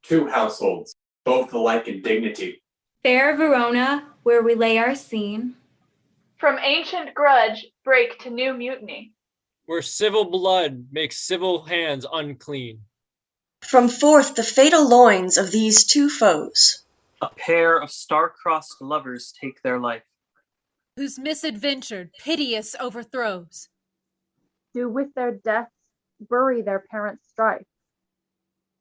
Two households, both alike in dignity. Fair Verona, where we lay our scene. From ancient grudge break to new mutiny. Where civil blood makes civil hands unclean. From forth the fatal loins of these two foes. A pair of star-crossed lovers take their life. Whose misadventured, piteous overthrows Do with their deaths bury their parents' strife.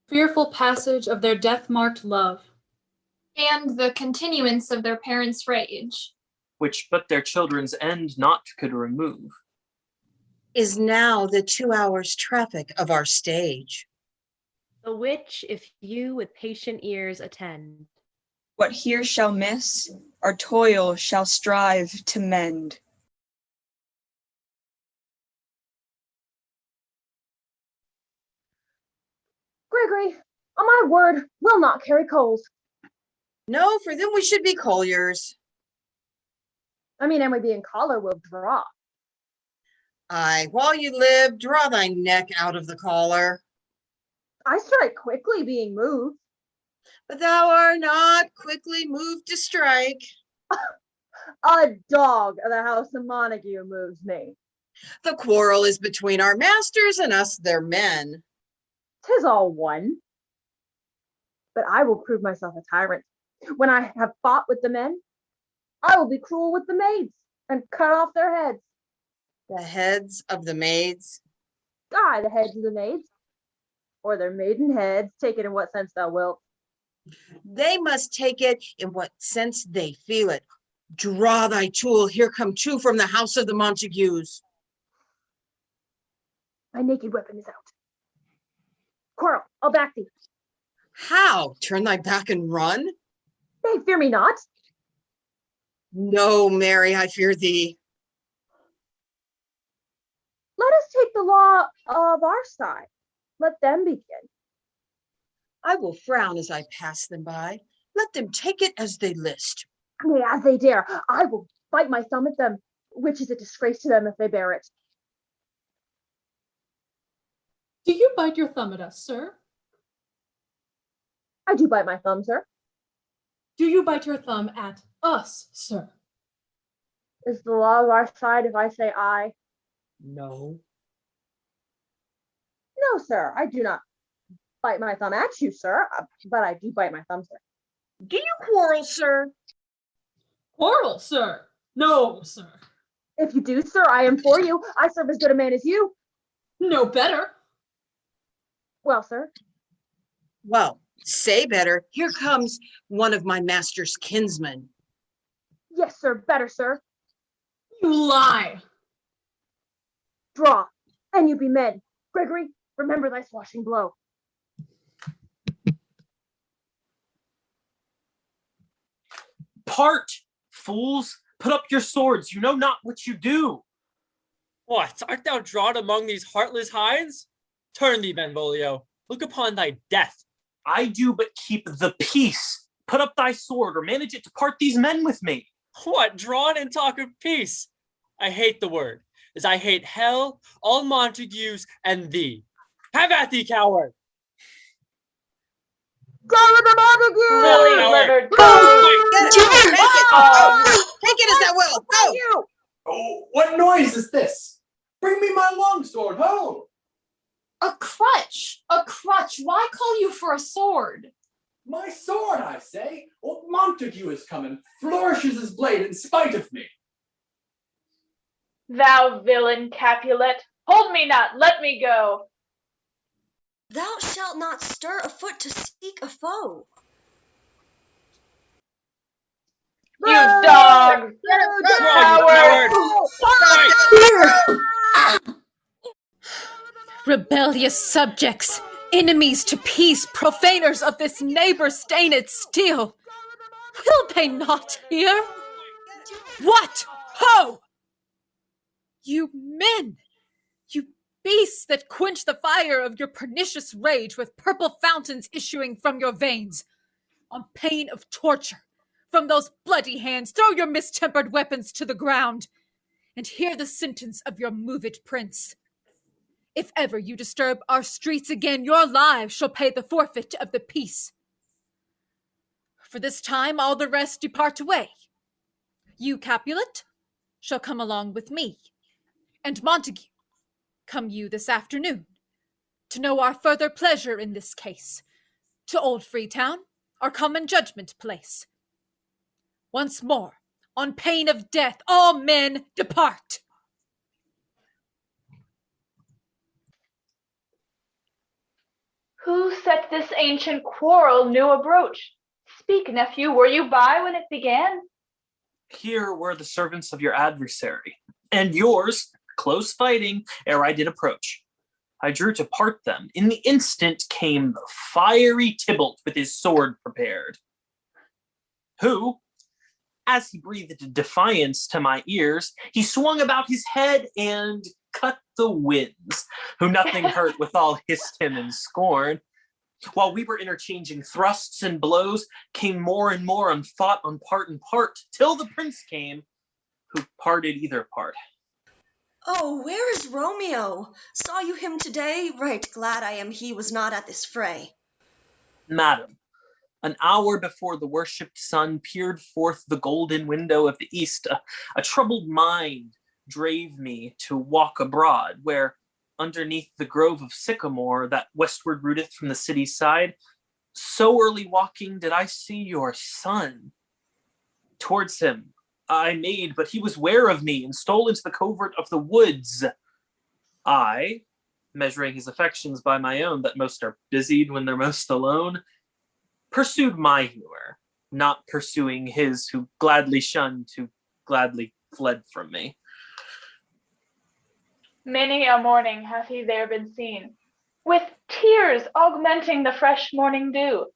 Fearful passage of their death-marked love. And the continuance of their parents' rage. Which but their children's end not could remove. Is now the 2 hours traffic of our stage. The which, if you with patient ears attend, what here shall miss, our toil shall strive to mend. Gregory, on my word, we'll not carry coals. No, for them we should be colliers. And we be in collar will draw. Aye, while you live, draw thy neck out of the collar. I strike quickly, being moved. But thou art not quickly moved to strike. A dog of the house of Montague moves me. The quarrel is between our masters and us their men. 'Tis all one. But I will prove myself a tyrant. When I have fought with the men, I will be cruel with the maids and cut off their heads. The heads of the maids? Aye, the heads of the maids. Or their maiden heads, take it in what sense thou wilt. They must take it in what sense they feel it. Draw thy tool, here come two from the house of the Montagues. My naked weapon is out. Quarrel, I'll back thee. How? Turn thy back and run? Nay, fear me not. No, Mary, I fear thee. Let us take the law of our side. Let them begin. I will frown as I pass them by. Let them take it as they list. Nay, as they dare. I will bite my thumb at them, which is a disgrace to them if they bear it. Do you bite your thumb at us, sir? I do bite my thumb, sir. Do you bite your thumb at us, sir? Is the law of our side if I say aye? No. No, sir, I do not bite my thumb at you, sir, but I do bite my thumb, sir. Do you quarrel, sir? Quarrel, sir? No, sir. If you do, sir, I am for you. I serve as good a man as you. No better. Well, sir. Well, say better. Here comes one of my master's kinsmen. Yes, sir, better, sir. You lie. Draw, and you be men. Gregory, remember thy swashing blow. Part, fools! Put up your swords, you know not what you do. What, art thou drawn among these heartless hinds? Turn thee, Benvolio, look upon thy death. I do but keep the peace. Put up thy sword, or manage it to part these men with me. What, drawn and talk of peace? I hate the word, as I hate hell, all Montagues, and thee. Have at thee, coward! Go with the Montague! Lily-livered Take it as thou wilt. Go! Oh, what noise is this? Bring me my longsword, ho! A crutch! A crutch! Why call you for a sword? My sword, I say! Old Montague is coming, flourishes his blade in spite of me. Thou villain Capulet, hold me not, let me go. Thou shalt not stir a foot to seek a foe. You dog! rebellious subjects, enemies to peace, profaners of this neighbor-stained steel. Will they not hear? What? Ho! You men! You beasts that quench the fire of your pernicious rage with purple fountains issuing from your veins! On pain of torture, from those bloody hands, throw your mistempered weapons to the ground, and hear the sentence of your moved prince. If ever you disturb our streets again, your lives shall pay the forfeit of the peace. For this time all the rest depart away. You, Capulet, shall come along with me. And Montague, come you this afternoon, to know our further pleasure in this case, to Old Freetown, our common judgment place. Once more, on pain of death, all men depart. Who set this ancient quarrel new abroach? Speak, nephew, were you by when it began? Here were the servants of your adversary, and yours, close fighting, ere I did approach. I drew to part them. In the instant came the fiery Tybalt with his sword prepared, who, as he breathed defiance to my ears, he swung about his head and cut the winds, who nothing hurt withal hissed him in scorn. While we were interchanging thrusts and blows, came more and more on thought on part and part, till the prince came, who parted either part. Oh, where is Romeo? Saw you him today? Right glad I am he was not at this fray. Madam, an hour before the worshipped sun peered forth the golden window of the east, a troubled mind drave me to walk abroad, where, underneath the grove of sycamore that westward rooteth from the city's side, so early walking did I see your son. Towards him I made, but he was ware of me, and stole into the covert of the woods. I, measuring his affections by my own, that most are busied when they're most alone, pursued my hewer, not pursuing his who gladly shunned, who gladly fled from me. Many a morning hath he there been seen, with tears augmenting the fresh morning dew,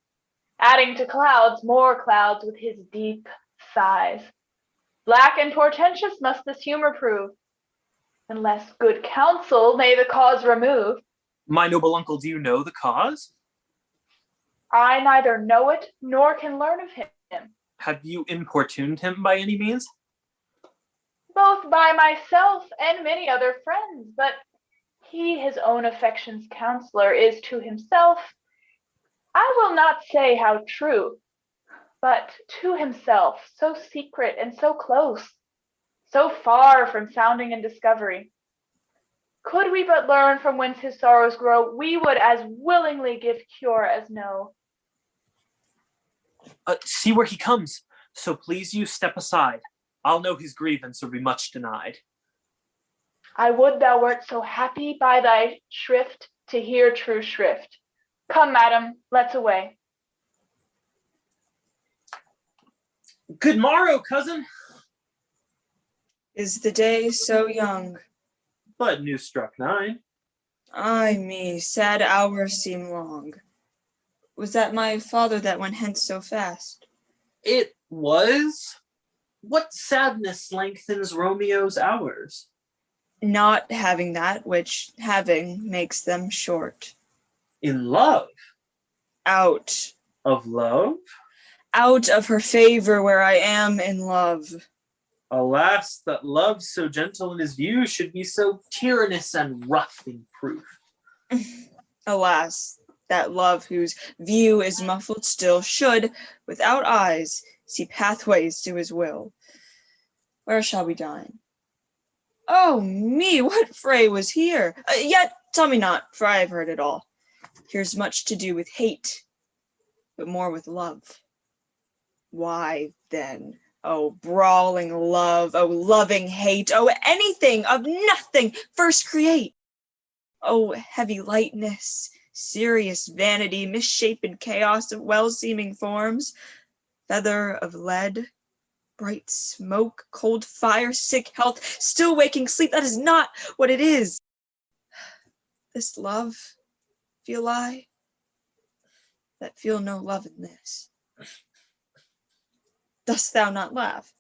adding to clouds more clouds with his deep sighs. Black and portentous must this humor prove, unless good counsel may the cause remove. My noble uncle, do you know the cause? I neither know it nor can learn of him. Have you importuned him by any means? Both by myself and many other friends, but he his own affection's counselor is to himself, I will not say how true, but to himself so secret and so close, so far from sounding and discovery. Could we but learn from whence his sorrows grow, we would as willingly give cure as know. See where he comes, so please you step aside. I'll know his grievance or be much denied. I would thou wert so happy by thy shrift to hear true shrift. Come, madam, let's away. Good morrow, cousin. Is the day so young? But new struck 9. Ay me, sad hours seem long. Was that my father that went hence so fast? It was. What sadness lengthens Romeo's hours? Not having that which having makes them short. In love? Out. Of love? Out of her favor where I am in love. Alas, that love so gentle in his view should be so tyrannous and rough in proof. Alas, that love whose view is muffled still should, without eyes, see pathways to his will. Where shall we dine? Oh me, what fray was here? Yet tell me not, for I have heard it all. Here's much to do with hate, but more with love. Why then, oh brawling love, oh loving hate, oh anything of nothing first create. Oh heavy lightness, serious vanity, misshapen chaos of well-seeming forms, feather of lead, bright smoke, cold fire, sick health, still waking sleep, that is not what it is. This love, feel I, that feel no love in this. Dost thou not laugh?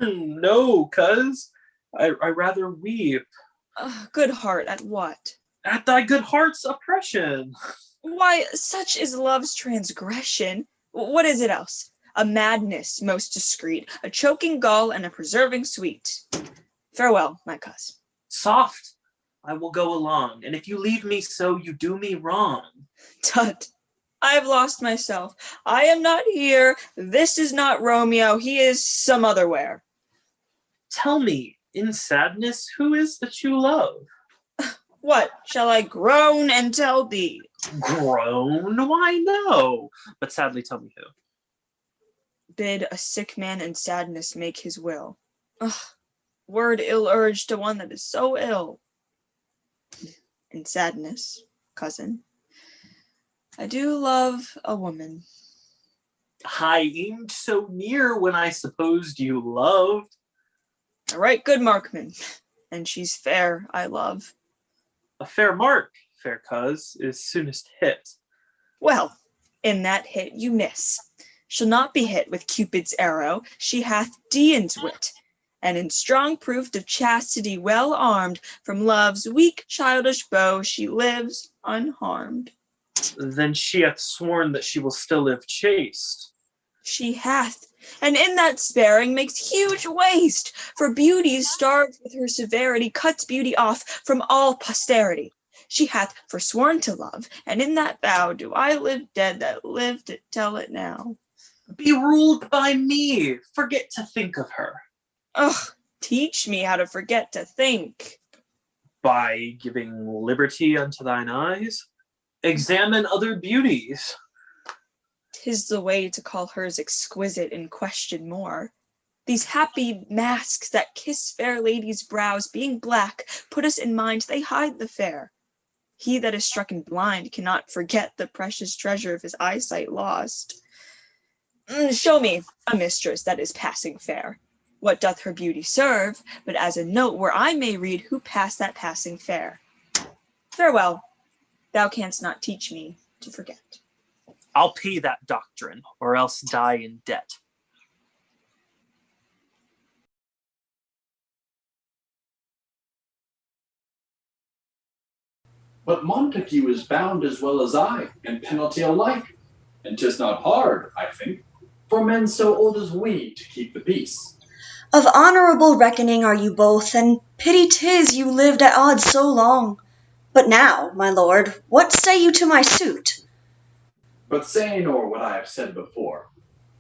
No, cuz. I rather weep. Good heart, at what? At thy good heart's oppression. Why, such is love's transgression. What is it else? A madness most discreet, a choking gall and a preserving sweet. Farewell, my cuz. Soft. I will go along, and if you leave me so, you do me wrong. Tut, I've lost myself. I am not here. This is not Romeo. He is some other where. Tell me, in sadness, who is that you love? What, shall I groan and tell thee? Groan? Why, no. But sadly tell me who. Bid a sick man in sadness make his will. Ugh, word ill-urged to one that is so ill. In sadness, cousin, I do love a woman. I aimed so near when I supposed you loved. A right good markman, and she's fair, I love. A fair mark, fair coz, is soonest hit. Well, in that hit you miss. She'll not be hit with Cupid's arrow, she hath Dian's wit, and in strong proof of chastity well armed, from love's weak childish bow she lives unharmed. Then she hath sworn that she will still live chaste. She hath, and in that sparing makes huge waste, for beauty starved with her severity cuts beauty off from all posterity. She hath forsworn to love, and in that vow do I live dead that live to tell it now. Be ruled by me, forget to think of her. Ugh, teach me how to forget to think. By giving liberty unto thine eyes, examine other beauties. 'Tis the way to call hers exquisite and question more. These happy masks that kiss fair ladies' brows, being black, put us in mind they hide the fair. He that is stricken blind cannot forget the precious treasure of his eyesight lost. Show me a mistress that is passing fair. What doth her beauty serve, but as a note where I may read who passed that passing fair. Farewell, thou canst not teach me to forget. I'll pay that doctrine, or else die in debt. But Montague is bound as well as I, in penalty alike. And 'tis not hard, I think, for men so old as we to keep the peace. Of honourable reckoning are you both, and pity 'tis you lived at odds so long. But now, my lord, what say you to my suit? But say nor what I have said before.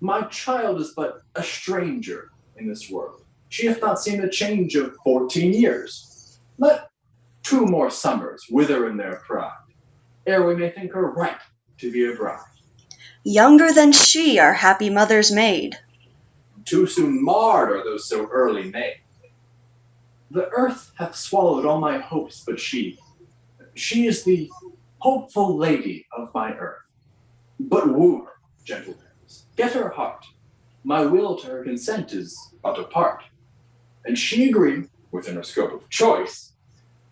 My child is but a stranger in this world. She hath not seen a change of 14 years. Let 2 more summers wither in their pride, ere we may think her ripe to be a bride. Younger than she our happy mother's maid. Too soon marred are those so early made. The earth hath swallowed all my hopes, but she is the hopeful lady of my earth. But woo her, gentle parents, get her heart. My will to her consent is but a part. And she agree, within her scope of choice,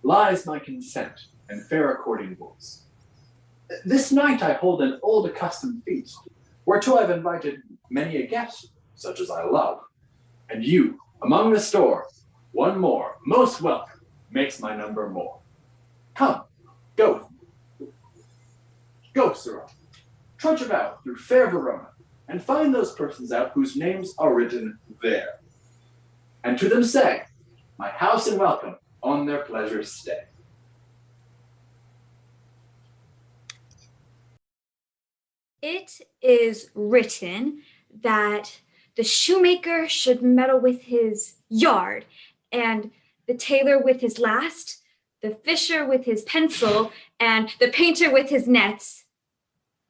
lies my consent and fair according voice. This night I hold an old accustomed feast, whereto I've invited many a guest, such as I love. And you, among the store, one more, most welcome, makes my number more. Come, go, sirrah. Trudge about through fair Verona, and find those persons out whose names are written there. And to them say, my house and welcome on their pleasures stay. It is written that the shoemaker should meddle with his yard, and the tailor with his last, the fisher with his pencil, and the painter with his nets.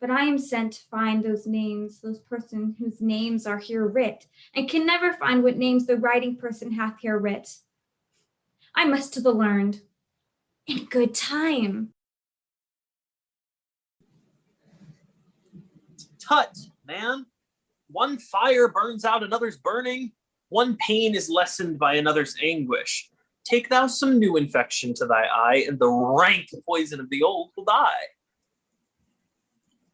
But I am sent to find those names, those persons whose names are here writ, and can never find what names the writing person hath here writ. I must to the learned, in good time. Tut, man. One fire burns out another's burning. One pain is lessened by another's anguish. Take thou some new infection to thy eye, and the rank poison of the old will die.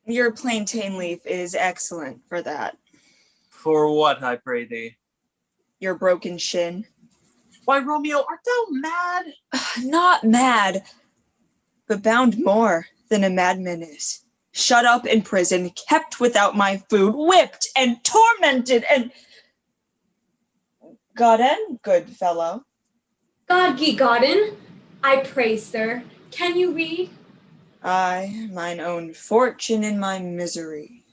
Your plantain leaf is excellent for that. For what, I pray thee? Your broken shin. Why, Romeo, art thou mad? Not mad, but bound more than a madman is. Shut up in prison, kept without my food, whipped and tormented and... God en, good fellow. God ye Godden, I pray, sir, can you read? I, mine own fortune in my misery.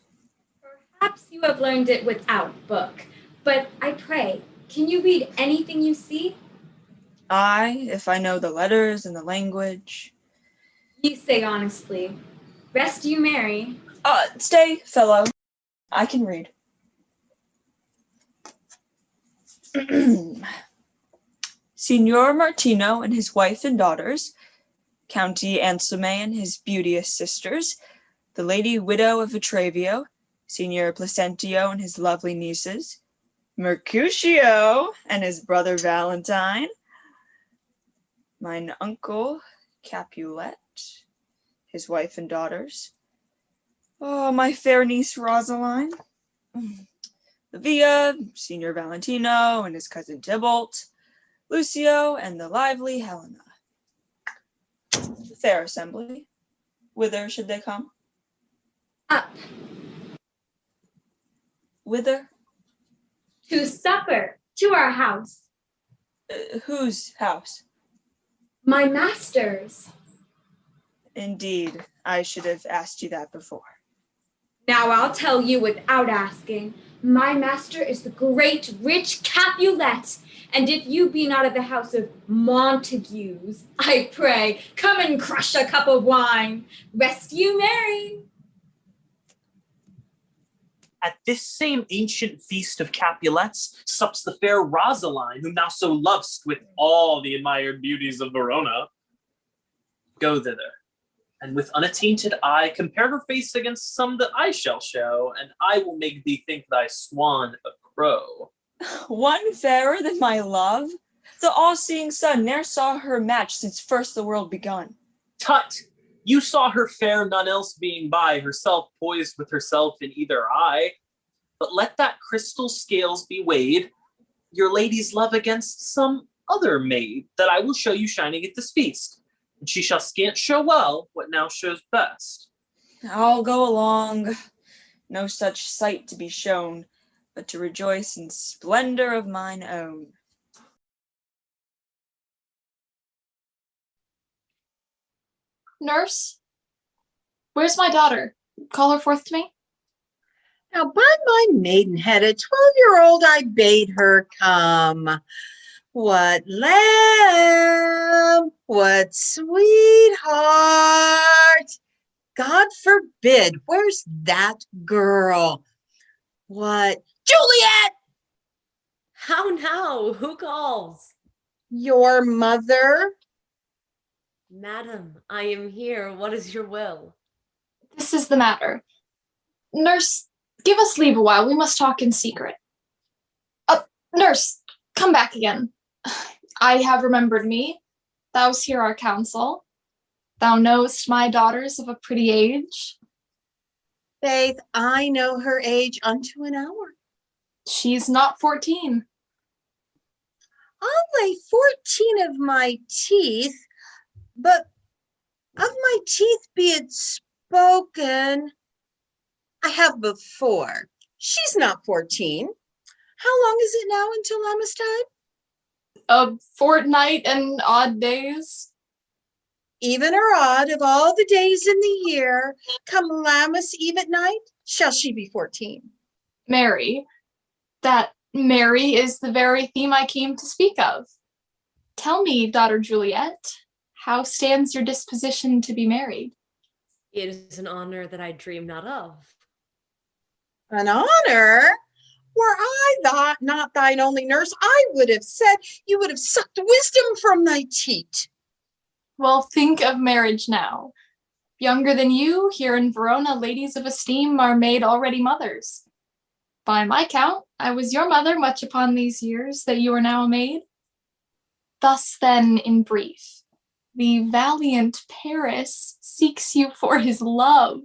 Perhaps you have learned it without book, but I pray, can you read anything you see? I, if I know the letters and the language. You say honestly. Rest you merry. Stay, fellow. I can read. Signor Martino and his wife and daughters, County Ansome and his beauteous sisters, the lady widow of Vitravio, Signor Placentio and his lovely nieces, Mercutio and his brother Valentine, mine uncle Capulet, his wife and daughters, oh, my fair niece Rosaline, the Via, Signor Valentino and his cousin Tybalt, Lucio and the lively Helena. The fair assembly. Whither should they come? Up. Whither? To supper, to our house. Whose house? My master's. Indeed, I should have asked you that before. Now I'll tell you without asking. My master is the great rich Capulet, and if you be not of the house of Montagues, I pray, come and crush a cup of wine. Rest you merry. At this same ancient feast of Capulets sups the fair Rosaline, whom thou so lovest with all the admired beauties of Verona. Go thither, and with unattainted eye compare her face against some that I shall show, and I will make thee think thy swan a crow. One fairer than my love? The all-seeing sun ne'er saw her match since first the world begun. Tut! You saw her fair, none else being by, herself poised with herself in either eye. But let that crystal scales be weighed, your lady's love against some other maid, that I will show you shining at this feast, and she shall scant show well what now shows best. I'll go along, no such sight to be shown, but to rejoice in splendor of mine own. Nurse, where's my daughter? Call her forth to me. Now, by my maidenhead, a 12-year-old, I bade her come. What lamb, what sweetheart. God forbid, where's that girl? What, Juliet! How now? Who calls? Your mother? Madam, I am here. What is your will? This is the matter. Nurse, give us leave a while. We must talk in secret. Nurse, come back again. I have remembered me. Thou's hear our counsel. Thou knowest my daughter's of a pretty age. Faith, I know her age unto an hour. She's not 14. I'll lay 14 of my teeth, but of my teeth be it spoken, I have before. She's not 14. How long is it now until Amistad? A fortnight and odd days. Even or odd, of all the days in the year, come Lammas Eve at night, shall she be 14? Mary. That Mary is the very theme I came to speak of. Tell me, daughter Juliet, how stands your disposition to be married? It is an honor that I dream not of. An honor? Were I not thine only nurse, I would have said you would have sucked wisdom from thy teat. Well, think of marriage now. Younger than you, here in Verona, ladies of esteem are made already mothers. By my count, I was your mother much upon these years that you are now a maid. Thus then, in brief, the valiant Paris seeks you for his love.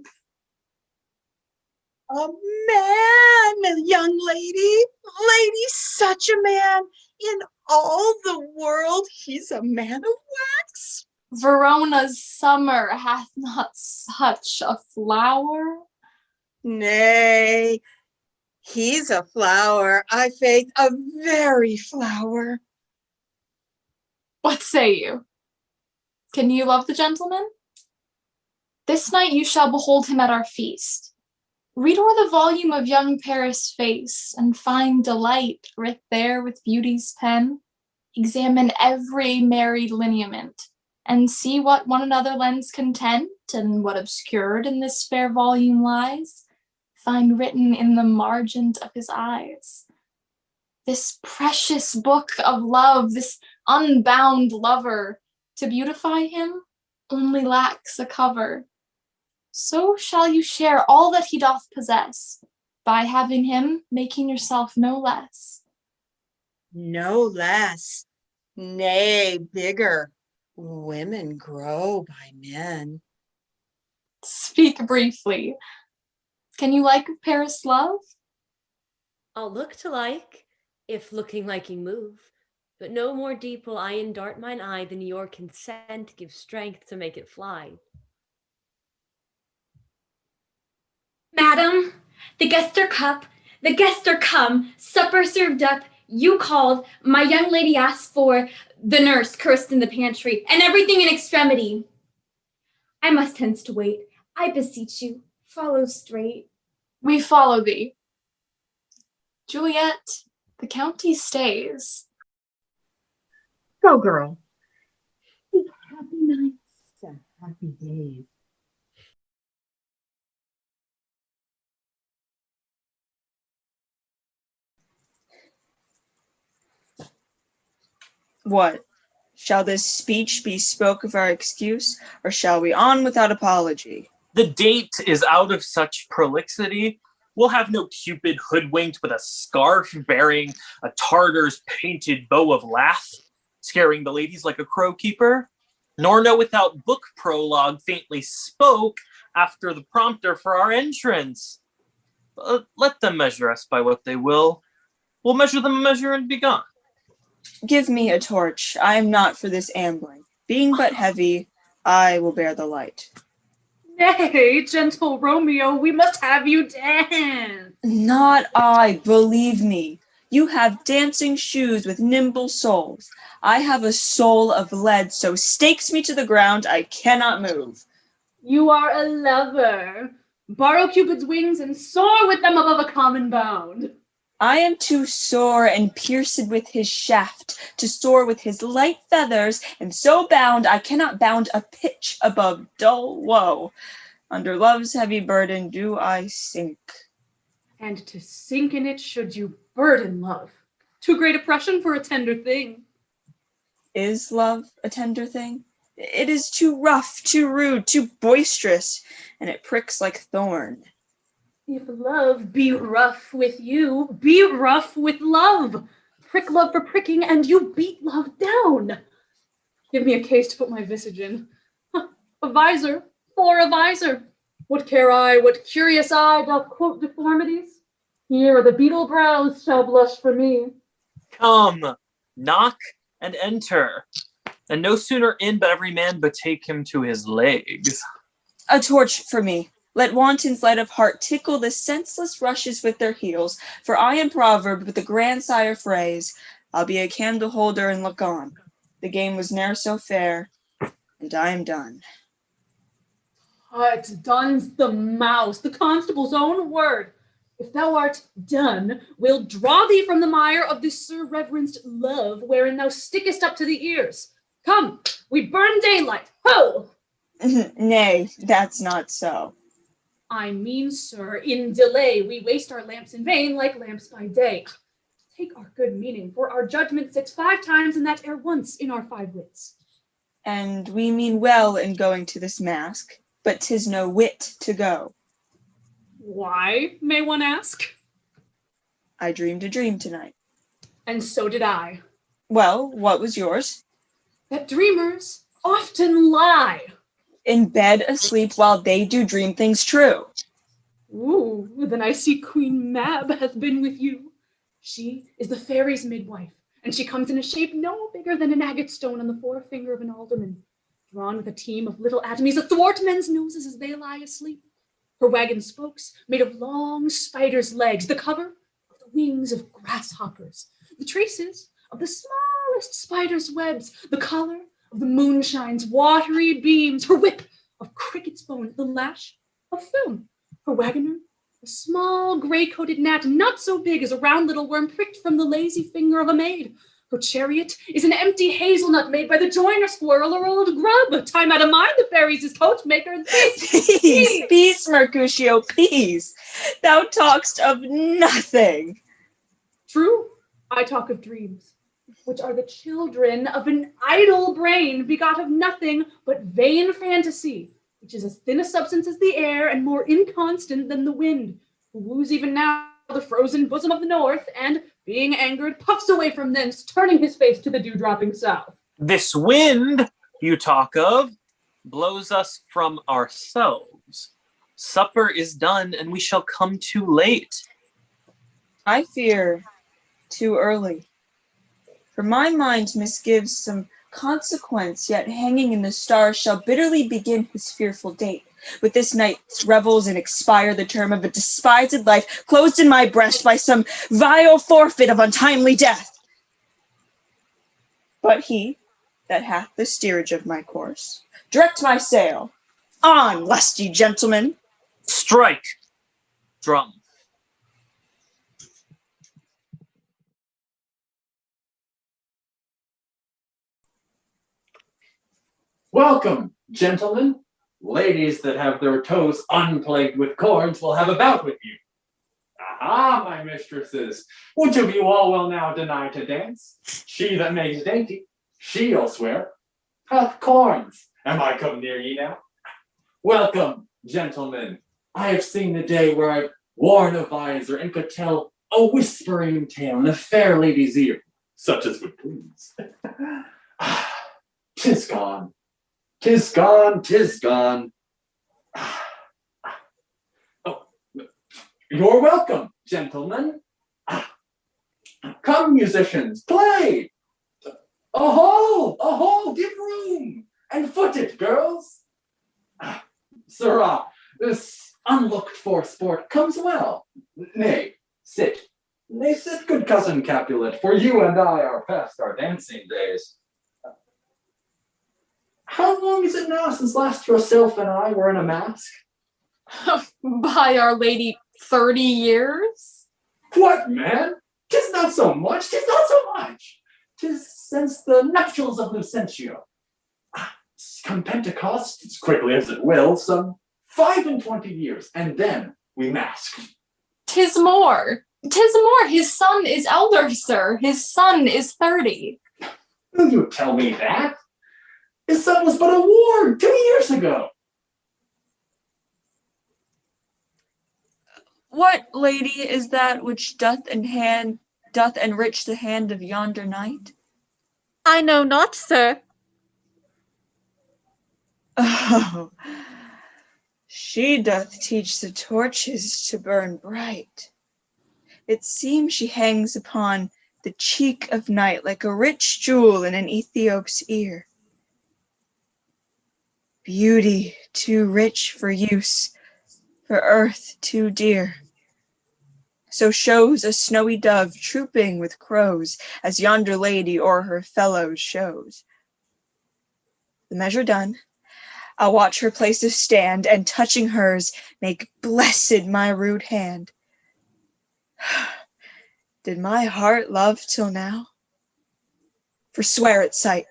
A man, young lady, such a man. In all the world, he's a man of wax. Verona's summer hath not such a flower. Nay, he's a flower, I faith, a very flower. What say you? Can you love the gentleman? This night you shall behold him at our feast. Read o'er the volume of young Paris' face, and find delight writ there with beauty's pen. Examine every married lineament, and see what one another lends content, and what obscured in this fair volume lies, find written in the margent of his eyes. This precious book of love, this unbound lover, to beautify him only lacks a cover. So shall you share all that he doth possess, by having him, making yourself no less. No less, nay, bigger. Women grow by men. Speak briefly. Can you like of Paris' love? I'll look to like, if looking liking move, but no more deep will I indart mine eye than your consent give strength to make it fly. Madam, the guests are come, supper served up, you called, my young lady asked for, the nurse cursed in the pantry, and everything in extremity. I must hence to wait, I beseech you, follow straight. We follow thee. Juliet, the county stays. Go, girl. Seek happy nights and happy days. What? Shall this speech be spoke of our excuse, or shall we on without apology? The date is out of such prolixity. We'll have no Cupid hoodwinked with a scarf bearing a Tartar's painted bow of lath, scaring the ladies like a crow keeper, nor no without book prologue faintly spoke after the prompter for our entrance. Let them measure us by what they will. We'll measure them a measure and be gone. Give me a torch. I am not for this ambling. Being but heavy, I will bear the light. Nay, gentle Romeo, we must have you dance. Not I, believe me. You have dancing shoes with nimble soles. I have a soul of lead, so stakes me to the ground, I cannot move. You are a lover. Borrow Cupid's wings and soar with them above a common bound. I am too sore and pierced with his shaft to soar with his light feathers, and so bound I cannot bound a pitch above dull woe. Under love's heavy burden do I sink. And to sink in it should you burden love. Too great oppression for a tender thing. Is love a tender thing? It is too rough, too rude, too boisterous, and it pricks like thorn. If love be rough with you, be rough with love. Prick love for pricking, and you beat love down. Give me a case to put my visage in. A visor for a visor. What care I, what curious eye doth quote deformities? Here the beetle brows shall blush for me. Come, knock and enter. And no sooner in, but every man betake him to his legs. A torch for me. Let wantons light of heart tickle the senseless rushes with their heels, for I am proverbed with the grandsire phrase, I'll be a candle holder and look on. The game was ne'er so fair, and I am done. But done's the mouse, the constable's own word. If thou art done, we'll draw thee from the mire of this sir-reverenced love, wherein thou stickest up to the ears. Come, we burn daylight, ho! Nay, that's not so. I mean, sir, in delay we waste our lamps in vain, like lamps by day. Take our good meaning, for our judgment sits 5 times in that ere once in our 5 wits. And we mean well in going to this mask, but 'tis no wit to go. Why, may one ask? I dreamed a dream tonight. And so did I. Well, what was yours? That dreamers often lie. In bed asleep while they do dream things true. Ooh, then I see Queen Mab hath been with you. She is the fairy's midwife, and she comes in a shape no bigger than an agate stone on the forefinger of an alderman, drawn with a team of little atomies athwart men's noses as they lie asleep. Her wagon spokes made of long spiders' legs, the cover of the wings of grasshoppers, the traces of the smallest spiders' webs, the collar of the moonshine's watery beams, her whip of cricket's bone, the lash of film, her wagoner, a small gray-coated gnat, not so big as a round little worm pricked from the lazy finger of a maid. Her chariot is an empty hazelnut made by the joiner squirrel or old grub. Time out of mind, the fairies is coach maker. Peace, Mercutio, peace. Thou talk'st of nothing. True, I talk of dreams, which are the children of an idle brain, begot of nothing but vain fantasy, which is as thin a substance as the air and more inconstant than the wind, who woos even now the frozen bosom of the north, and, being angered, puffs away from thence, turning his face to the dew-dropping south. This wind you talk of blows us from ourselves. Supper is done, and we shall come too late. I fear too early. For my mind misgives some consequence, yet hanging in the stars shall bitterly begin his fearful date. With this night's revels and expire the term of a despised life, closed in my breast by some vile forfeit of untimely death. But he that hath the steerage of my course, direct my sail. On, lusty gentlemen. Strike, drum. Welcome, gentlemen. Ladies that have their toes unplagued with corns will have a bout with you. Aha, my mistresses, which of you all will now deny to dance? She that makes dainty, she'll swear, hath corns. Am I come near ye now? Welcome, gentlemen. I have seen the day where I've worn a visor and could tell a whispering tale in a fair lady's ear, such as would please. 'Tis gone. 'Tis gone, 'tis gone. Oh, you're welcome, gentlemen. Come, musicians, play. Aho, give room, and foot it, girls. Sirrah, this unlooked-for sport comes well. Nay, sit. Nay, sit, good cousin Capulet, for you and I are past our dancing days. How long is it now since last yourself and I were in a mask? By Our Lady, 30 years? What, man? 'Tis not so much, 'tis not so much. 'Tis since the nuptials of Lucentio. Come Pentecost, as quickly as it will, some 25 years, and then we masked. 'Tis more. 'Tis more. His son is elder, sir. His son is 30. Will you tell me that? His son was but a ward 2 years ago. What lady is that which doth enrich the hand of yonder knight? I know not, sir. Oh, she doth teach the torches to burn bright. It seems she hangs upon the cheek of night like a rich jewel in an Ethiop's ear. Beauty too rich for use, for earth too dear. So shows a snowy dove trooping with crows, as yonder lady o'er her fellows shows. The measure done, I'll watch her place of stand, and touching hers, make blessed my rude hand. Did my heart love till now? Forswear its sight,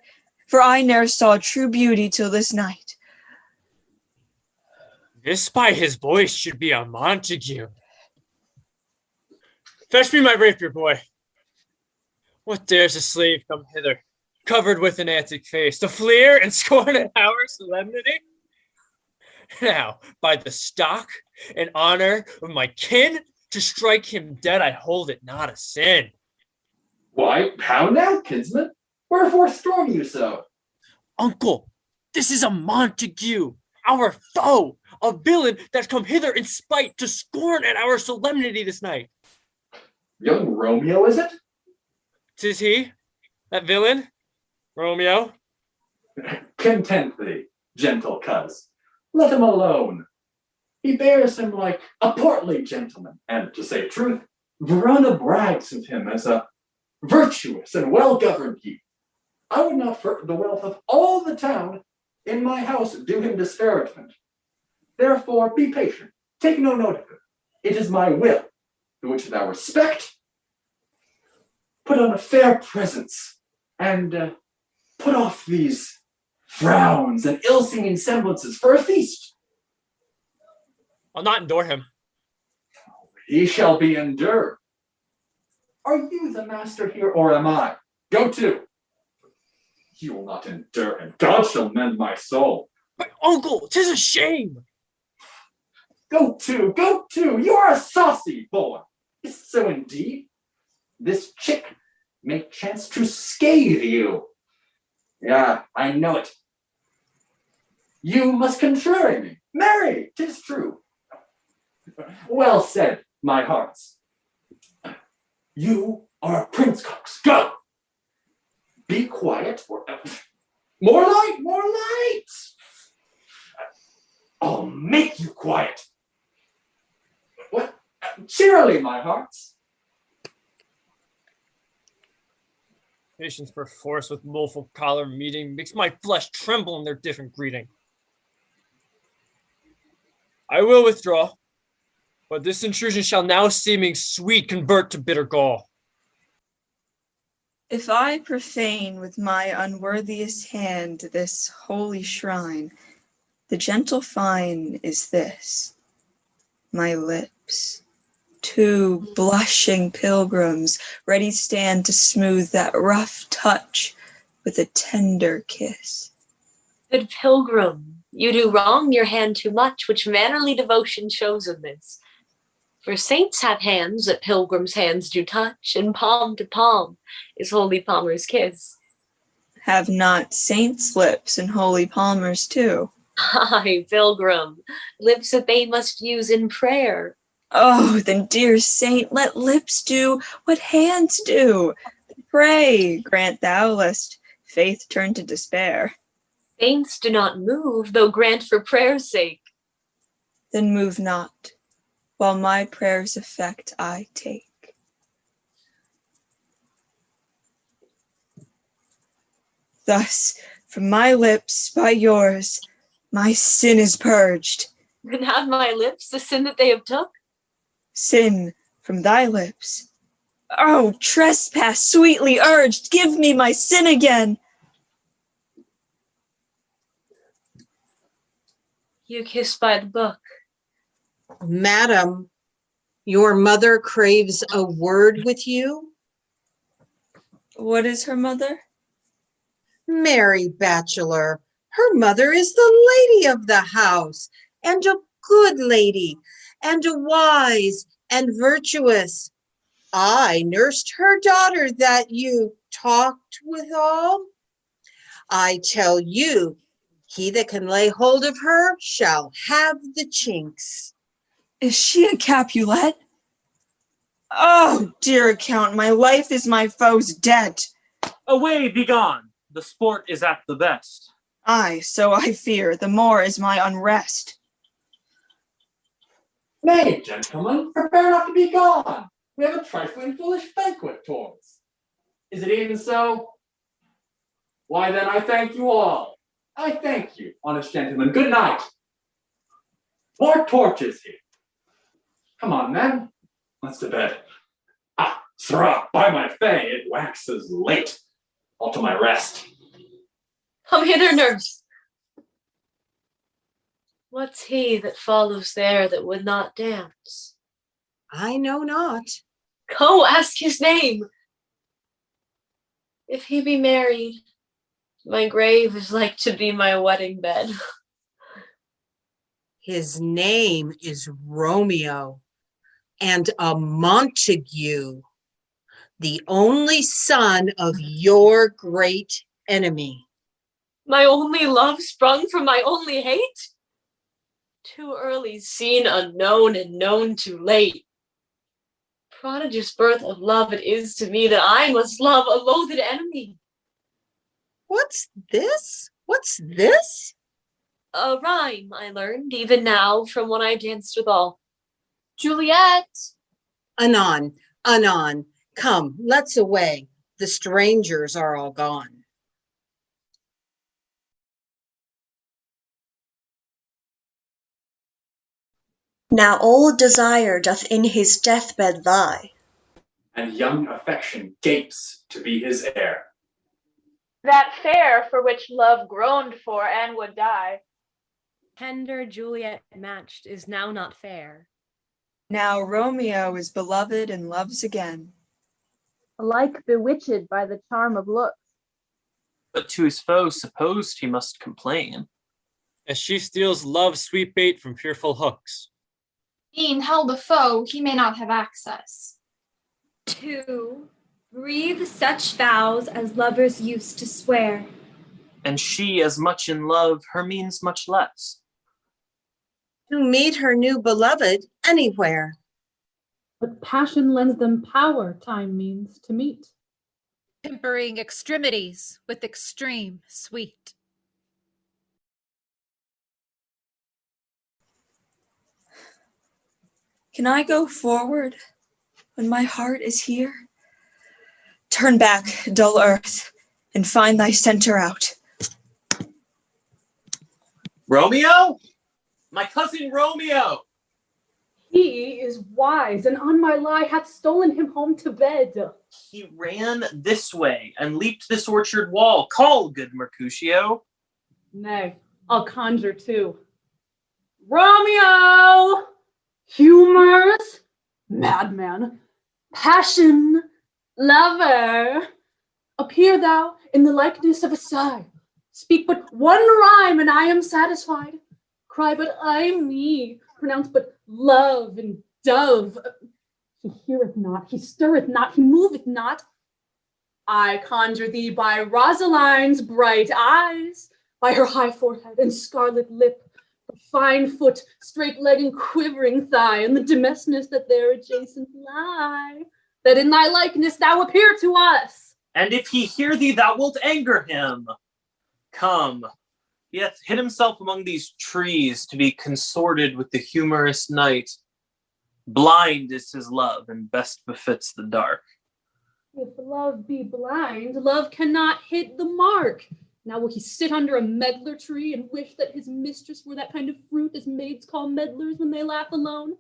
for I ne'er saw true beauty till this night. This by his voice should be a Montague. Fetch me my rapier, boy. What dares a slave come hither, covered with an antic face, to fleer and scorn at our solemnity? Now, by the stock and honor of my kin, to strike him dead, I hold it not a sin. Why, how now, kinsman? Wherefore storm you so? Uncle, this is a Montague, our foe, a villain that's come hither in spite to scorn at our solemnity this night. Young Romeo, is it? 'Tis he, that villain, Romeo. Content thee, gentle coz. Let him alone. He bears him like a portly gentleman, and to say truth, Verona brags of him as a virtuous and well-governed youth. I would not for the wealth of all the town in my house do him disparagement. Therefore, be patient. Take no note of it. It is my will, to which thou respect. Put on a fair presence, and put off these frowns and ill-seeming semblances for a feast. I'll not endure him. He shall be endured. Are you the master here, or am I? Go to. You will not endure him. God shall mend my soul. My uncle, 'tis a shame. Go to, go to. You are a saucy boy. Is it so indeed? This chick may chance to scathe you. Yeah, I know it. You must contrary me. Marry, 'tis true. Well said, my hearts. You are a prince cox. Go. Be quiet, or more light, more light. I'll make you quiet. What? Cheerily, my hearts. Patience perforce with woeful collar meeting makes my flesh tremble in their different greeting. I will withdraw, but this intrusion shall now seeming sweet convert to bitter gall. If I profane with my unworthiest hand this holy shrine, the gentle fine is this, my lips. Two blushing pilgrims ready stand to smooth that rough touch with a tender kiss. Good pilgrim, you do wrong your hand too much, which mannerly devotion shows of this. For saints have hands that pilgrims' hands do touch, and palm to palm is holy palmer's kiss. Have not saints' lips and holy palmers too? Ay, pilgrim, lips that they must use in prayer. Oh, then, dear saint, let lips do what hands do. Pray, grant thou, lest faith turn to despair. Saints do not move, though grant for prayer's sake. Then move not, while my prayer's effect I take. Thus, from my lips, by yours, my sin is purged. And have my lips the sin that they have took? Sin from thy lips. Oh, trespass sweetly urged, give me my sin again. You kiss by the book. Madam, your mother craves a word with you. What is her mother? Mary Bachelor. Her mother is the lady of the house, and a good lady, and a wise and virtuous. I nursed her daughter that you talked withal. I tell you, he that can lay hold of her shall have the chinks. Is she a Capulet? Oh, dear Count, my life is my foe's debt. Away, begone! The sport is at the best. Aye, so I fear, the more is my unrest. Nay, gentlemen, prepare not to be gone. We have a trifling foolish banquet towards. Is it even so? Why then I thank you all. I thank you, honest gentlemen. Good night. More torches here. Come on, then. Let's to bed. Ah, sirrah, by my fay, it waxes late. All to my rest. Come hither, nurse. What's he that follows there that would not dance? I know not. Go ask his name. If he be married, my grave is like to be my wedding bed. His name is Romeo, and a Montague, the only son of your great enemy. My only love sprung from my only hate? Too early seen, unknown, and known too late. Prodigious birth of love it is to me that I must love a loathed enemy. What's this? What's this? A rhyme I learned even now from when I danced with all. Juliet! Anon, anon. Come, let's away. The strangers are all gone. Now old desire doth in his deathbed lie, and young affection gapes to be his heir. That fair for which love groaned for and would die. Tender Juliet matched is now not fair. Now Romeo is beloved and loves again. Alike bewitched by the charm of looks, But to his foe supposed he must complain, as she steals love's sweet bait from fearful hooks. Being held a foe, he may not have access. 2. Breathe such vows as lovers used to swear. and she as much in love, her means much less. To meet her new beloved anywhere. But passion lends them power, time means to meet. Tempering extremities with extreme sweet. Can I go forward when my heart is here? Turn back, dull earth, and find thy center out. Romeo? My cousin Romeo! He is wise, and on my lie hath stolen him home to bed. He ran this way and leaped this orchard wall. Call, good Mercutio. Nay, I'll conjure too. Romeo! Humors, madman, passion, lover, appear thou in the likeness of a sigh. Speak but one rhyme, and I am satisfied. Cry but I me, pronounce but love and dove. He heareth not, he stirreth not, he moveth not. I conjure thee by Rosaline's bright eyes, by her high forehead and scarlet lip, the fine foot, straight leg, and quivering thigh, and the demesnes that there adjacent lie, that in thy likeness thou appear to us. And if he hear thee, thou wilt anger him. Come, he hath hid himself among these trees to be consorted with the humorous night. Blind is his love, and best befits the dark. If love be blind, love cannot hit the mark. Now will he sit under a medlar tree and wish that his mistress were that kind of fruit as maids call medlars when they laugh alone?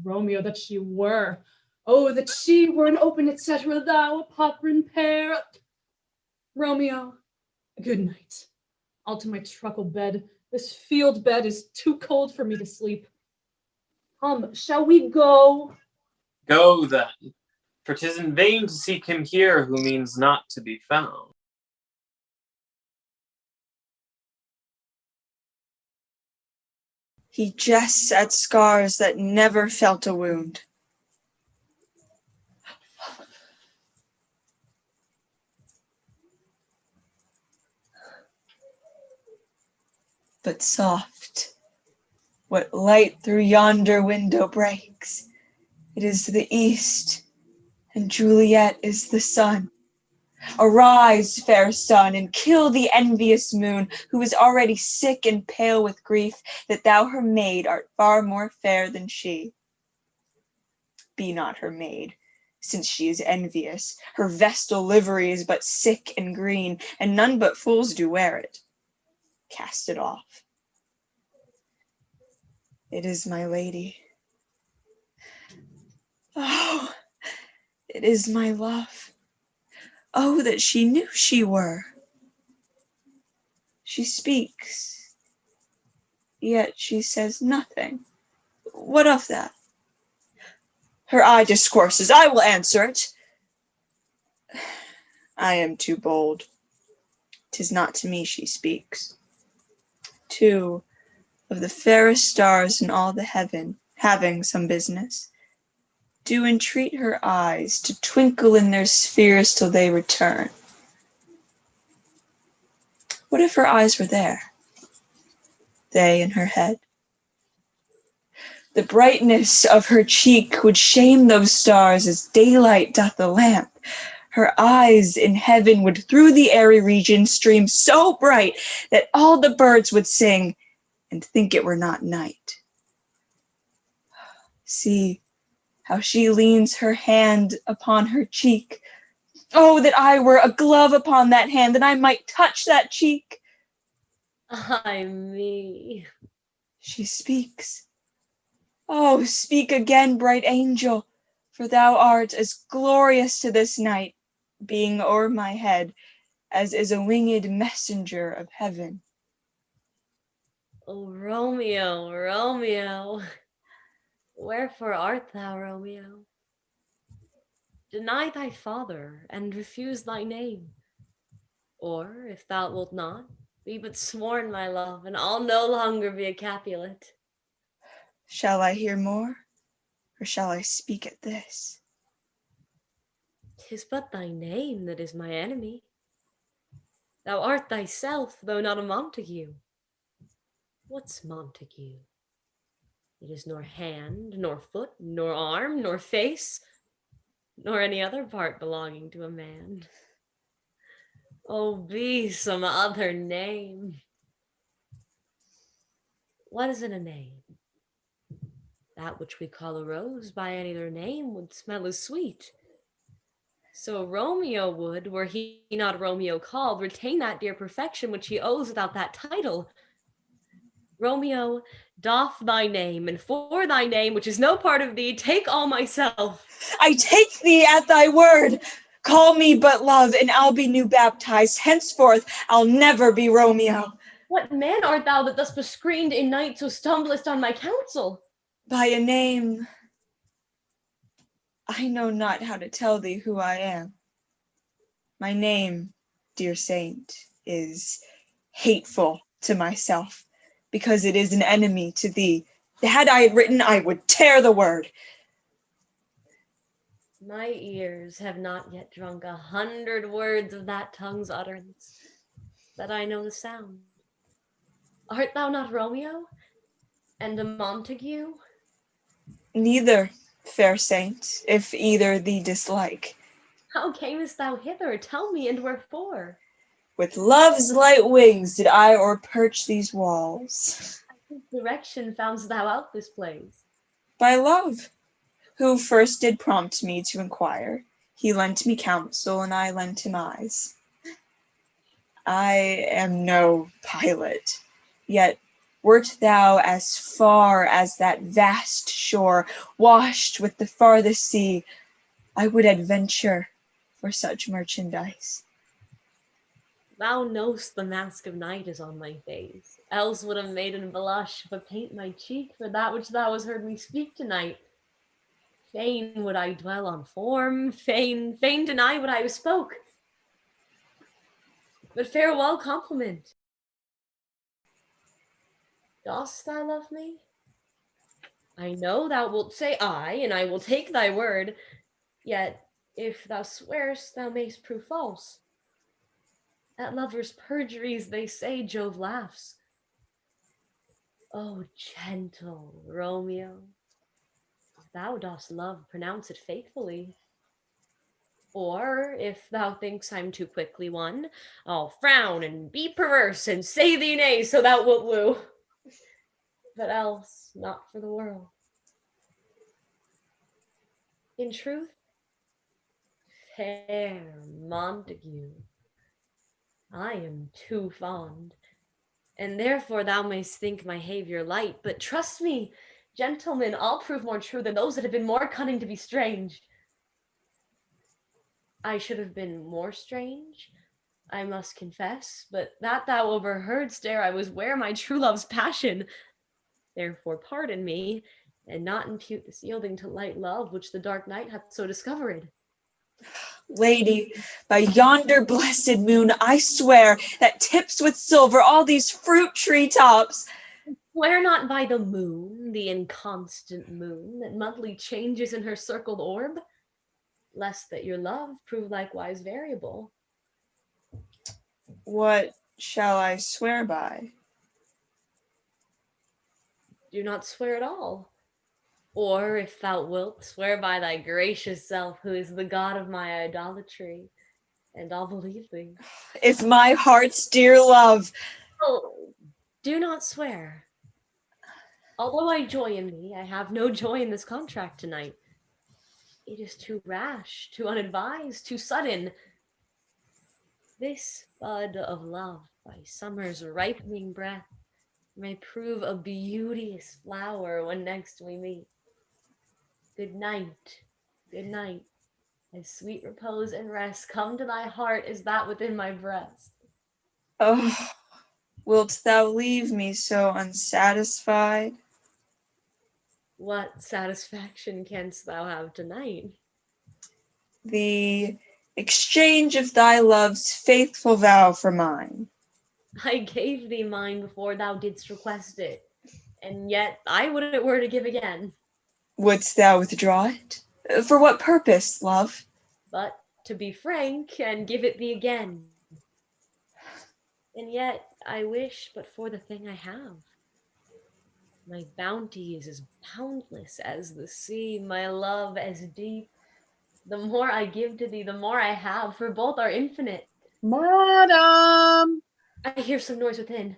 Romeo, that she were. Oh, that she were an open etc., thou a poprin pear. Romeo, good night. I'll to my truckle bed. This field bed is too cold for me to sleep. Come, shall we go? Go then, for 'tis in vain to seek him here who means not to be found. He jests at scars that never felt a wound. But soft, what light through yonder window breaks? It is the east, and Juliet is the sun. Arise, fair sun, and kill the envious moon, who is already sick and pale with grief, that thou her maid art far more fair than she. Be not her maid, since she is envious. Her vestal livery is but sick and green, and none but fools do wear it. Cast it off. It is my lady. Oh, it is my love. Oh, that she knew she were. She speaks, yet she says nothing. What of that? Her eye discourses. I will answer it. I am too bold. 'Tis not to me she speaks. Two of the fairest stars in all the heaven, having some business, do entreat her eyes to twinkle in their spheres till they return. What if her eyes were there? They in her head? The brightness of her cheek would shame those stars as daylight doth the lamp. Her eyes in heaven would through the airy region stream so bright that all the birds would sing and think it were not night. See how she leans her hand upon her cheek. Oh, that I were a glove upon that hand, that I might touch that cheek. Ay me. She speaks. Oh, speak again, bright angel, for thou art as glorious to this night, being o'er my head, as is a winged messenger of heaven. Oh, Romeo, Romeo, wherefore art thou, Romeo? Deny thy father, and refuse thy name. Or, if thou wilt not, be but sworn my love, and I'll no longer be a Capulet. Shall I hear more, or shall I speak at this? 'Tis but thy name that is my enemy. Thou art thyself, though not a Montague. What's Montague? It is nor hand, nor foot, nor arm, nor face, nor any other part belonging to a man. Oh, be some other name. What is in a name? That which we call a rose by any other name would smell as sweet. So Romeo would, were he not Romeo called, retain that dear perfection which he owes without that title. Romeo, doff thy name, and for thy name, which is no part of thee, take all myself. I take thee at thy word. Call me but love, and I'll be new baptized. Henceforth, I'll never be Romeo. What man art thou that thus bescreened in night so stumblest on my counsel? By a name, I know not how to tell thee who I am. My name, dear saint, is hateful to myself, because it is an enemy to thee. Had I it written, I would tear the word. My ears have not yet drunk 100 words of that tongue's utterance, that I know the sound. Art thou not Romeo, and a Montague? Neither, fair saint, if either thee dislike. How camest thou hither? Tell me, and wherefore? With love's light wings did I o'erperch these walls. By whose direction foundst thou out this place? By love, who first did prompt me to inquire. He lent me counsel, and I lent him eyes. I am no pilot, yet wert thou as far as that vast shore, washed with the farthest sea, I would adventure for such merchandise. Thou know'st the mask of night is on my face, else would a maiden blush but paint my cheek for that which thou hast heard me speak tonight. Fain would I dwell on form, fain deny what I have spoke. But farewell compliment. Dost thou love me? I know thou wilt say aye, and I will take thy word. Yet, if thou swearest, thou mayst prove false. At lovers' perjuries, they say, Jove laughs. Oh, gentle Romeo, if thou dost love, pronounce it faithfully. Or, if thou thinks I'm too quickly won, I'll frown and be perverse and say thee nay, so thou wilt woo. But else, not for the world. In truth, fair Montague, I am too fond, and therefore thou mayst think my behavior light, but trust me, gentlemen, I'll prove more true than those that have been more cunning to be strange. I should have been more strange, I must confess, but that thou overheardst ere I was ware my true love's passion. Therefore pardon me, and not impute this yielding to light love which the dark night hath so discovered. Lady, by yonder blessed moon, I swear that tips with silver all these fruit tree tops. Swear not by the moon, the inconstant moon, that monthly changes in her circled orb, lest that your love prove likewise variable. What shall I swear by? Do not swear at all. Or, if thou wilt, swear by thy gracious self, who is the god of my idolatry, and I'll believe thee. If my heart's dear love. Oh, do not swear. Although I joy in thee, I have no joy in this contract tonight. It is too rash, too unadvised, too sudden. This bud of love by summer's ripening breath may prove a beauteous flower when next we meet. Good night, good night, as sweet repose and rest come to thy heart as that within my breast. Oh, wilt thou leave me so unsatisfied? What satisfaction canst thou have tonight? The exchange of thy love's faithful vow for mine. I gave thee mine before thou didst request it, and yet I would it were to give again. Wouldst thou withdraw it? For what purpose, love? But to be frank, and give it thee again. And yet I wish but for the thing I have. My bounty is as boundless as the sea, my love as deep. The more I give to thee, the more I have, for both are infinite. Madam! I hear some noise within.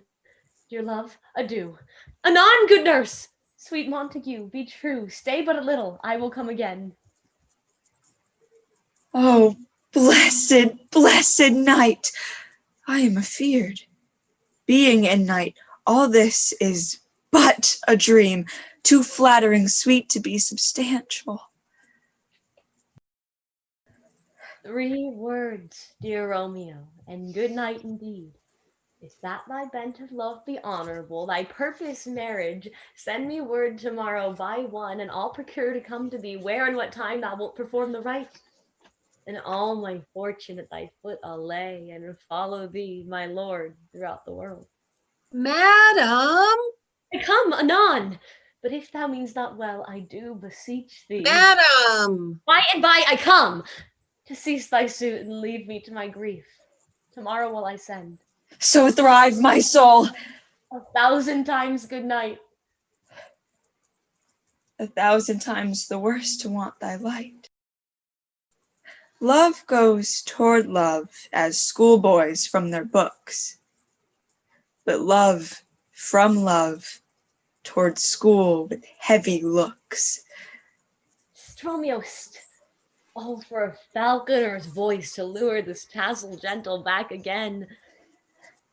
Dear love, adieu. Anon, good nurse! Sweet Montague, be true. Stay but a little, I will come again. Oh, blessed, blessed night! I am afeard. Being in night, all this is but a dream, too flattering sweet to be substantial. 3 words, dear Romeo, and good night indeed. If that thy bent of love be honorable, thy purpose marriage, send me word tomorrow by 1, and I'll procure to come to thee where and what time thou wilt perform the rite. And all my fortune at thy foot I'll lay, and follow thee, my lord, throughout the world. Madam! I come anon, but if thou means not well, I do beseech thee. Madam! By and by I come, to cease thy suit and leave me to my grief. Tomorrow will I send. So thrive my soul. 1,000 times good night. 1,000 times the worse to want thy light. Love goes toward love as schoolboys from their books, but love from love toward school with heavy looks. Romeo, oh, for a falconer's voice to lure this tassel gentle back again.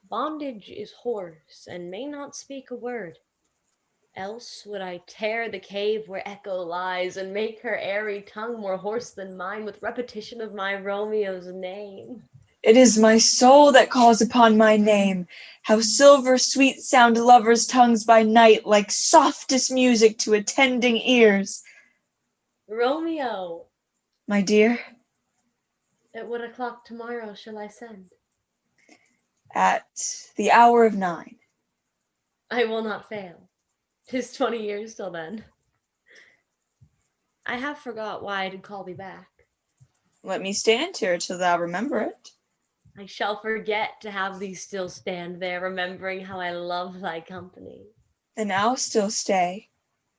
Bondage is hoarse and may not speak a word. Else would I tear the cave where echo lies, and make her airy tongue more hoarse than mine with repetition of my Romeo's name. It is my soul that calls upon my name. How silver sweet sound lovers' tongues by night, like softest music to attending ears. Romeo! My dear? At what o'clock tomorrow shall I send? At the hour of 9. I will not fail. 'Tis 20 years till then. I have forgot why I did call thee back. Let me stand here till thou remember it. I shall forget to have thee still stand there, remembering how I love thy company. And I'll still stay,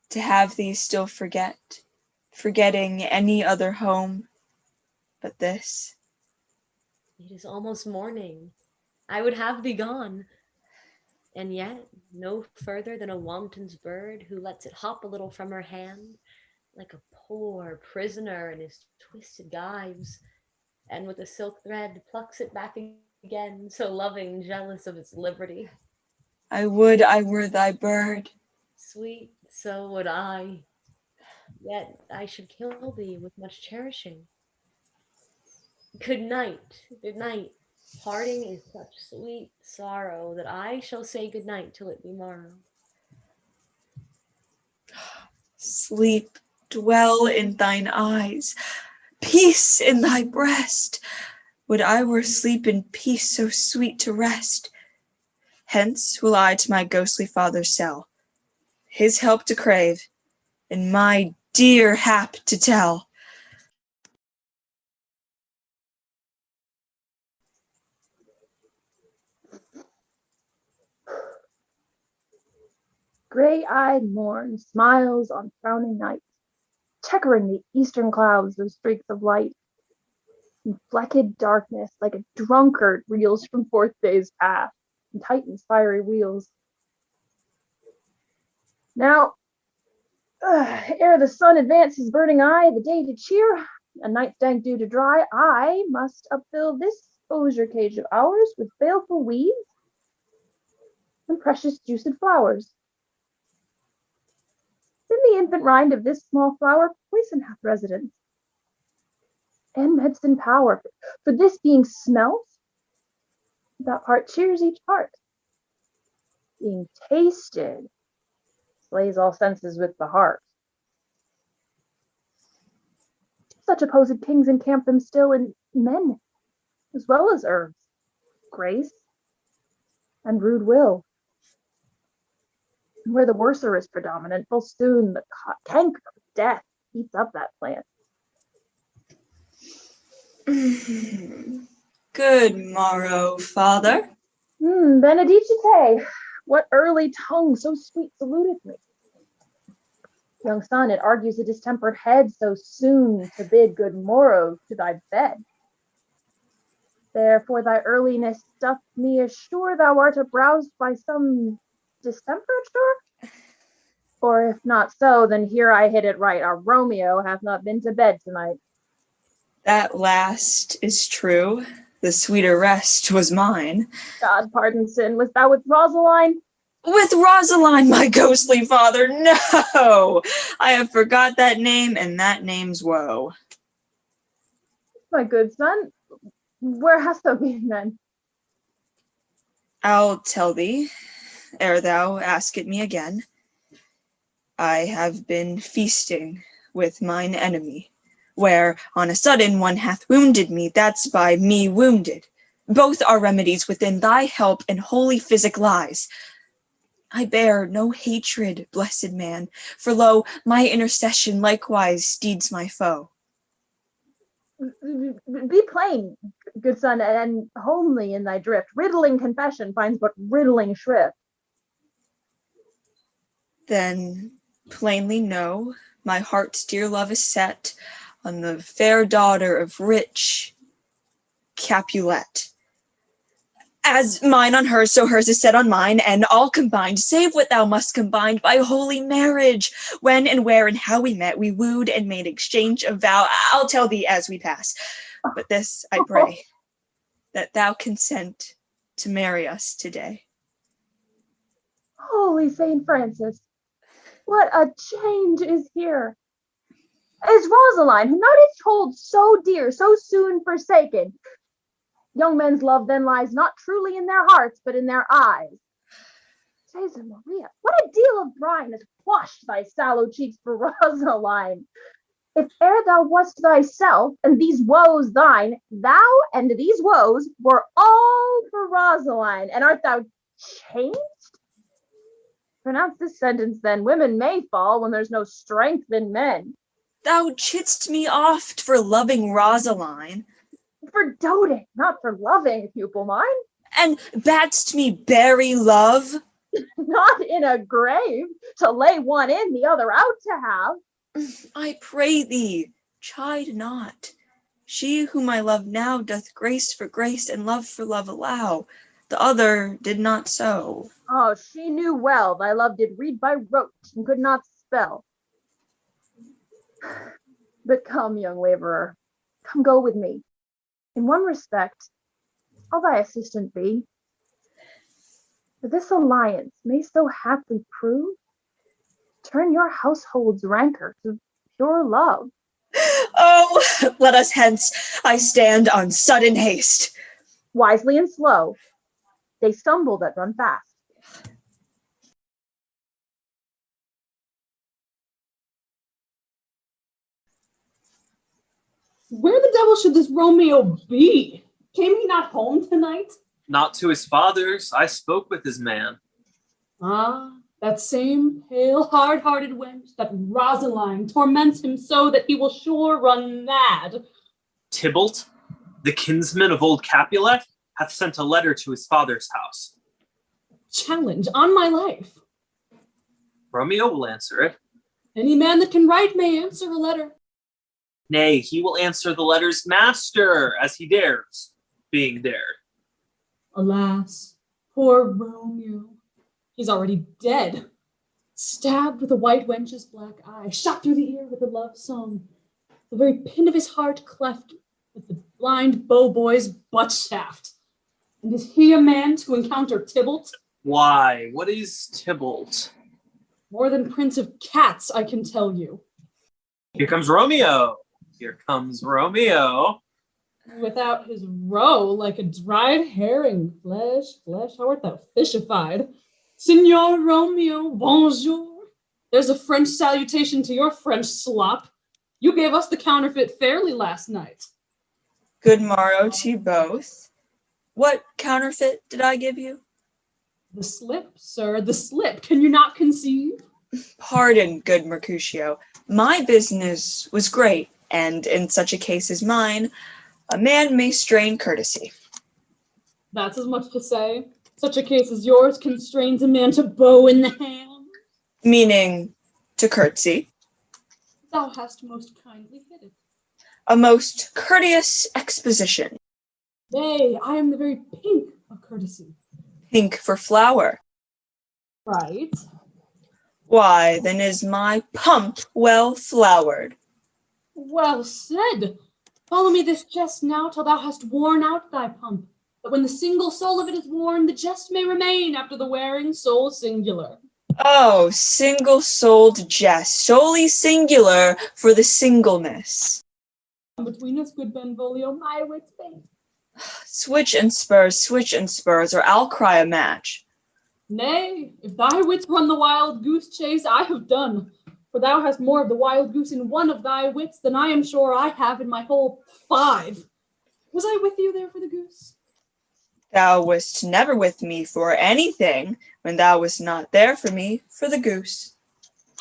to have thee still forget, forgetting any other home but this. It is almost morning. I would have thee gone, and yet no further than a wanton's bird who lets it hop a little from her hand, like a poor prisoner in his twisted gyves, and with a silk thread plucks it back again, so loving, jealous of its liberty. I would I were thy bird. Sweet, so would I. Yet I should kill thee with much cherishing. Good night, good night. Parting is such sweet sorrow that I shall say good night till it be morrow. Sleep, dwell in thine eyes, peace in thy breast. Would I were sleep in peace so sweet to rest. Hence will I to my ghostly father's cell, his help to crave, and my dear hap to tell. Gray-eyed morn smiles on frowning night, checkering the eastern clouds with streaks of light. In flecked darkness, like a drunkard, reels from forth day's path, and Titan's fiery wheels. Now, ere the sun advance his burning eye, the day to cheer, a night's dank dew to dry, I must upfill this osier cage of ours with baleful weeds. and precious juiced flowers. In the infant rind of this small flower, poison hath residence, and medicine power. For this being smelt, that part cheers each heart. Being tasted, slays all senses with the heart. Such opposed kings encamp them still in men, as well as herbs, grace, and rude will. And where the worser is predominant, full soon the canker of death eats up that plant. Good morrow, father. Benedicite, what early tongue so sweet saluteth me? Young son, it argues a distempered head so soon to bid good morrow to thy bed. Therefore thy earliness doth me assure thou art aroused by some distempered sure? Or if not so, then here I hit it right. Our Romeo hath not been to bed tonight. That last is true. The sweeter rest was mine. God pardon sin. Was thou with Rosaline? With Rosaline, my ghostly father, no! I have forgot that name, and that name's woe. My good son, where hast thou been then? I'll tell thee, ere thou ask it me again. I have been feasting with mine enemy, where on a sudden one hath wounded me, that's by me wounded. Both are remedies within thy help and holy physic lies. I bear no hatred, blessed man, for lo, my intercession likewise steeds my foe. Be plain, good son, and homely in thy drift. Riddling confession finds but riddling shrift. Then plainly know, my heart's dear love is set on the fair daughter of rich Capulet. As mine on hers, so hers is set on mine, and all combined, save what thou must combine by holy marriage. When and where and how we met, we wooed and made exchange of vow. I'll tell thee as we pass. But this I pray, that thou consent to marry us today. Holy Saint Francis, what a change is here. Is Rosaline, whom thou didst hold so dear, so soon forsaken? Young men's love then lies not truly in their hearts, but in their eyes. Jesu Maria, what a deal of brine has washed thy sallow cheeks for Rosaline. If ere thou wast thyself, and these woes thine, thou and these woes were all for Rosaline, and art thou changed? Pronounce this sentence then, women may fall when there's no strength in men. Thou chidst me oft for loving Rosaline. For doting, not for loving, pupil mine. And badst me bury love? Not in a grave, to lay one in, the other out to have. I pray thee, chide not. She whom I love now doth grace for grace and love for love allow. The other did not so. Oh, she knew well thy love did read by rote and could not spell. But come, young waverer, come go with me. In one respect, I'll thy assistant be. For this alliance may so haply prove, turn your household's rancor to pure love. Oh, let us hence. I stand on sudden haste. Wisely and slow, they stumble that run fast. Where the devil should this Romeo be? Came he not home tonight? Not to his father's. I spoke with his man. Ah, that same pale, hard-hearted wench, that Rosaline, torments him so that he will sure run mad. Tybalt, the kinsman of old Capulet, hath sent a letter to his father's house. Challenge on my life. Romeo will answer it. Any man that can write may answer a letter. Nay, he will answer the letter's master, as he dares, being dared. Alas, poor Romeo. He's already dead. Stabbed with a white wench's black eye, shot through the ear with a love song, the very pin of his heart cleft with the blind bow boy's butt shaft. And is he a man to encounter Tybalt? Why, what is Tybalt? More than Prince of Cats, I can tell you. Here comes Romeo. Here comes Romeo. Without his roe, like a dried herring. Flesh, how art thou fishified? Signor Romeo, bonjour. There's a French salutation to your French slop. You gave us the counterfeit fairly last night. Good morrow to you both. What counterfeit did I give you? The slip, sir, the slip. Can you not conceive? Pardon, good Mercutio. My business was great, and in such a case as mine, a man may strain courtesy. That's as much to say. Such a case as yours constrains a man to bow in the hand. Meaning to curtsy. Thou hast most kindly hit it. A most courteous exposition. Nay, I am the very pink of courtesy. Pink for flower. Right. Why, then is my pump well flowered. Well said. Follow me this jest now till thou hast worn out thy pump, that when the single soul of it is worn, the jest may remain after the wearing soul singular. Oh, single-souled jest, solely singular for the singleness. Between us, good Benvolio, my wits faint. Switch and spurs, or I'll cry a match. Nay, if thy wits run the wild goose chase, I have done. For thou hast more of the wild goose in one of thy wits than I am sure I have in my whole 5. Was I with you there for the goose? Thou wast never with me for anything, when thou wast not there for me for the goose.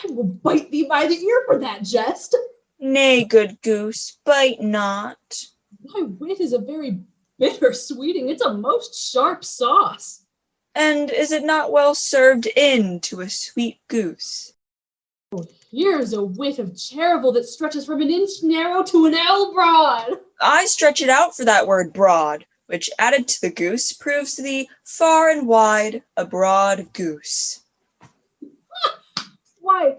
I will bite thee by the ear for that jest. Nay, good goose, bite not. Thy wit is a very bitter sweeting. It's a most sharp sauce. And is it not well served in to a sweet goose? Oh, here's a wit of Chervil that stretches from an inch narrow to an ell broad. I stretch it out for that word broad, which added to the goose proves to thee far and wide a broad goose. Why,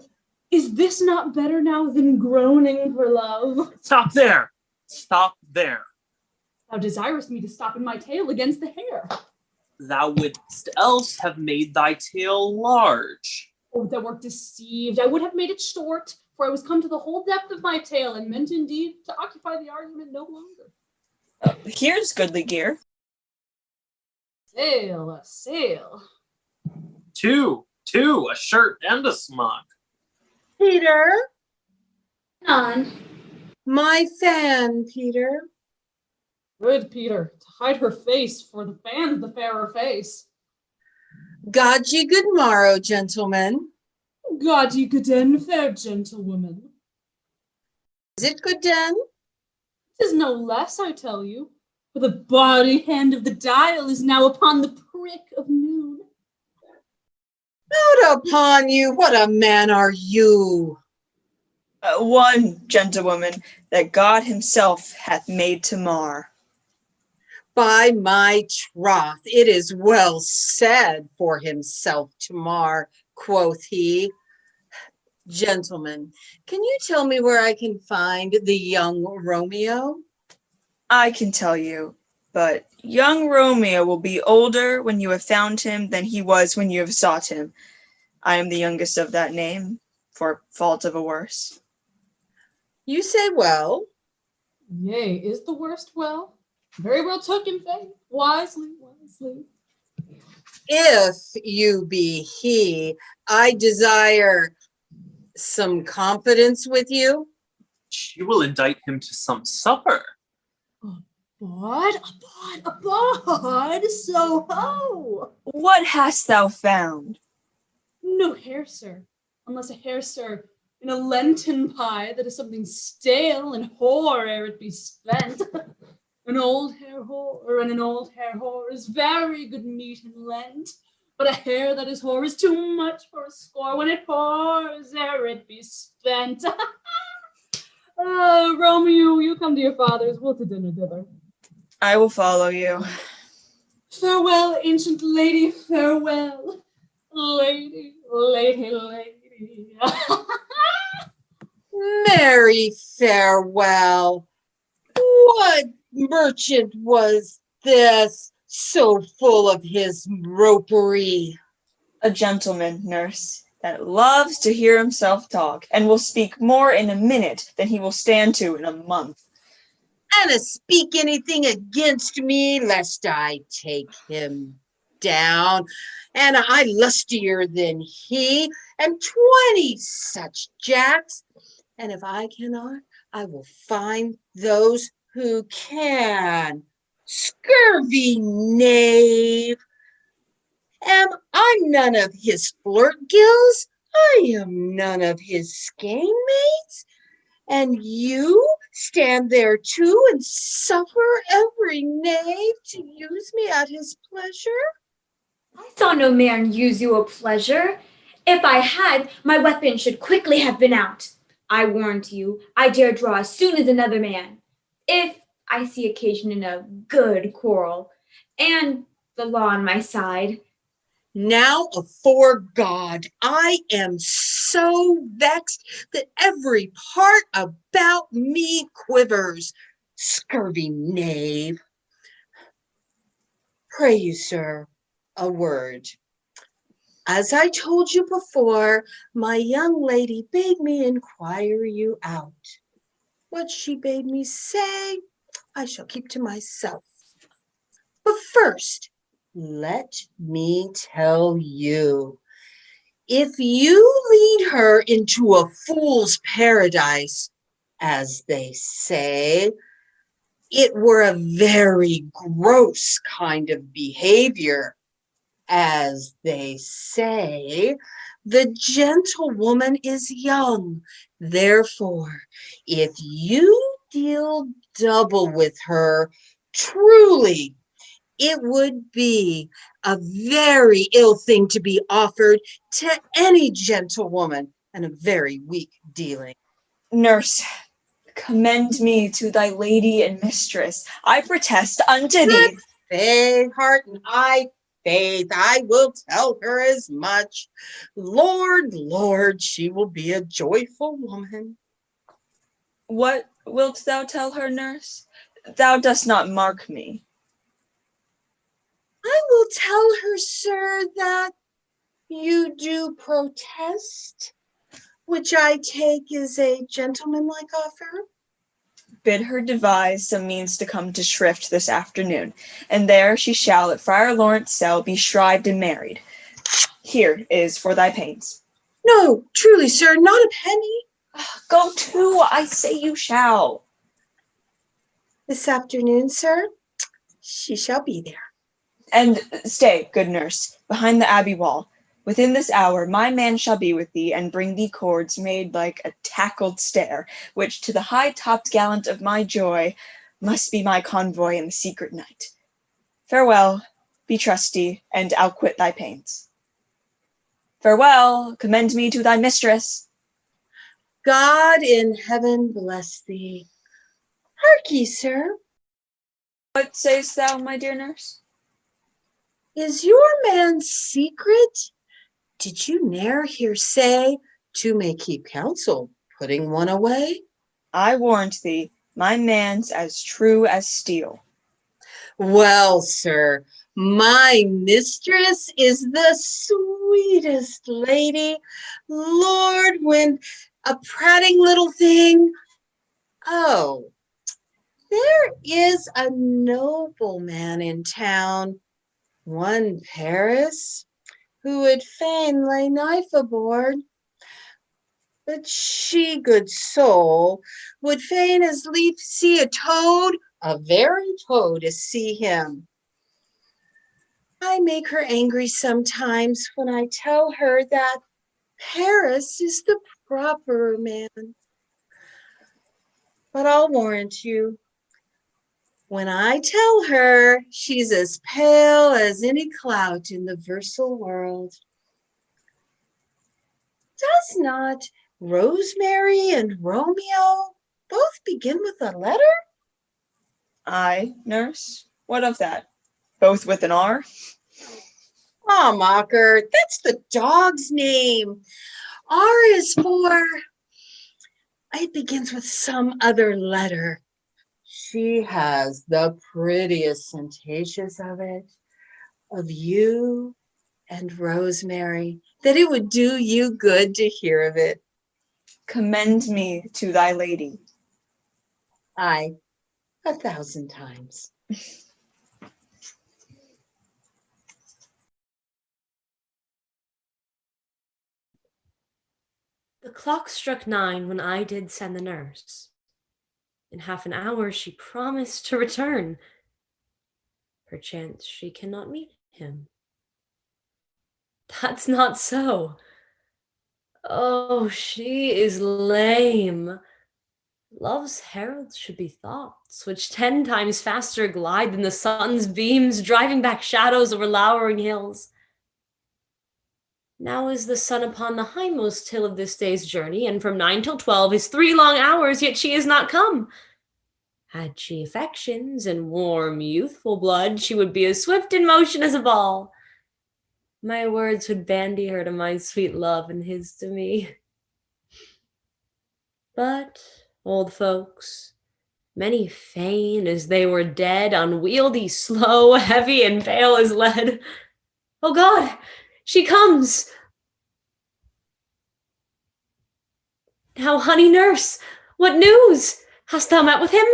is this not better now than groaning for love? Stop there! Stop there! Thou desirest me to stop in my tail against the hair. Thou wouldst else have made thy tail large. Oh, thou wert deceived. I would have made it short, for I was come to the whole depth of my tail, and meant indeed to occupy the argument no longer. Here's goodly gear. Sail, sail. Two, a shirt and a smock. Peter? On. My fan, Peter. Good, Peter, to hide her face, for the fan's the fairer face. God ye good morrow, gentlemen. God ye good den, fair gentlewoman. Is it good den? 'Tis no less, I tell you, for the body hand of the dial is now upon the prick of noon. Out upon you, what a man are you? One, gentlewoman, that God himself hath made to mar. By my troth, it is well said, for himself to mar, quoth he. Gentlemen, can you tell me where I can find the young Romeo? I can tell you, but young Romeo will be older when you have found him than he was when you have sought him. I am the youngest of that name, for fault of a worse. You say well. Yea, is the worst well? Very well took in faith, wisely. If you be he, I desire some confidence with you. She will indict him to some supper. A bod, so ho! What hast thou found? No hair, sir, unless a hair, sir, in a Lenten pie that is something stale and hoar ere it be spent. An old hair whore and an old hair whore is very good meat in Lent, but a hair that is hoar is too much for a score when it whores ere it be spent. Romeo, you come to your father's, we'll to dinner thither. I will follow you. Farewell, ancient lady, farewell. Lady. Merry farewell. What merchant was this so full of his ropery? A gentleman, nurse, that loves to hear himself talk, and will speak more in a minute than he will stand to in a month. And to speak anything against me, lest I take him down, and I lustier than he, and 20 such jacks. And if I cannot, I will find those who can. Scurvy knave! Am I none of his flirt gills? I am none of his skein mates. And you stand there too and suffer every knave to use me at his pleasure? I saw no man use you a pleasure. If I had, my weapon should quickly have been out. I warrant you, I dare draw as soon as another man, if I see occasion in a good quarrel, and the law on my side. Now, afore God, I am so vexed that every part about me quivers. Scurvy knave! Pray you, sir, a word. As I told you before, my young lady bade me inquire you out. What she bade me say, I shall keep to myself. But first, let me tell you, if you lead her into a fool's paradise, as they say, it were a very gross kind of behavior. As they say, the gentlewoman is young. Therefore, if you deal double with her, truly, it would be a very ill thing to be offered to any gentlewoman, and a very weak dealing. Nurse, commend me to thy lady and mistress. I protest unto thee. Faith, heart, and eye, faith, I will tell her as much. Lord, Lord, she will be a joyful woman. What wilt thou tell her, nurse? Thou dost not mark me. I will tell her, sir, that you do protest, which I take as a gentlemanlike offer. Bid her devise some means to come to Shrift this afternoon, and there she shall at Friar Lawrence' cell be shrived and married. Here is for thy pains. No, truly, sir, not a penny. Go to, I say you shall. This afternoon, sir, she shall be there. And stay, good nurse, behind the abbey wall. Within this hour my man shall be with thee, and bring thee cords made like a tackled stair, which to the high-topped gallant of my joy must be my convoy in the secret night. Farewell, be trusty, and I'll quit thy pains. Farewell, commend me to thy mistress. God in heaven bless thee. Hark ye, sir. What sayst thou, my dear nurse? Is your man secret? Did you ne'er hear say, two may keep counsel, putting one away? I warrant thee, my man's as true as steel. Well, sir, my mistress is the sweetest lady. Lord, when a prating little thing. Oh, there is a nobleman in town, one Paris, who would fain lay knife aboard. But she, good soul, would fain as lief see a toad, a very toad, as see him. I make her angry sometimes when I tell her that Paris is the proper man. But I'll warrant you, when I tell her, she's as pale as any clout in the versal world. Does not Rosemary and Romeo both begin with a letter? Aye, nurse. What of that? Both with an R? Ah, mocker, that's the dog's name. R is for... It begins with some other letter. She has the prettiest sentences of you and Rosemary, that it would do you good to hear of it. Commend me to thy lady. Aye, 1,000 times. The clock struck 9 when I did send the nurse. In half an hour she promised to return. Perchance she cannot meet him. That's not so. Oh, she is lame. Love's heralds should be thoughts, which 10 times faster glide than the sun's beams, driving back shadows over lowering hills. Now is the sun upon the hindmost hill of this day's journey, and from 9 till 12 is 3 long hours, yet she is not come. Had she affections and warm, youthful blood, she would be as swift in motion as a ball. My words would bandy her to my sweet love, and his to me. But old folks, many fain as they were dead, unwieldy, slow, heavy, and pale as lead. Oh God, she comes! Now, honey nurse, what news? Hast thou met with him?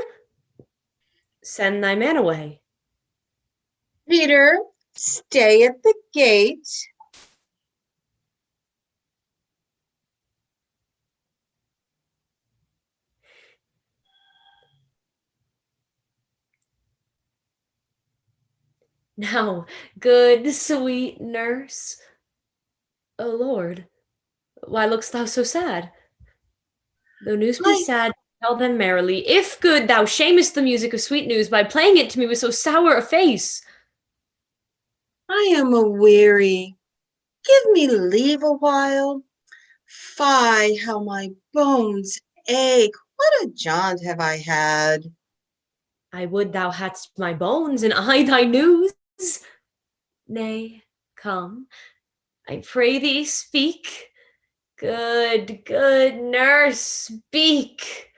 Send thy man away. Peter, stay at the gate. Now, good, sweet nurse. O Lord, why look'st thou so sad? Though news be sad, tell them merrily. If good, thou shamest the music of sweet news by playing it to me with so sour a face. I am aweary. Give me leave a while. Fie, how my bones ache. What a jaunt have I had. I would thou hadst my bones, and I thy news. Nay, come, I pray thee, speak. Good, good nurse, speak.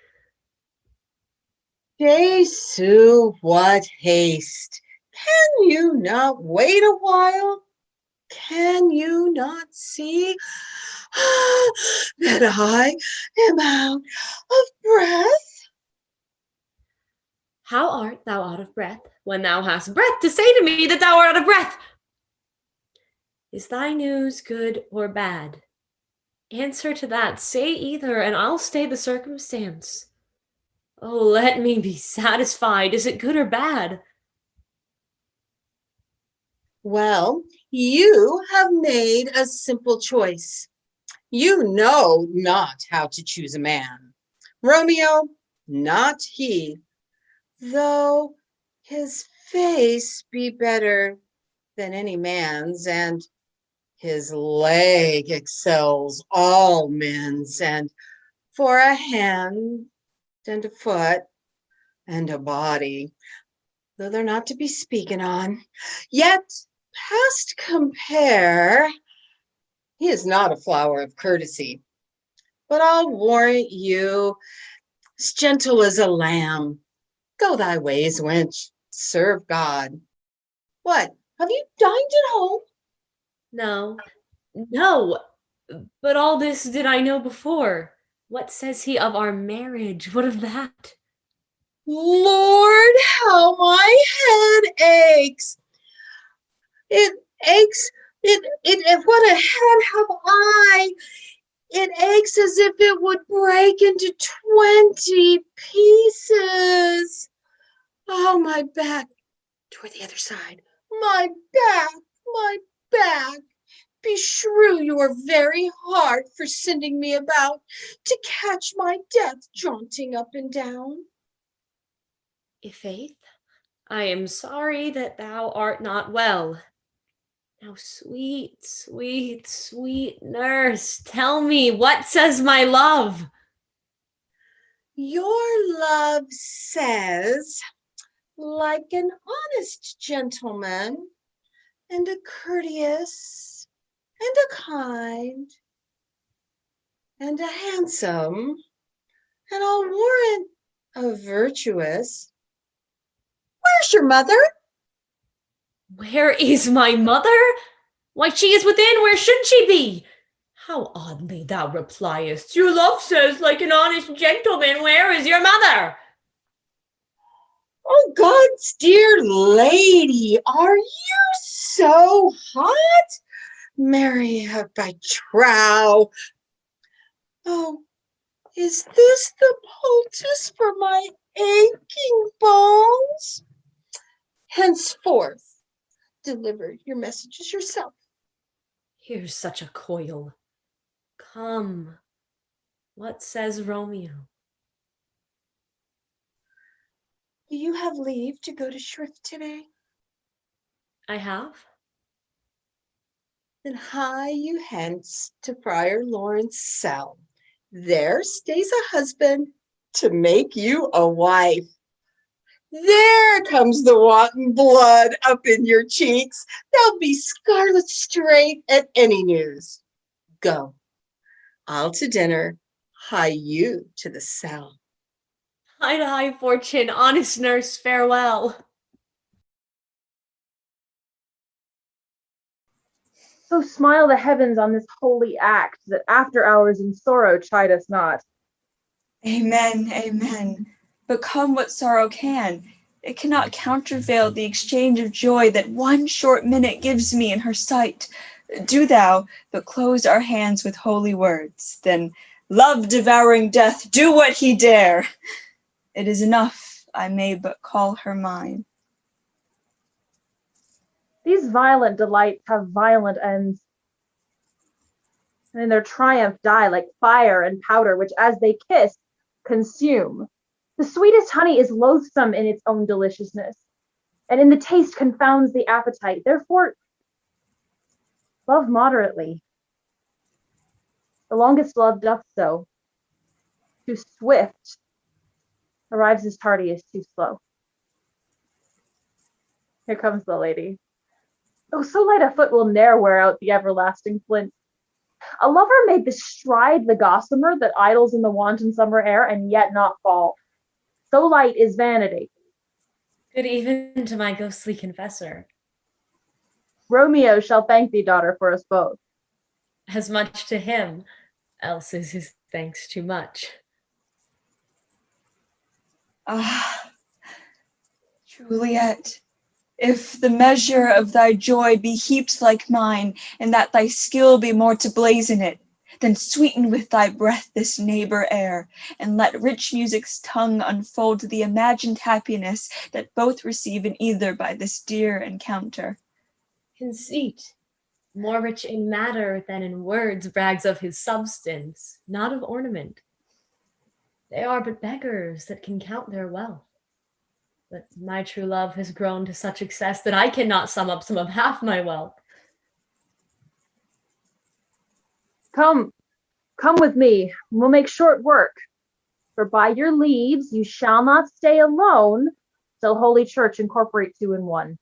Jesu, what haste! Can you not wait a while? Can you not see that I am out of breath? How art thou out of breath, when thou hast breath to say to me that thou art out of breath? Is thy news good or bad? Answer to that, say either, and I'll stay the circumstance. Oh, let me be satisfied. Is it good or bad? Well, you have made a simple choice. You know not how to choose a man. Romeo, not he, though his face be better than any man's, and his leg excels all men's, and for a hand and a foot and a body, though they're not to be speaken on, yet past compare, he is not a flower of courtesy, but I'll warrant you, as gentle as a lamb. Go thy ways, wench, serve God. What, have you dined at home? No, no, but all this did I know before. What says he of our marriage? What of that? Lord, how my head aches. It aches, what a head have I. It aches as if it would break into 20 pieces. Oh, my back, toward the other side. My back, my back. Beshrew your very heart for sending me about to catch my death jaunting up and down. I'faith, I am sorry that thou art not well. Now, sweet, sweet, sweet nurse, tell me, what says my love? Your love says, like an honest gentleman, and a courteous, and a kind, and a handsome, and I'll warrant a virtuous, Where's your mother? Where is my mother? Why, she is within. Where should she be? How oddly thou repliest. Your love says, like an honest gentleman, where is your mother? Oh, God's dear lady, are you so hot? Marry her by trow. Oh, is this the poultice for my aching bones? Henceforth, deliver your messages yourself. Here's such a coil. Come, what says Romeo? Do you have leave to go to shrift today? I have. Then hie you hence to Friar Lawrence's cell. There stays a husband to make you a wife. There comes the wanton blood up in your cheeks. They'll be scarlet straight at any news. Go. I'll to dinner, hie you to the cell. High to high fortune, honest nurse, farewell. So smile the heavens on this holy act, that after hours in sorrow chide us not. Amen, amen. But come what sorrow can, it cannot countervail the exchange of joy that one short minute gives me in her sight. Do thou but close our hands with holy words, then love devouring death, do what he dare. It is enough I may but call her mine. These violent delights have violent ends, and in their triumph die like fire and powder, which as they kiss, consume. The sweetest honey is loathsome in its own deliciousness, and in the taste confounds the appetite. Therefore, love moderately. The longest love doth so. Too swift arrives as tardy as too slow. Here comes the lady. Oh, so light a foot will ne'er wear out the everlasting flint. A lover may bestride the gossamer that idles in the wanton summer air and yet not fall. So light is vanity. Good even to my ghostly confessor. Romeo shall thank thee, daughter, for us both. As much to him, else is his thanks too much. Ah, Juliet, if the measure of thy joy be heaped like mine, and that thy skill be more to blazon it, then sweeten with thy breath this neighbor air, and let rich music's tongue unfold the imagined happiness that both receive in either by this dear encounter. Conceit, more rich in matter than in words, brags of his substance, not of ornament. They are but beggars that can count their wealth. But my true love has grown to such excess that I cannot sum up some of half my wealth. Come with me, we'll make short work. For by your leaves you shall not stay alone till Holy Church incorporate two in one.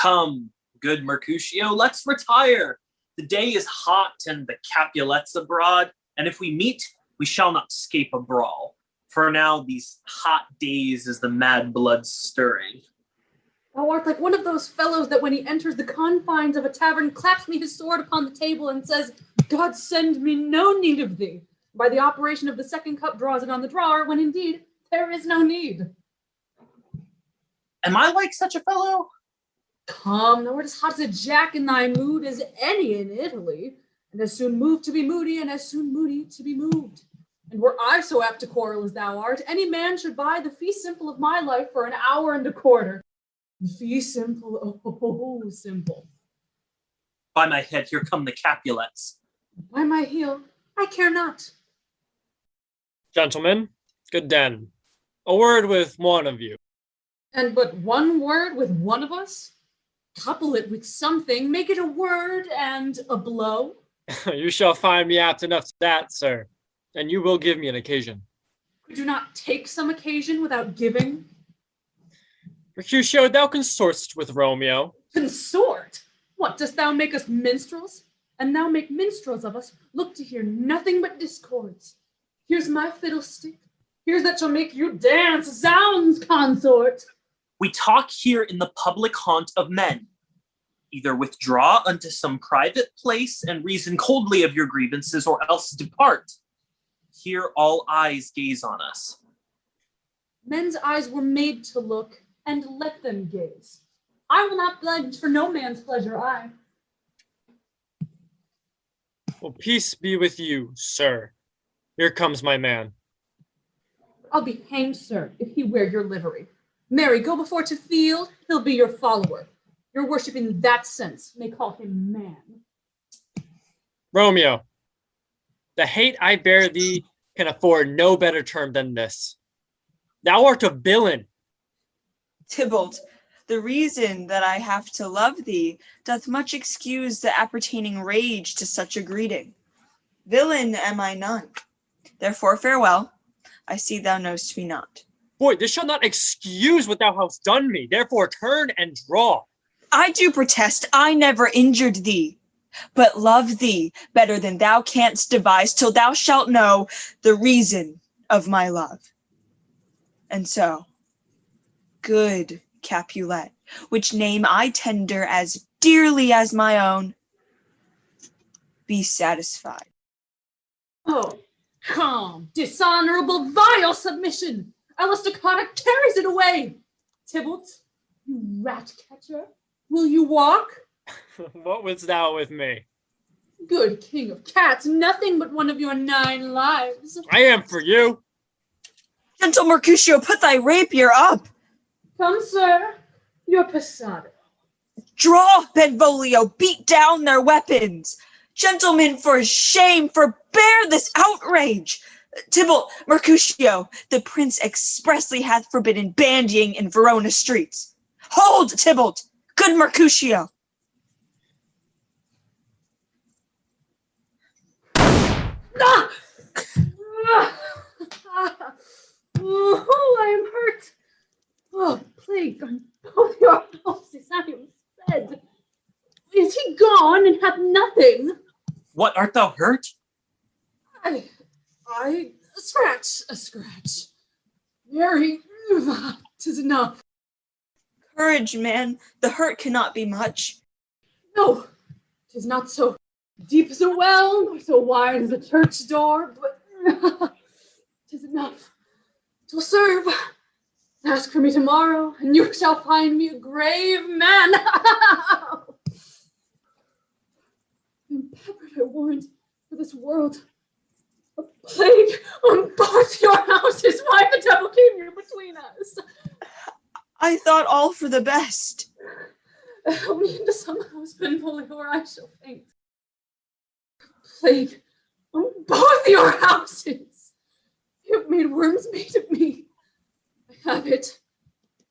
Come, good Mercutio, let's retire. The day is hot and the Capulets abroad, and if we meet, we shall not scape a brawl. For now, these hot days is the mad blood stirring. Thou art like one of those fellows that when he enters the confines of a tavern, claps me his sword upon the table and says, God send me no need of thee. By the operation of the second cup draws it on the drawer, when indeed there is no need. Am I like such a fellow? Come, thou art as hot as a jack in thy mood as any in Italy, and as soon moved to be moody, and as soon moody to be moved. And were I so apt to quarrel as thou art, any man should buy the fee simple of my life for an hour and a quarter. Fee simple, oh, simple. By my head, here come the Capulets. By my heel, I care not. Gentlemen, good den. A word with one of you. And but one word with one of us? Couple it with something, make it a word and a blow. You shall find me apt enough to that, sir, and you will give me an occasion. Could you not take some occasion without giving? Mercutio, thou consortst with Romeo. Consort? What, dost thou make us minstrels? And thou make minstrels of us, look to hear nothing but discords. Here's my fiddlestick. Here's that shall make you dance. Zounds, consort! We talk here in the public haunt of men. Either withdraw unto some private place and reason coldly of your grievances, or else depart. Here all eyes gaze on us. Men's eyes were made to look, and let them gaze. I will not pledge for no man's pleasure, I. Well, peace be with you, sir. Here comes my man. I'll be hanged, sir, if he wear your livery. Marry, go before to field, he'll be your follower. Your worship in that sense may call him man. Romeo, the hate I bear thee can afford no better term than this. Thou art a villain. Tybalt, the reason that I have to love thee doth much excuse the appertaining rage to such a greeting. Villain am I none. Therefore farewell. I see thou knowst me not. Boy, this shall not excuse what thou hast done me. Therefore turn and draw. I do protest I never injured thee, but love thee better than thou canst devise till thou shalt know the reason of my love. And so, good Capulet, which name I tender as dearly as my own, be satisfied. Oh, come, dishonorable, vile submission! Aristocrata carries it away. Tybalt, you rat catcher, will you walk? What wouldst thou with me? Good king of cats, nothing but one of your 9 lives. I am for you. Gentle Mercutio, put thy rapier up. Come, sir, your passado. Draw, Benvolio, beat down their weapons. Gentlemen, for shame, forbear this outrage. Tybalt, Mercutio, the prince expressly hath forbidden bandying in Verona streets. Hold, Tybalt, good Mercutio. Ah! Oh, I am hurt. Oh, plague on both your houses, I am sped. Is he gone and hath nothing? What, art thou hurt? A scratch. Very, 'tis enough. Courage, man, the hurt cannot be much. No, 'tis not so deep as a well, nor so wide as a church door, but 'tis enough. 'Twill serve. Ask for me tomorrow, and you shall find me a grave man. I'm peppered, I warrant, for this world. A plague on both your houses. Why the devil came here between us? I thought all for the best. Help me into some house, Benvolio, or I shall faint. Plague on both your houses. You have made worms meat of me. I have it,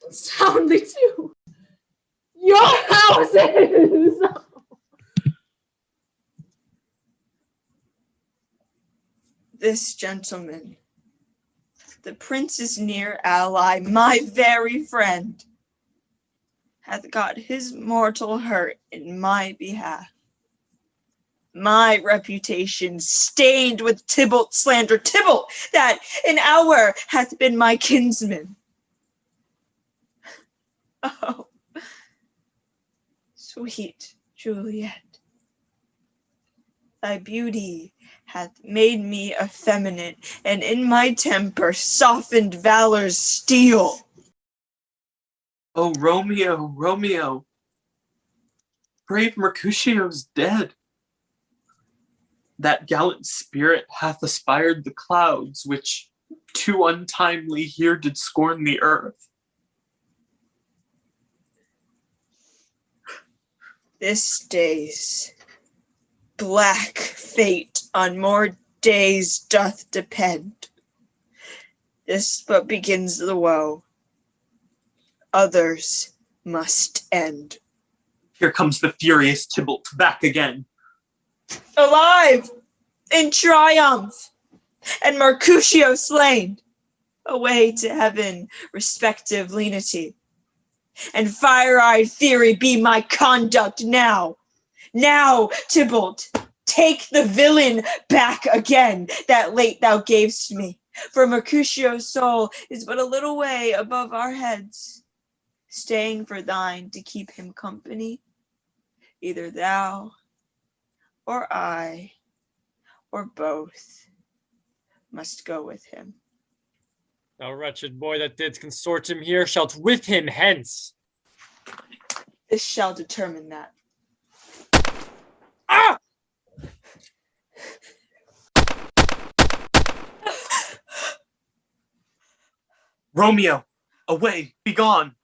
and soundly too. Your houses! This gentleman, the prince's near ally, my very friend, hath got his mortal hurt in my behalf. My reputation stained with Tybalt's slander, Tybalt, that an hour hath been my kinsman. Oh, sweet Juliet, thy beauty hath made me effeminate, and in my temper softened valor's steel. Oh, Romeo, Romeo, brave Mercutio's dead. That gallant spirit hath aspired the clouds, which too untimely here did scorn the earth. This day's black fate on more days doth depend. This but begins the woe. Others must end. Here comes the furious Tybalt back again. Alive! In triumph! And Mercutio slain! Away to heaven, respective lenity. And fire-eyed fury be my conduct now. Now, Tybalt, take the villain back again that late thou gavest me. For Mercutio's soul is but a little way above our heads, staying for thine to keep him company. Either thou, or I, or both must go with him. Thou wretched boy that didst consort him here shalt with him hence. This shall determine that. Ah! Romeo, away, begone.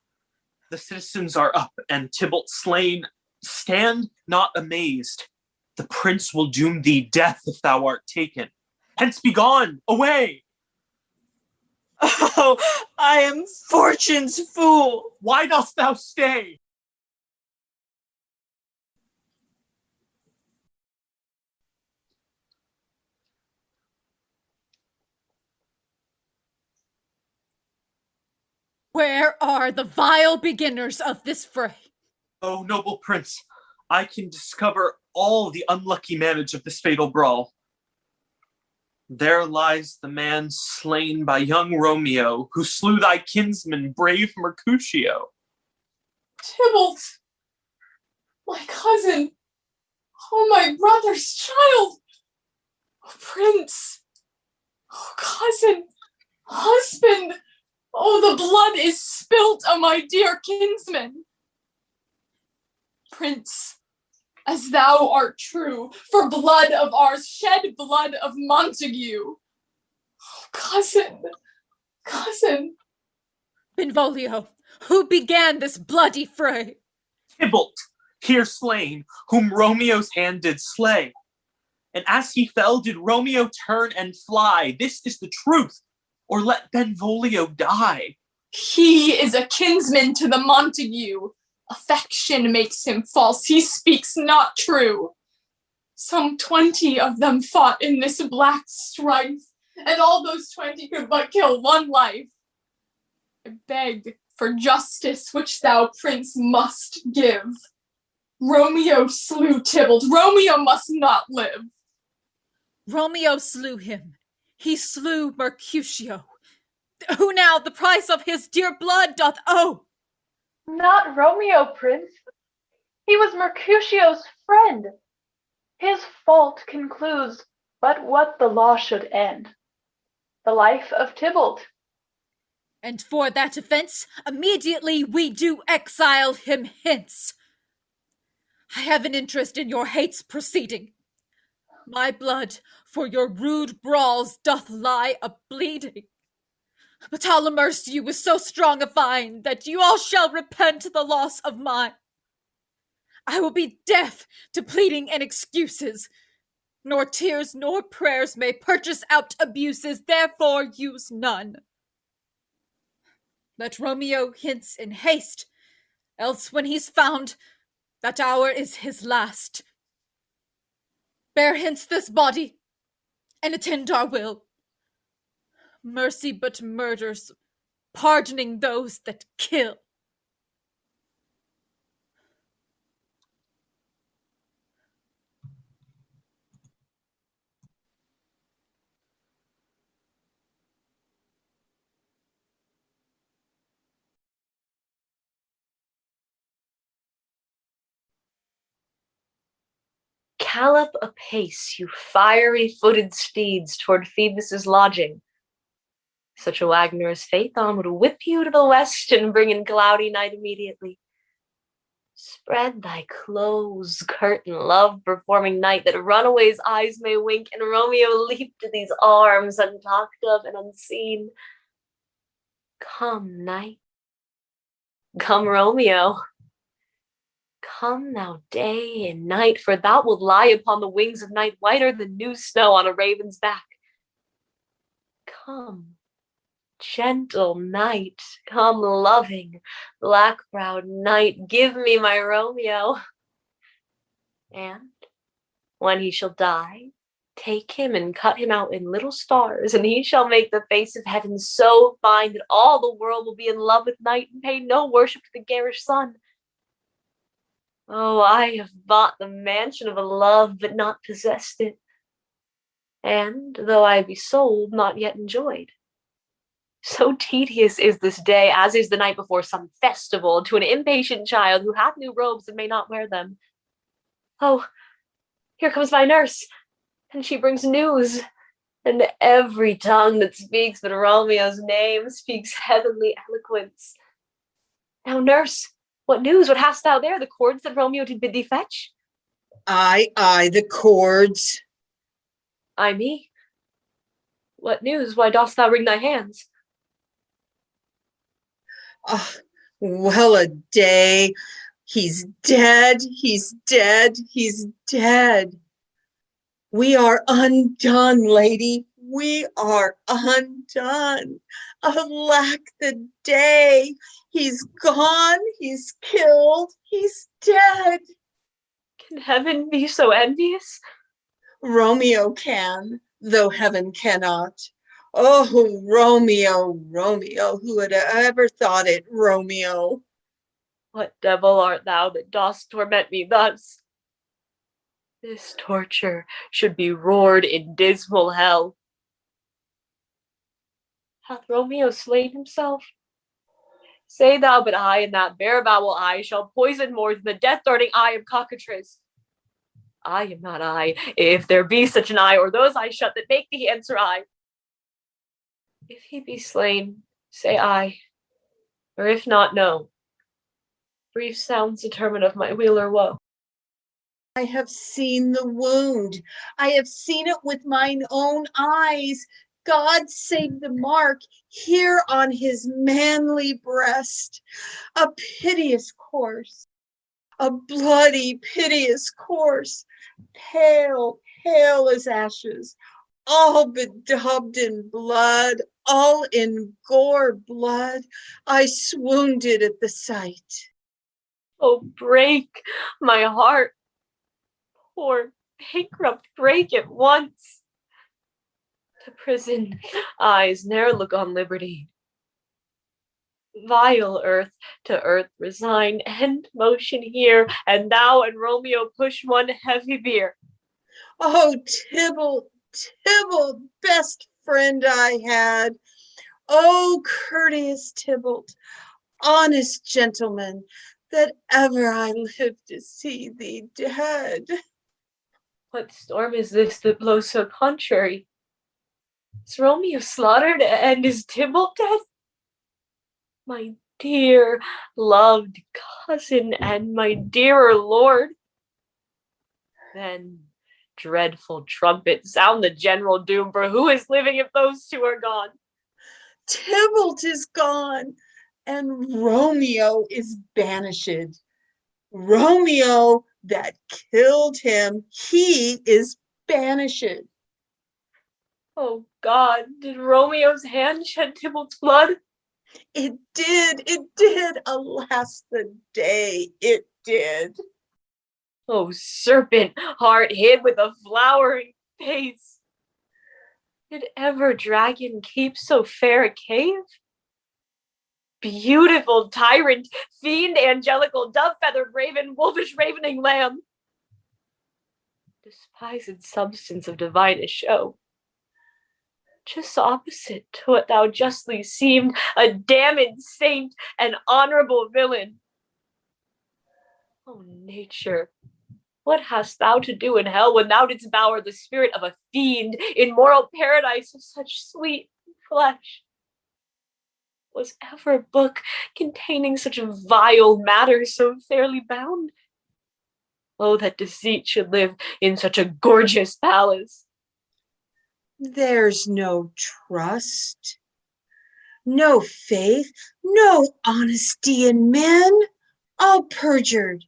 The citizens are up, and Tybalt slain. Stand not amazed. The prince will doom thee death if thou art taken. Hence begone, away! Oh, I am fortune's fool. Why dost thou stay? Where are the vile beginners of this fray? O noble prince, I can discover all the unlucky manage of this fatal brawl. There lies the man slain by young Romeo, who slew thy kinsman, brave Mercutio. Tybalt! My cousin! Oh, my brother's child! Oh, prince! Oh, cousin! Husband! Oh, the blood is spilt of my dear kinsman! Prince, as thou art true, for blood of ours, shed blood of Montague. Oh, cousin, cousin. Benvolio, who began this bloody fray? Tybalt, here slain, whom Romeo's hand did slay. And as he fell, did Romeo turn and fly. This is the truth, or let Benvolio die. He is a kinsman to the Montague. Affection makes him false. He speaks not true. Some 20 of them fought in this black strife, and all those 20 could but kill one life. I beg for justice, which thou, prince, must give. Romeo slew Tybalt. Romeo must not live. Romeo slew him. He slew Mercutio, who now the price of his dear blood doth owe. Not Romeo, prince. He was Mercutio's friend. His fault concludes but what the law should end. The life of Tybalt. And for that offense, immediately we do exile him hence. I have an interest in your hate's proceeding. My blood for your rude brawls doth lie a-bleeding. But I'll immerse you with so strong a fine that you all shall repent the loss of mine. I will be deaf to pleading and excuses, nor tears nor prayers may purchase out abuses, therefore use none. Let Romeo hence in haste, else when he's found, that hour is his last. Bear hence this body, and attend our will. Mercy but murders, pardoning those that kill. Gallop apace, you fiery-footed steeds, toward Phoebus's lodging. Such a Wagner as Phaethon would whip you to the west and bring in cloudy night immediately. Spread thy close curtain, love-performing night, that runaways' eyes may wink, and Romeo leap to these arms, untalked of and unseen. Come, night. Come, Romeo. Come thou day and night, for thou wilt lie upon the wings of night, whiter than new snow on a raven's back. Come, gentle night, come, loving, black-browed night, give me my Romeo. And when he shall die, take him and cut him out in little stars, and he shall make the face of heaven so fine that all the world will be in love with night and pay no worship to the garish sun. Oh, I have bought the mansion of a love, but not possessed it. And, though I be sold, not yet enjoyed. So tedious is this day, as is the night before some festival, to an impatient child who hath new robes and may not wear them. Oh, here comes my nurse, and she brings news. And every tongue that speaks but Romeo's name speaks heavenly eloquence. Now, nurse, what news? What hast thou there? The cords that Romeo did bid thee fetch? Aye, the cords. Ay me. What news? Why dost thou wring thy hands? Ah, well a day. He's dead, he's dead, he's dead. We are undone, lady. We are undone. Alack the day. He's gone, he's killed, he's dead. Can heaven be so envious? Romeo can, though heaven cannot. Oh, Romeo, Romeo, who had ever thought it, Romeo? What devil art thou that dost torment me thus? This torture should be roared in dismal hell. Hath Romeo slain himself? Say thou but I, in that bare bowel eye, shall poison more than the death-darting eye of cockatrice. I am not I, if there be such an eye, or those eyes shut that make thee answer I. If he be slain, say I, or if not, no. Brief sounds determine of my weal or woe. I have seen the wound. I have seen it with mine own eyes. God save the mark here on his manly breast. A piteous corse, a bloody, piteous corse, pale, pale as ashes, all bedaubed in blood, all in gore blood. I swooned at the sight. Oh, break my heart. Poor bankrupt, break at once. To prison eyes ne'er look on liberty. Vile earth to earth resign, end motion here, and thou and Romeo push one heavy bier. Oh, Tybalt, Tybalt, best friend I had. Oh, courteous Tybalt, honest gentleman, that ever I lived to see thee dead. What storm is this that blows so contrary? Is Romeo slaughtered, and is Tybalt dead? My dear, loved cousin, and my dearer lord. Then, dreadful trumpet, sound the general doom, for who is living if those two are gone? Tybalt is gone, and Romeo is banished. Romeo that killed him, he is banished. Oh God, did Romeo's hand shed Tybalt's blood? It did, alas the day, it did. Oh, serpent heart hid with a flowering face. Did ever dragon keep so fair a cave? Beautiful tyrant, fiend angelical, dove-feathered raven, wolfish ravening lamb. Despised substance of divinest show. Just opposite to what thou justly seemed, a damned saint, an honorable villain. Oh, nature, What hast thou to do in hell when thou didst bower the spirit of a fiend in moral paradise of such sweet flesh? Was ever book containing such vile matter so fairly bound? Oh, that deceit should live in such a gorgeous palace. There's no trust, no faith, no honesty in men, all perjured,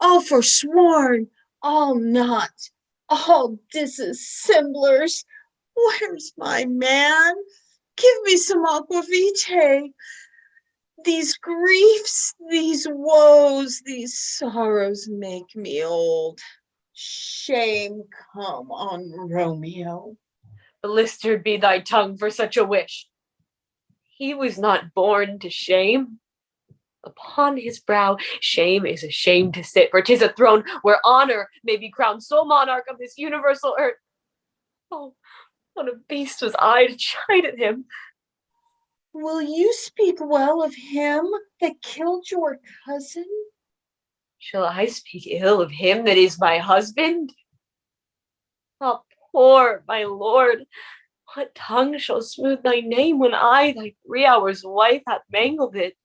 all forsworn, all not, all dissemblers. Where's my man? Give me some aquavitae. These griefs, these woes, these sorrows make me old. Shame come on Romeo. Blistered be thy tongue for such a wish. He was not born to shame. Upon his brow shame is ashamed to sit, for 'tis a throne where honor may be crowned sole monarch of this universal earth. Oh, what a beast was I to chide at him. Will you speak well of him that killed your cousin? Shall I speak ill of him that is my husband? Ah, poor my lord, what tongue shall smooth thy name when I, thy 3 hours wife, hath mangled it?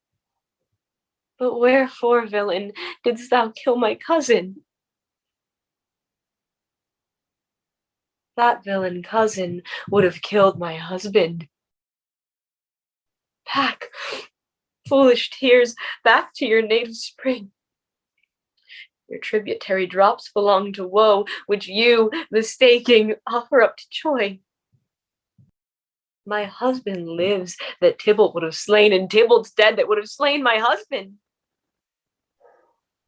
But wherefore, villain, didst thou kill my cousin? That villain cousin would have killed my husband. Back, foolish tears, back to your native spring. Your tributary drops belong to woe, which you, mistaking, offer up to joy. My husband lives that Tybalt would have slain, and Tybalt's dead that would have slain my husband.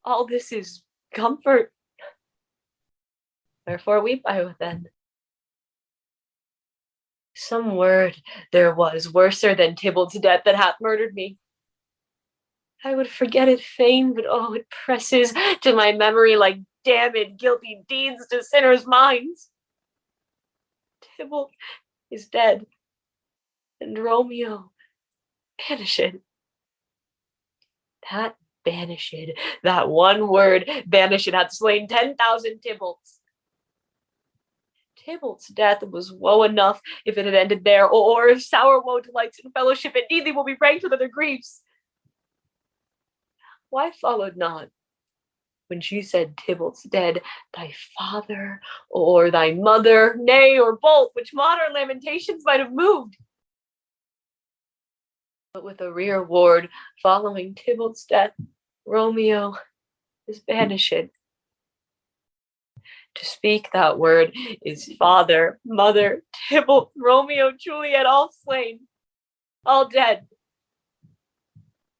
All this is comfort. Wherefore weep I then? Some word there was worser than Tybalt's death that hath murdered me. I would forget it fain, but oh, it presses to my memory like damned guilty deeds to sinners' minds. Tybalt is dead, and Romeo banished. That banished, that one word, banished, hath slain 10,000 Tybalts. Tybalt's death was woe enough if it had ended there, or if sour woe delights in fellowship, indeed they will be ranked with other griefs. Why followed not, when she said Tybalt's dead, thy father or thy mother, nay, or both, which modern lamentations might have moved? But with a rear ward following Tybalt's death, Romeo is banished. To speak that word is father, mother, Tybalt, Romeo, Juliet, all slain, all dead.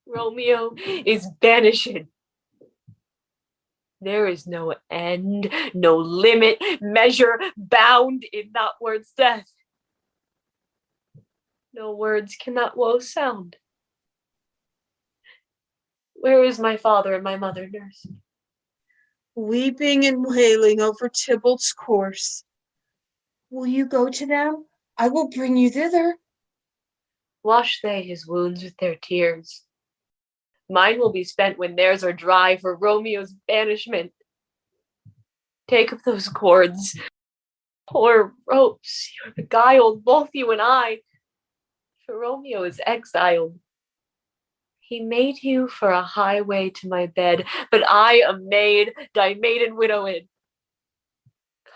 Romeo is banished. There is no end, no limit, measure, bound in that word's death. No words can that woe sound. Where is my father and my mother, nurse? Weeping and wailing over Tybalt's corse. Will you go to them? I will bring you thither. Wash they his wounds with their tears. Mine will be spent when theirs are dry for Romeo's banishment. Take up those cords. Poor ropes, you are beguiled, both you and I. For Romeo is exiled. He made you for a highway to my bed, but I, a maid, die maiden widowed.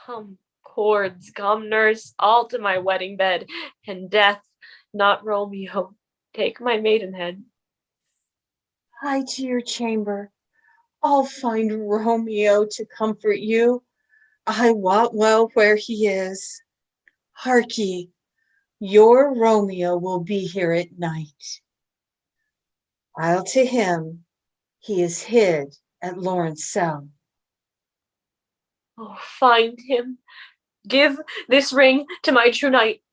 Come, cords, come, nurse, all to my wedding bed, and death, not Romeo, take my maidenhead. Hie to your chamber. I'll find Romeo to comfort you. I wot well where he is. Hark ye, your Romeo will be here at night. I'll to him. He is hid at Lawrence cell. Oh, find him. Give this ring to my true knight,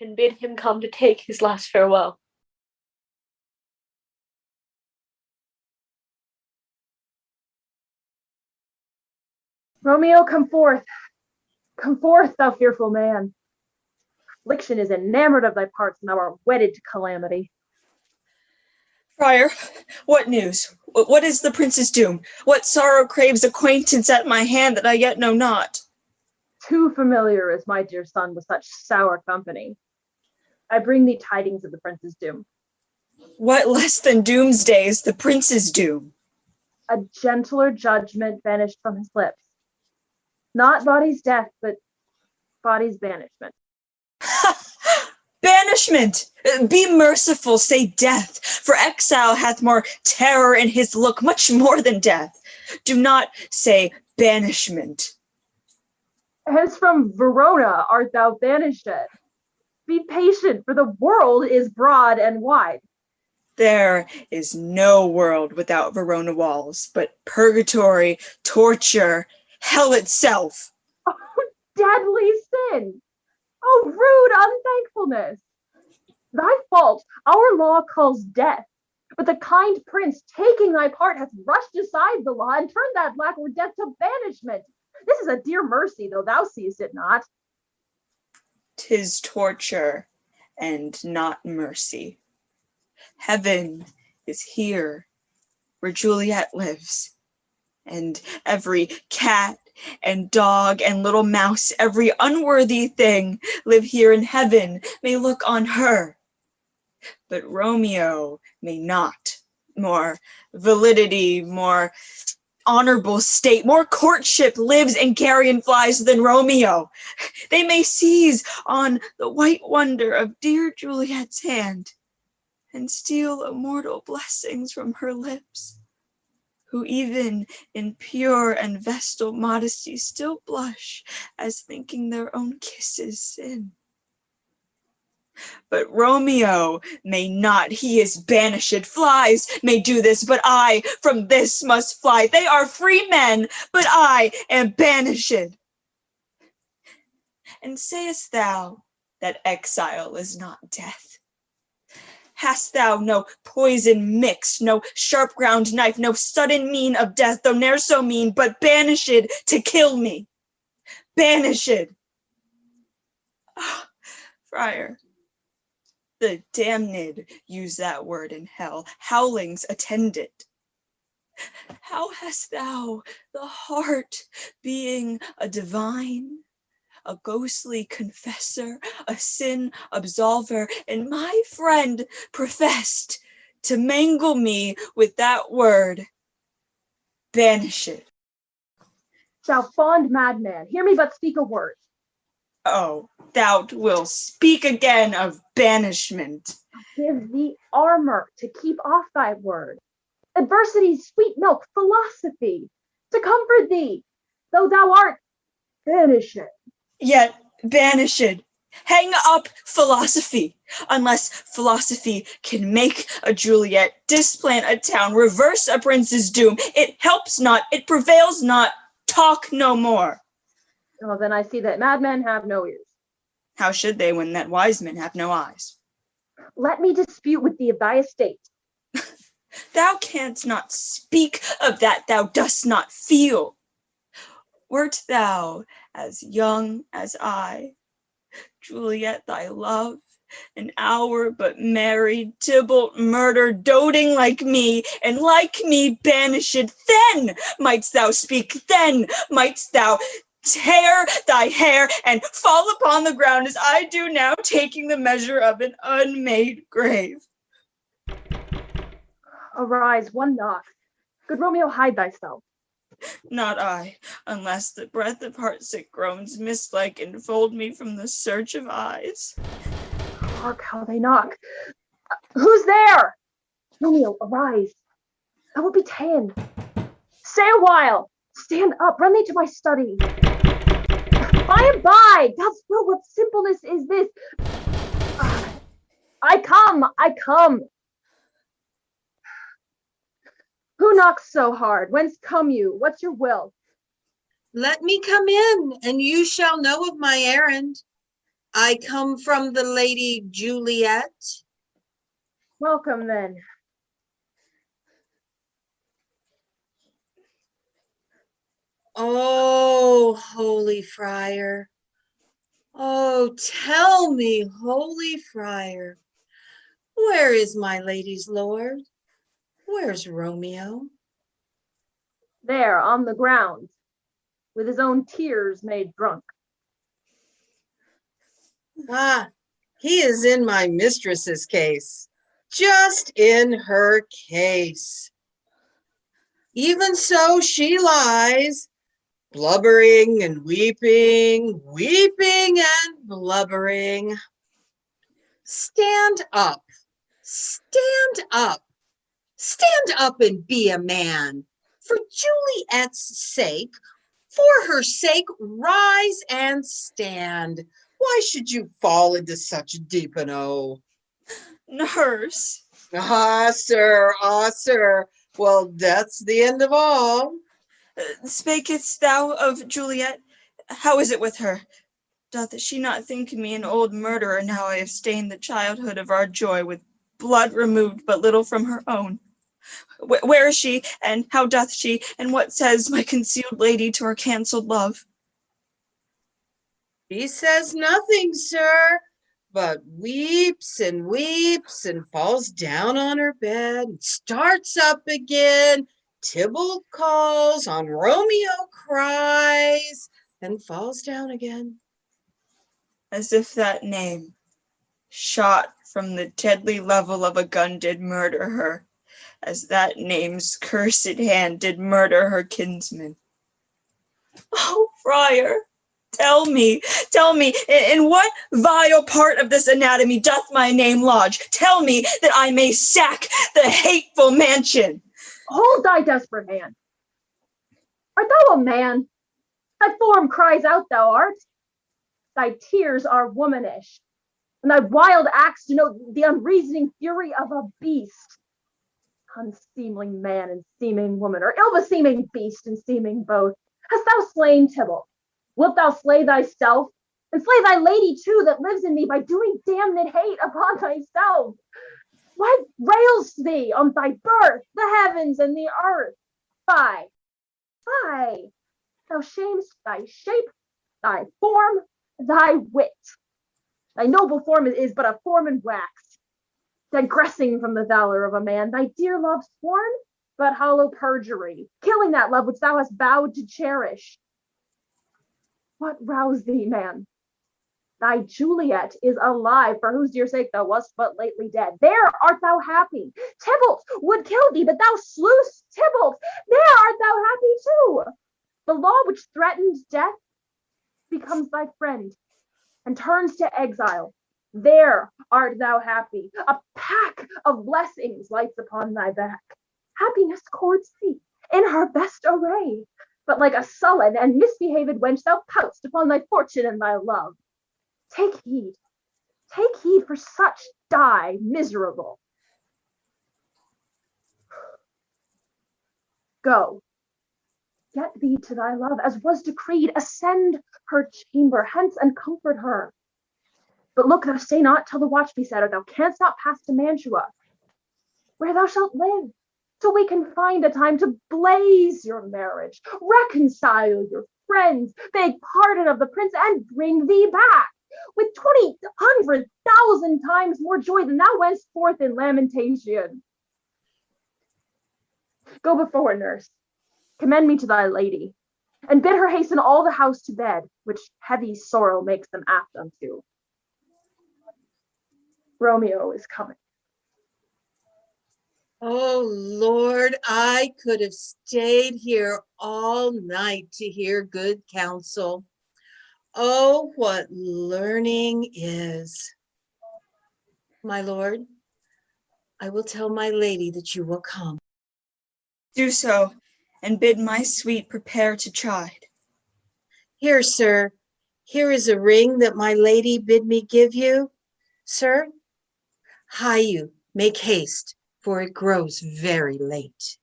and bid him come to take his last farewell. Romeo, come forth. Come forth, thou fearful man. Affliction is enamored of thy parts, and thou art wedded to calamity. Friar, what news? What is the prince's doom? What sorrow craves acquaintance at my hand that I yet know not? Too familiar is my dear son with such sour company. I bring thee tidings of the prince's doom. What less than doomsday is the prince's doom? A gentler judgment banished from his lips. Not body's death, but body's banishment. Banishment! Be merciful, say death, for exile hath more terror in his look, much more than death. Do not say banishment. As from Verona art thou banished. Be patient, for the world is broad and wide. There is no world without Verona walls, but purgatory, torture, hell itself. Oh, deadly sin! Oh, rude unthankfulness! Thy fault our law calls death, but the kind prince, taking thy part, hath rushed aside the law and turned that lack or death to banishment. This is a dear mercy, though thou seest it not. 'Tis torture and not mercy. Heaven is here, where Juliet lives, and every cat and dog and little mouse, every unworthy thing live here in heaven may look on her. But Romeo may not. More validity, more honorable state, more courtship lives in carrion flies than Romeo. They may seize on the white wonder of dear Juliet's hand and steal immortal blessings from her lips, who even in pure and vestal modesty still blush as thinking their own kisses sin. But Romeo may not, he is banished. Flies may do this, but I from this must fly. They are free men, but I am banished. And sayest thou that exile is not death? Hast thou no poison mixed, no sharp ground knife, no sudden mean of death, though ne'er so mean, but banished to kill me? Banished. Oh, friar, the damned use that word in hell. Howlings attend it. How hast thou the heart, being a divine, a ghostly confessor, a sin absolver, and my friend professed to mangle me with that word, banished? Thou fond madman, hear me but speak a word. Oh, thou wilt speak again of banishment. Give thee armor to keep off thy word. Adversity's sweet milk, philosophy, to comfort thee, though thou art banished. Yet banished. Hang up philosophy, unless philosophy can make a Juliet, displant a town, reverse a prince's doom. It helps not, it prevails not. Talk no more. Well, then I see that madmen have no ears. How should they when that wise men have no eyes? Let me dispute with thee of thy estate. Thou canst not speak of that thou dost not feel. Wert thou as young as I, Juliet, thy love, an hour but married, Tybalt murdered, doting like me, and like me banished, then mightst thou speak, then mightst thou tear thy hair and fall upon the ground as I do now, taking the measure of an unmade grave. Arise, one knock. Good Romeo, hide thyself. Not I, unless the breath of heartsick groans mist-like enfold me from the search of eyes. Hark how they knock. Who's there? Romeo, arise. Thou wilt be ta'en. Stay a while. Stand up, run thee to my study. By and by, God's will, what simpleness is this? I come. Who knocks so hard? Whence come you? What's your will? Let me come in, and you shall know of my errand. I come from the Lady Juliet. Welcome then. Oh, holy friar. Oh, tell me, holy friar, where is my lady's lord? Where's Romeo? There, on the ground, with his own tears made drunk. Ah, he is in my mistress's case. Just in her case. Even so she lies, blubbering and weeping, weeping and blubbering. Stand up, stand up, stand up and be a man. For Juliet's sake, for her sake, rise and stand. Why should you fall into such deep an O? Nurse. Ah, sir. Well, death's the end of all. Spakest thou of Juliet? How is it with her? Doth she not think me an old murderer now I have stained the childhood of our joy with blood removed but little from her own? Where is she, and how doth she, and what says my concealed lady to her cancelled love? She says nothing, sir, but weeps and falls down on her bed, and starts up again. Tybalt calls, on Romeo cries, and falls down again. As if that name, shot from the deadly level of a gun, did murder her, as that name's cursed hand did murder her kinsman. Oh, friar, tell me, in what vile part of this anatomy doth my name lodge? Tell me that I may sack the hateful mansion. Hold thy desperate hand. Art thou a man? Thy form cries out thou art. Thy tears are womanish, and thy wild acts denote the unreasoning fury of a beast. Unseemly man and seeming woman, or ill-beseeming beast and seeming both. Hast thou slain Tybalt? Wilt thou slay thyself, and slay thy lady too that lives in thee by doing damned hate upon thyself? Why rails thee on thy birth, the heavens and the earth? Fie, thou shamest thy shape, thy form, thy wit. Thy noble form is but a form in wax, digressing from the valor of a man. Thy dear love sworn, but hollow perjury, killing that love which thou hast vowed to cherish. What roused thee, man? Thy Juliet is alive, for whose dear sake thou wast but lately dead. There art thou happy. Tybalt would kill thee, but thou slewest Tybalt. There art thou happy too. The law which threatened death becomes thy friend and turns to exile. There art thou happy. A pack of blessings lights upon thy back. Happiness courts thee in her best array, but like a sullen and misbehaved wench thou pout'st upon thy fortune and thy love. Take heed, for such die miserable. Go, get thee to thy love, as was decreed. Ascend her chamber hence and comfort her. But look, thou stay not till the watch be set, or thou canst not pass to Mantua, where thou shalt live, till we can find a time to blaze your marriage, reconcile your friends, beg pardon of the prince, and bring thee back with 20,000 times more joy than thou wentst forth in lamentation. Go before, nurse, commend me to thy lady, and bid her hasten all the house to bed, which heavy sorrow makes them apt unto. Romeo is coming. Oh, Lord, I could have stayed here all night to hear good counsel. Oh, what learning is. My lord, I will tell my lady that you will come. Do so, and bid my sweet prepare to chide. Here, sir, here is a ring that my lady bid me give you. Sir, hie you, make haste, for it grows very late.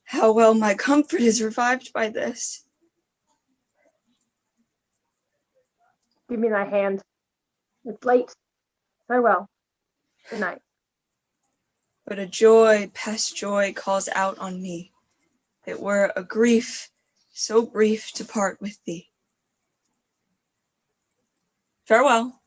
How well my comfort is revived by this. Give me thy hand. It's late. Farewell. Good night. But a joy past joy calls out on me. It were a grief so brief to part with thee. Farewell.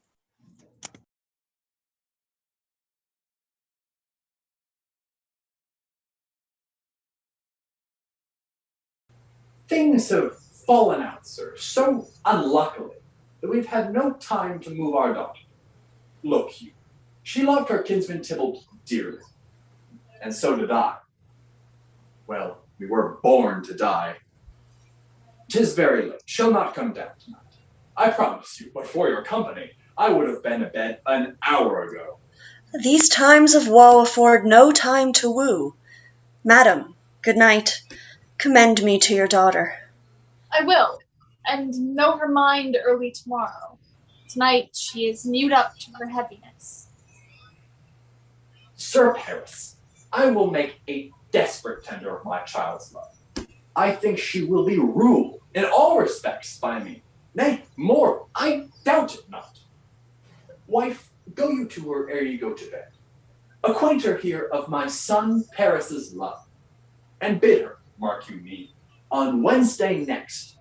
Things have fallen out, sir, so unluckily that we've had no time to move our daughter. Look you, she loved her kinsman Tybalt dearly, and so did I. Well, we were born to die. 'Tis very late. She'll not come down tonight. I promise you, but for your company, I would have been abed an hour ago. These times of woe afford no time to woo. Madam, good night. Commend me to your daughter. I will, and know her mind early tomorrow. Tonight she is mute up to her heaviness. Sir Paris, I will make a desperate tender of my child's love. I think she will be ruled in all respects by me. Nay, more, I doubt it not. Wife, go you to her ere you go to bed. Acquaint her here of my son Paris's love, and bid her, mark you me, on Wednesday next.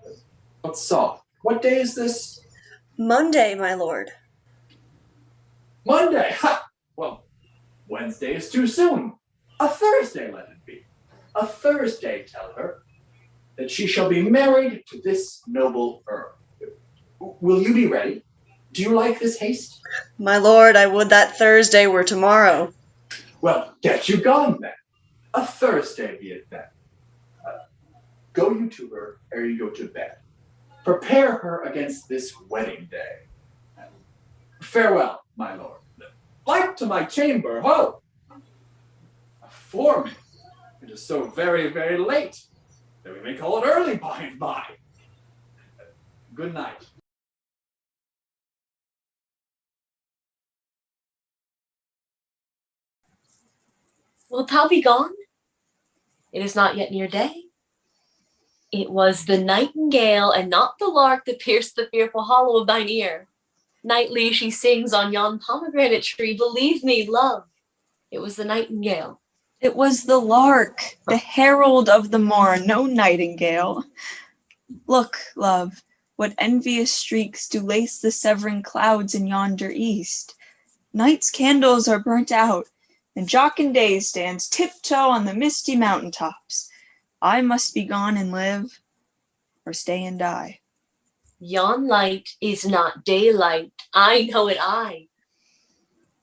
But soft, what day is this? Monday, my lord. Monday? Ha! Well, Wednesday is too soon. A Thursday let it be. A Thursday, tell her, that she shall be married to this noble earl. Will you be ready? Do you like this haste? My lord, I would that Thursday were tomorrow. Well, get you gone then. A Thursday be it then. Go you to her ere you go to bed. Prepare her against this wedding day. Farewell, my lord. Like to my chamber, ho! For me, it is so very, very late that we may call it early by and by. Good night. Wilt thou be gone? It is not yet near day. It was the nightingale and not the lark that pierced the fearful hollow of thine ear. Nightly she sings on yon pomegranate tree. Believe me, love, it was the nightingale. It was the lark, the herald of the morn, no nightingale. Look, love, what envious streaks do lace the severing clouds in yonder east. Night's candles are burnt out, and jocund day stands tiptoe on the misty mountain tops. I must be gone and live, or stay and die. Yon light is not daylight, I know it I.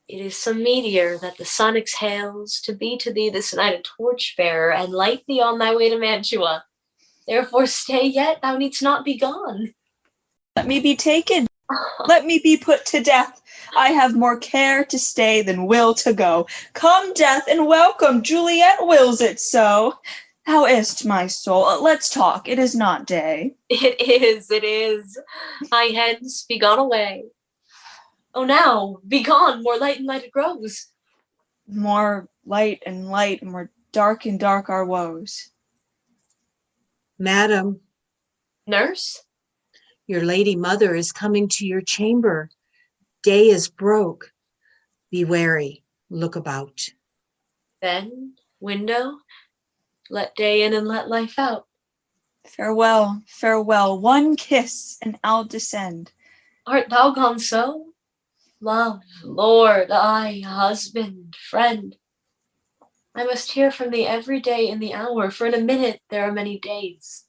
It is some meteor that the sun exhales to be to thee this night a torch-bearer and light thee on thy way to Mantua. Therefore stay yet, thou needst not be gone. Let me be taken. Let me be put to death. I have more care to stay than will to go. Come, death, and welcome. Juliet wills it so. How is't, my soul? Let's talk. It is not day. It is. I hence be gone away. Oh, now, be gone, more light and light it grows. More light and light, more dark and dark our woes. Madam. Nurse? Your lady mother is coming to your chamber. Day is broke. Be wary. Look about. Then, window, let day in and let life out. Farewell, farewell. One kiss, and I'll descend. Art thou gone so? Love, lord, I, husband, friend. I must hear from thee every day in the hour, for in a minute there are many days.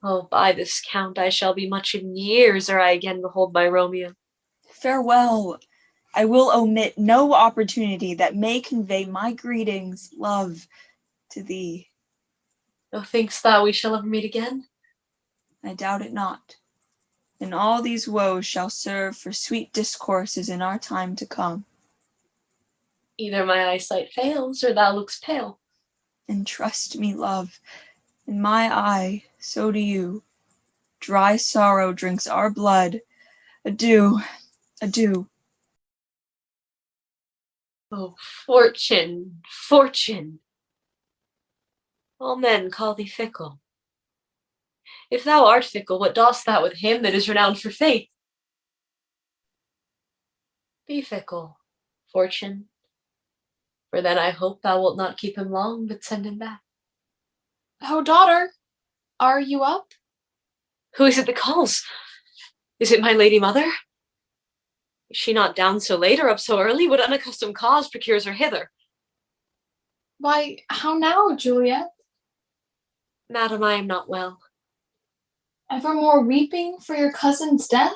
Oh, by this count I shall be much in years ere I again behold my Romeo. Farewell. I will omit no opportunity that may convey my greetings, love, to thee. Oh, think'st thou we shall ever meet again? I doubt it not. And all these woes shall serve for sweet discourses in our time to come. Either my eyesight fails, or thou look'st pale. And trust me, love, in my eye, so do you. Dry sorrow drinks our blood. Adieu, adieu. Oh, fortune, fortune! All men call thee fickle. If thou art fickle, what dost thou with him that is renowned for faith? Be fickle, fortune, for then I hope thou wilt not keep him long, but send him back. Oh, daughter, are you up? Who is it that calls? Is it my lady mother? Is she not down so late or up so early? What unaccustomed cause procures her hither? Why, how now, Juliet? Madam, I am not well. Evermore weeping for your cousin's death?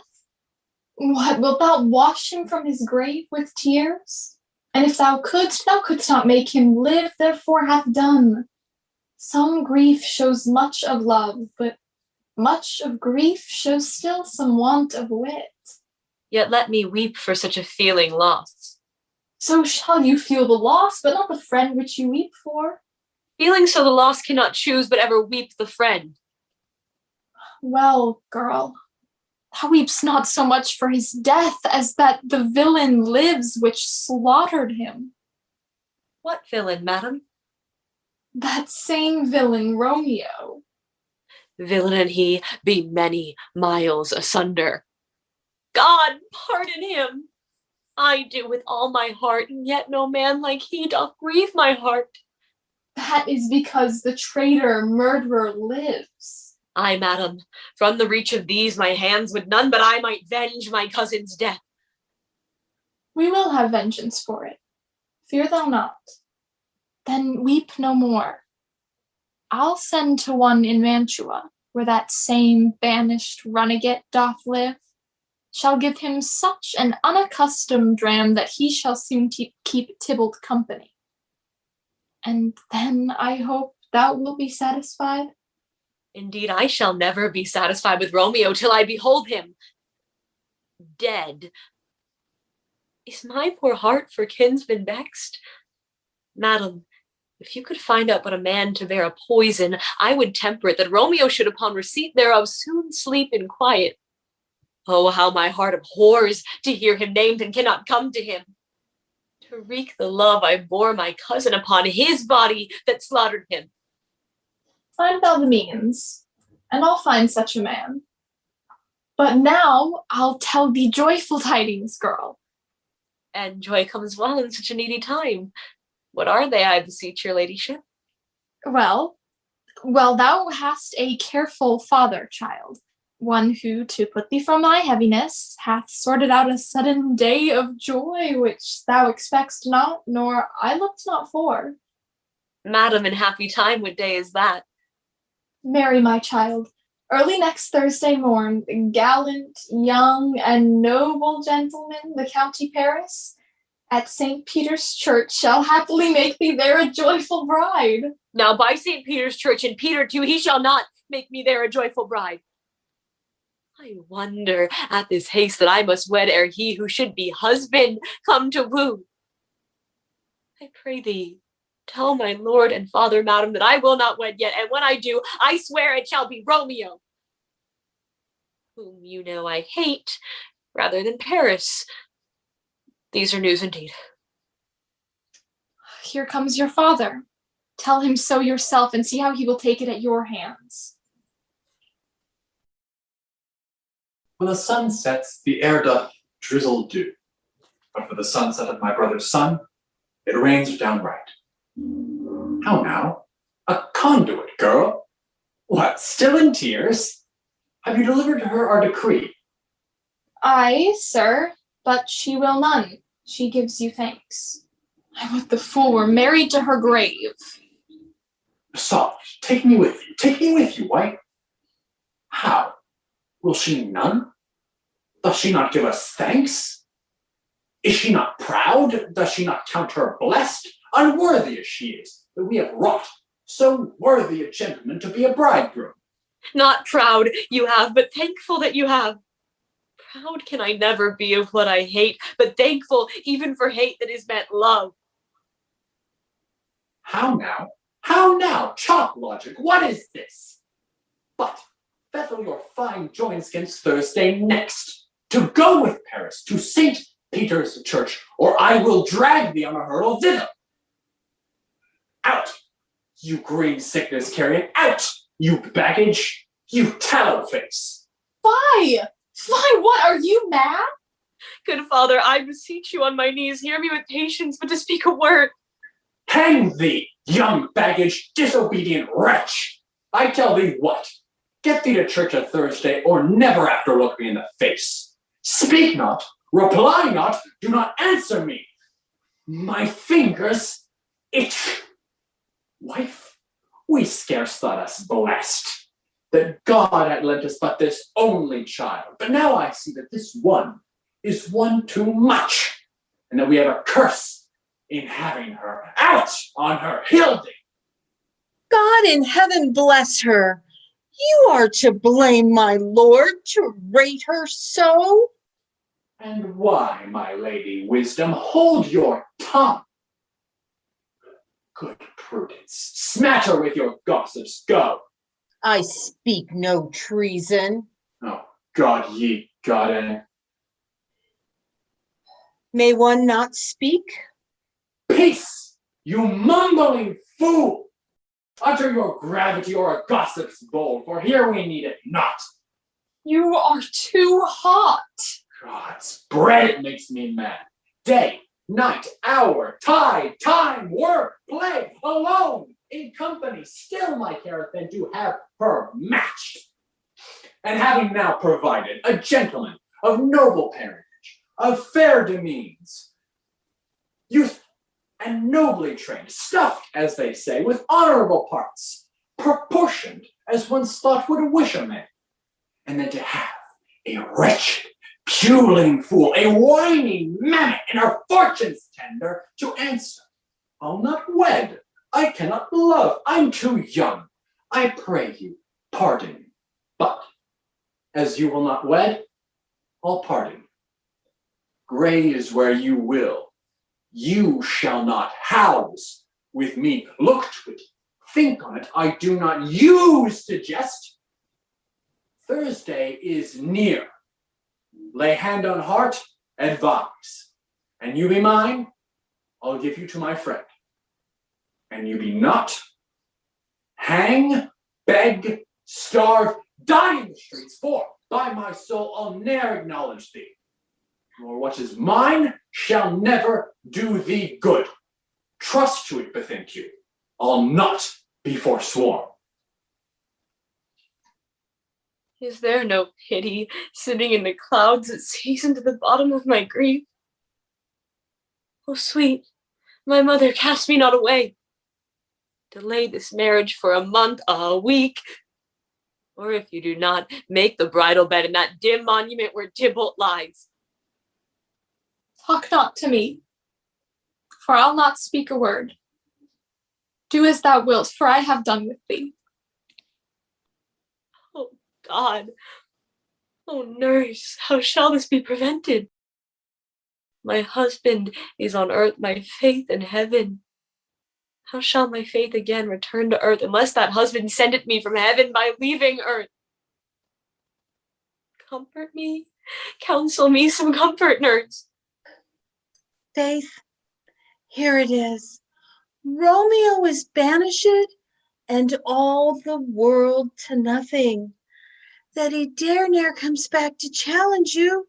What, wilt thou wash him from his grave with tears? And if thou couldst not make him live, therefore hath done. Some grief shows much of love, but much of grief shows still some want of wit. Yet let me weep for such a feeling lost. So shall you feel the loss, but not the friend which you weep for. Feeling so the loss cannot choose, but ever weep the friend. Well, girl, thou weeps not so much for his death as that the villain lives which slaughtered him. What villain, madam? That same villain, Romeo. Villain and he be many miles asunder. God pardon him! I do with all my heart, and yet no man like he doth grieve my heart. That is because the traitor murderer lives. Ay, madam, from the reach of these my hands would none but I might venge my cousin's death. We will have vengeance for it. Fear thou not. Then weep no more. I'll send to one in Mantua, where that same banished runagate doth live, shall give him such an unaccustomed dram that he shall soon keep Tybalt company. And then I hope thou wilt be satisfied. Indeed, I shall never be satisfied with Romeo till I behold him dead. Is my poor heart for kinsman vexed? Madam, if you could find out but a man to bear a poison, I would temper it, that Romeo should upon receipt thereof soon sleep in quiet. Oh, how my heart abhors to hear him named and cannot come to him. To wreak the love I bore my cousin upon his body that slaughtered him. Find thou the means, and I'll find such a man. But now I'll tell thee joyful tidings, girl. And joy comes well in such a needy time. What are they, I beseech your ladyship? Well, thou hast a careful father, child, one who, to put thee from thy heaviness, hath sorted out a sudden day of joy which thou expect'st not, nor I looked not for. Madam, in happy time, what day is that? Marry, my child, early next Thursday morn, the gallant, young, and noble gentleman, the County Paris, at St. Peter's Church, shall happily make thee there a joyful bride. Now by St. Peter's Church, and Peter too, he shall not make me there a joyful bride. I wonder at this haste that I must wed ere he who should be husband come to woo. I pray thee, tell my lord and father, madam, that I will not wed yet, and when I do, I swear it shall be Romeo, whom you know I hate rather than Paris. These are news indeed. Here comes your father. Tell him so yourself, and see how he will take it at your hands. When the sun sets, the air doth drizzle dew. But for the sunset of my brother's son, it rains downright. How now? A conduit, girl? What, still in tears? Have you delivered to her our decree? Aye, sir, but she will none. She gives you thanks. I would the fool were married to her grave. Soft, take me with you. Take me with you, wife. How? Will she none? Does she not give us thanks? Is she not proud? Does she not count her blessed? Unworthy as she is, that we have wrought so worthy a gentleman to be a bridegroom. Not proud you have, but thankful that you have. Proud can I never be of what I hate, but thankful even for hate that is meant love. How now? How now? Chalk logic, what is this? But feather your fine joints against Thursday next, to go with Paris to St. Peter's Church, or I will drag thee on a hurdle thither. Out, you green sickness carrion, out, you baggage, you tallow face. Fie! Fie, what, are you mad? Good father, I beseech you on my knees, hear me with patience, but to speak a word. Hang thee, young baggage, disobedient wretch! I tell thee what, get thee to church on Thursday, or never after look me in the face. Speak not, reply not, do not answer me. My fingers itch. Wife, we scarce thought us blessed. that God had lent us but this only child. But now I see that this one is one too much, and that we have a curse in having her. Out on her, Hildy! God in heaven bless her. You are to blame, my lord, to rate her so. And why, my lady Wisdom, hold your tongue? Good Prudence, smatter with your gossips, go. I speak no treason. Oh, God ye goddess. May one not speak? Peace, you mumbling fool! Utter your gravity or a gossip's bold, for here we need it not. You are too hot. God's bread makes me mad. Day, night, hour, tide, time, work, play, alone, in company, still my careth than to have her matched. And having now provided a gentleman of noble parentage, of fair demeans, youth and nobly trained, stuffed, as they say, with honorable parts, proportioned as one's thought would wish a man, and then to have a wretched, puling fool, a whining mammet in her fortune's tender, to answer, I'll not wed, I cannot love, I'm too young, I pray you, pardon me, but as you will not wed, I'll pardon you. Graze where you will, you shall not house with me. Look to it, think on it, I do not use to jest. Thursday is near. Lay hand on heart, advise. And you be mine, I'll give you to my friend. And you be not, hang, beg, starve, die in the streets, for by my soul I'll ne'er acknowledge thee. Nor what is mine shall never do thee good. Trust to it, bethink you. I'll not be forsworn. Is there no pity sitting in the clouds that sees into the bottom of my grief? Oh, sweet, my mother, cast me not away. Delay this marriage for a month, a week. Or if you do not, make the bridal bed in that dim monument where Tybalt lies. Talk not to me, for I'll not speak a word. Do as thou wilt, for I have done with thee. Oh, God. Oh, nurse, how shall this be prevented? My husband is on earth, my faith in heaven. How shall my faith again return to earth unless that husband send it me from heaven by leaving earth? Comfort me, counsel me some comfort, nurse. Faith, here it is. Romeo is banished, and all the world to nothing, that he dare ne'er comes back to challenge you,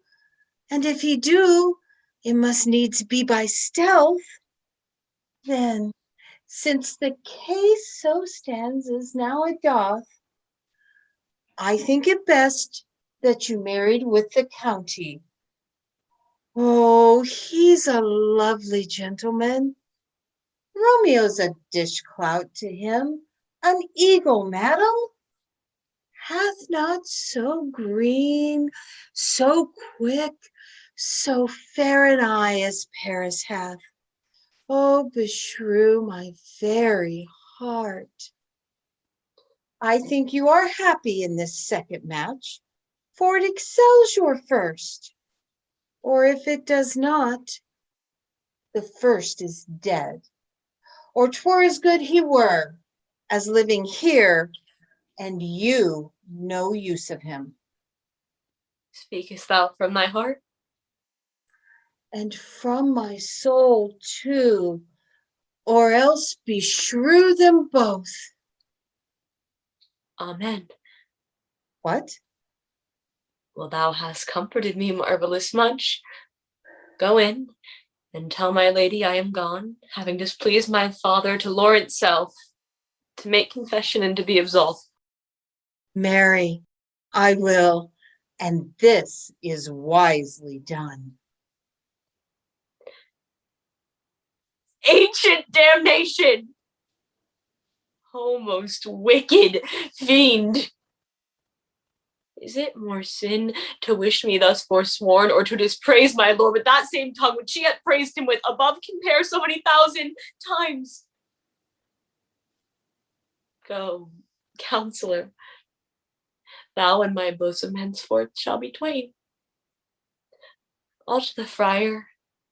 and if he do, it must needs be by stealth. Then, since the case so stands as now it doth, I think it best that you married with the county. Oh, he's a lovely gentleman. Romeo's a dish-clout to him, an eagle, madam. Hath not so green, so quick, so fair an eye as Paris hath. Oh, beshrew my very heart. I think you are happy in this second match, for it excels your first. Or if it does not, the first is dead. Or 'twere as good he were, as living here, and you no use of him. Speakest thou from thy heart? And from my soul too, or else beshrew them both. Amen. What? Well, thou hast comforted me marvelous much. Go in, and tell my lady I am gone, having displeased my father to lure itself, to make confession and to be absolved. Marry, I will, and this is wisely done. Ancient damnation! O most wicked fiend! Is it more sin to wish me thus forsworn, or to dispraise my lord with that same tongue which she hath praised him with, above compare so many thousand times? Go, counselor, thou and my bosom henceforth shall be twain. All to the friar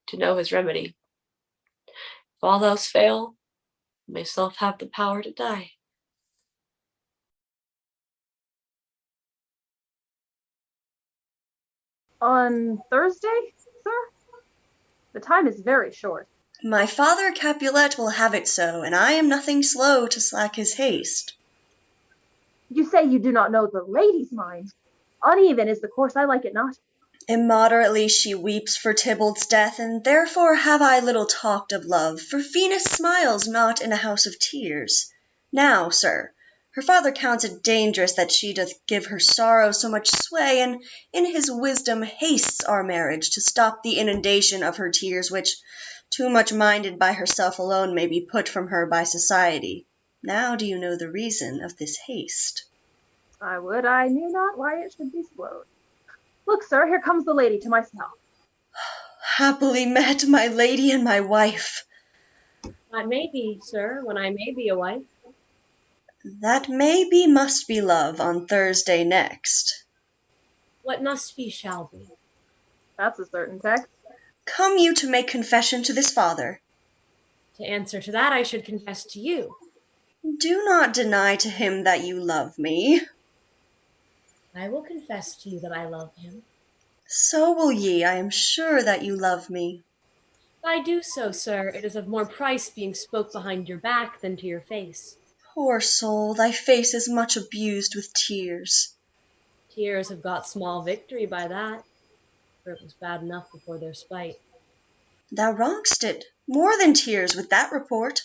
to know his remedy. If all else fail, myself have the power to die. On Thursday, sir? The time is very short. My father Capulet will have it so, and I am nothing slow to slack his haste. You say you do not know the lady's mind. Uneven is the course, I like it not. Immoderately she weeps for Tybalt's death, and therefore have I little talked of love, for Venus smiles not in a house of tears. Now, sir, her father counts it dangerous that she doth give her sorrow so much sway, and in his wisdom hastes our marriage, to stop the inundation of her tears, which, too much minded by herself alone, may be put from her by society. Now do you know the reason of this haste? I would I knew not why it should be slowed. Look, sir, here comes the lady to myself. Happily met, my lady and my wife. I may be, sir, when I may be a wife. That may be must be, love, on Thursday next. What must be shall be. That's a certain text. Come you to make confession to this father? To answer to that, I should confess to you. Do not deny to him that you love me. I will confess to you that I love him. So will ye, I am sure that you love me. If I do so, sir, it is of more price being spoke behind your back than to your face. Poor soul, thy face is much abused with tears. Tears have got small victory by that, for it was bad enough before their spite. Thou wrong'st it, more than tears, with that report.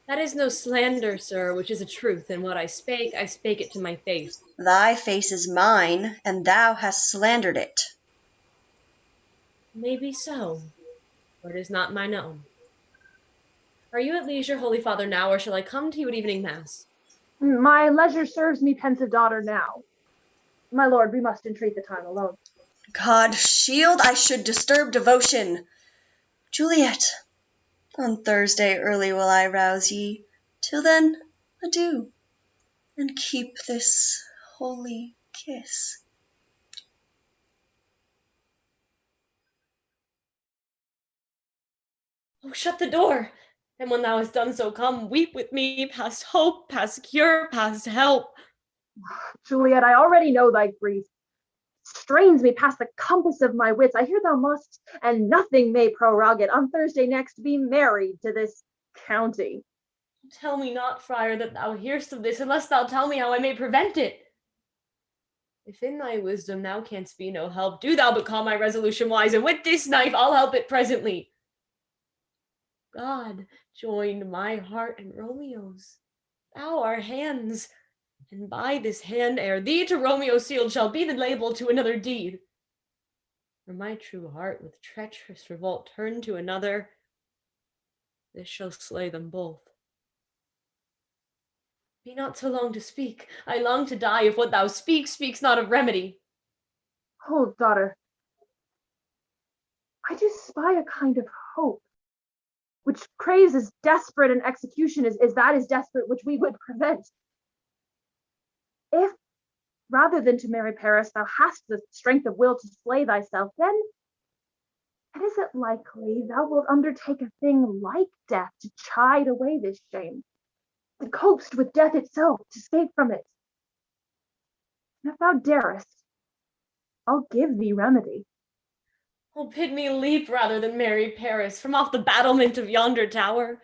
That is no slander, sir, which is a truth, and what I spake it to my face. Thy face is mine, and thou hast slandered it. Maybe so, for it is not mine own. Are you at leisure, Holy Father, now, or shall I come to you at evening mass? My leisure serves me, pensive daughter, now. My lord, we must entreat the time alone. God shield, I should disturb devotion. Juliet, on Thursday early will I rouse ye. Till then, adieu, and keep this holy kiss. Oh, shut the door! And when thou hast done so, come, weep with me, past hope, past cure, past help. Juliet, I already know thy grief. Strains me past the compass of my wits. I hear thou must, and nothing may prorogue it, on Thursday next be married to this county. Tell me not, friar, that thou hear'st of this, unless thou tell me how I may prevent it. If in thy wisdom thou canst be no help, do thou but call my resolution wise, and with this knife I'll help it presently. God joined my heart and Romeo's. Thou our hands, and by this hand ere thee to Romeo sealed shall be the label to another deed. For my true heart with treacherous revolt turned to another, this shall slay them both. Be not so long to speak. I long to die if what thou speaks not of remedy. Hold, daughter. I do spy a kind of hope, which craves as desperate an execution as that is desperate which we would prevent. If, rather than to marry Paris, thou hast the strength of will to slay thyself, then is it likely thou wilt undertake a thing like death to chide away this shame, to coaxed with death itself, to escape from it. And if thou darest, I'll give thee remedy. Oh, bid me leap rather than marry Paris from off the battlement of yonder tower,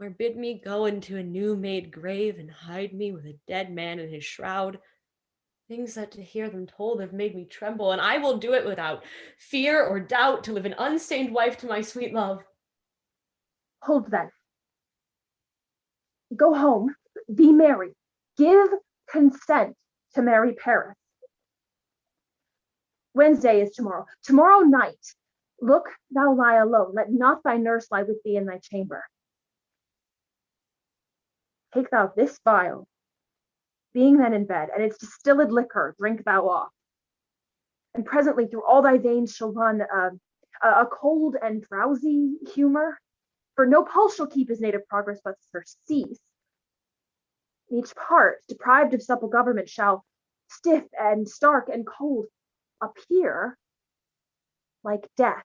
or bid me go into a new-made grave and hide me with a dead man in his shroud. Things that to hear them told have made me tremble, and I will do it without fear or doubt to live an unstained wife to my sweet love. Hold then. Go home, be married, give consent to marry Paris. Wednesday is tomorrow. Tomorrow night, look thou lie alone. Let not thy nurse lie with thee in thy chamber. Take thou this vial, Being then in bed, and its distilled liquor drink thou off. And presently through all thy veins shall run a cold and drowsy humor, for no pulse shall keep his native progress but surcease. Each part, deprived of supple government, shall stiff and stark and cold appear like death.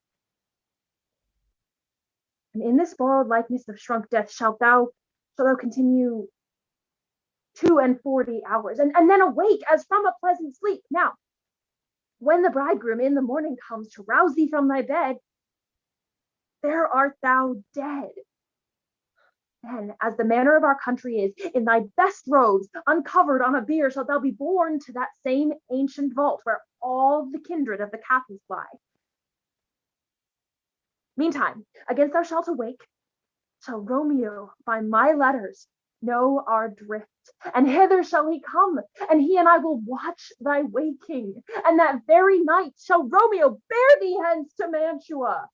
And in this borrowed likeness of shrunk death shalt thou continue 42 hours, and then awake as from a pleasant sleep. Now, when the bridegroom in the morning comes to rouse thee from thy bed, there art thou dead. Then, as the manner of our country is, in thy best robes, uncovered on a bier, shalt thou be borne to that same ancient vault where all the kindred of the Cathys lie. Meantime, against thou shalt awake, shall Romeo by my letters know our drift, and hither shall he come, and he and I will watch thy waking, and that very night shall Romeo bear thee hence to Mantua.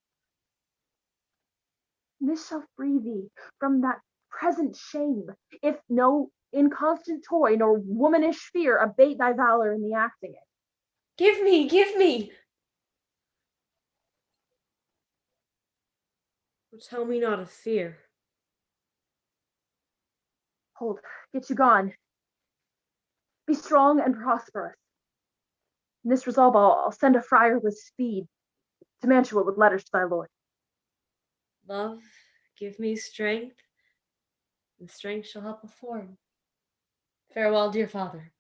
This shall free thee from that present shame, if no inconstant toy nor womanish fear abate thy valor in the acting it. Give me, give me! Oh, tell me not of fear. Hold, get you gone. Be strong and prosperous. In this resolve I'll send a friar with speed to Mantua with letters to thy lord. Love, give me strength, and strength shall help perform. Farewell, dear father.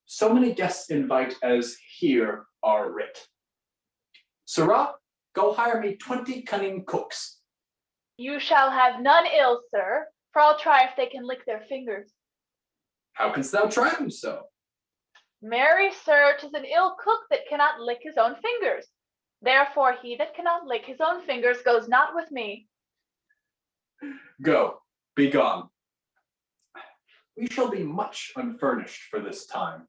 So many guests invite as here are writ. Sirrah, go hire me 20 cunning cooks. You shall have none ill, sir, for I'll try if they can lick their fingers. How canst thou try them so? Marry, sir, 'tis an ill cook that cannot lick his own fingers. Therefore he that cannot lick his own fingers goes not with me. Go, be gone. We shall be much unfurnished for this time.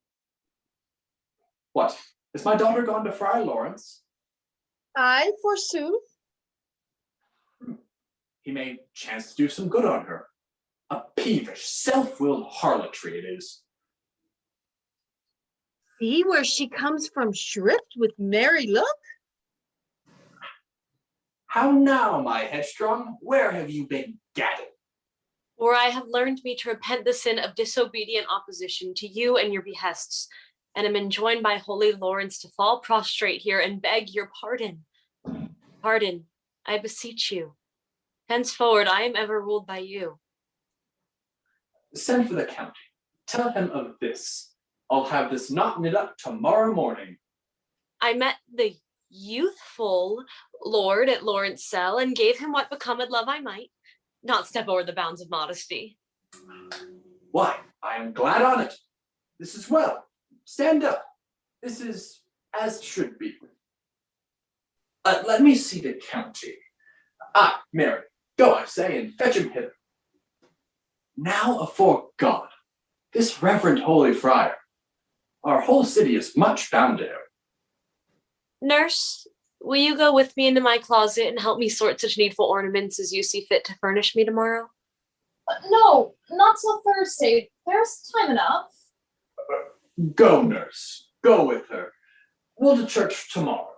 What, is my daughter gone to Friar Lawrence? Aye, forsooth. He may chance to do some good on her. A peevish, self-willed harlotry it is. See where she comes from shrift with merry look? How now, my headstrong? Where have you been gadding? For I have learned me to repent the sin of disobedient opposition to you and your behests, and am enjoined by holy Lawrence to fall prostrate here and beg your pardon. Pardon, I beseech you. Henceforward I am ever ruled by you. Send for the county. Tell him of this. I'll have this knot knit up tomorrow morning. I met the youthful lord at Lawrence cell and gave him what becometh love I might, not step over the bounds of modesty. Why, I am glad on it. This is well. Stand up. This is as should be. Let me see the county. Ah, Mary, go, I say, and fetch him hither. Now, afore God, this reverend holy friar, our whole city is much bound to him. Nurse, will you go with me into my closet and help me sort such needful ornaments as you see fit to furnish me tomorrow? No, not till Thursday. There's time enough. Go, nurse. Go with her. We'll to church tomorrow.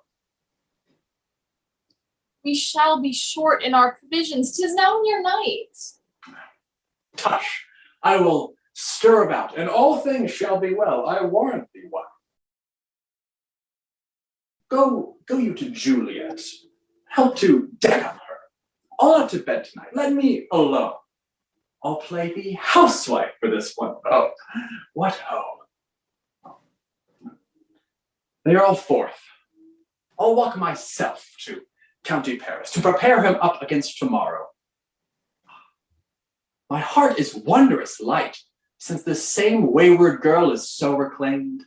We shall be short in our provisions. 'Tis now near night. Tush, I will stir about, and all things shall be well. I warrant thee one. Go you to Juliet. Help to deck up her. I'll not to bed tonight. Let me alone. I'll play thee housewife for this one. Oh, what ho. They are all forth. I'll walk myself to County Paris to prepare him up against tomorrow. My heart is wondrous light, since this same wayward girl is so reclaimed.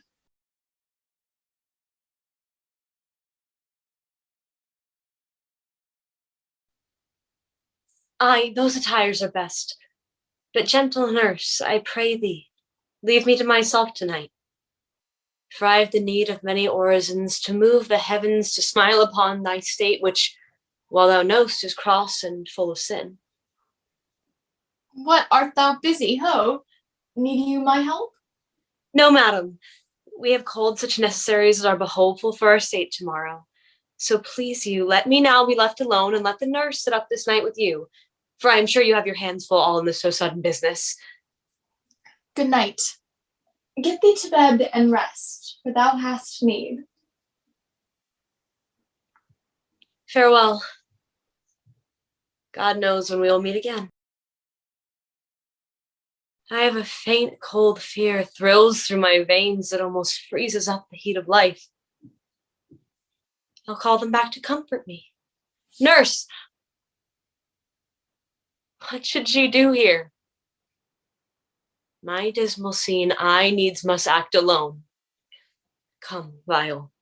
Aye, those attires are best. But gentle nurse, I pray thee, leave me to myself tonight. For I have the need of many orisons to move the heavens to smile upon thy state, which, while thou know'st, is cross and full of sin. What, art thou busy, ho? Need you my help? No, madam. We have called such necessaries as are behoveful for our state tomorrow. So please you, let me now be left alone, and let the nurse sit up this night with you. For I am sure you have your hands full all in this so sudden business. Good night. Get thee to bed and rest, for thou hast need. Farewell. God knows when we will meet again. I have a faint, cold fear thrills through my veins that almost freezes up the heat of life. I'll call them back to comfort me. Nurse! What should she do here? My dismal scene I needs must act alone. Come, Viol.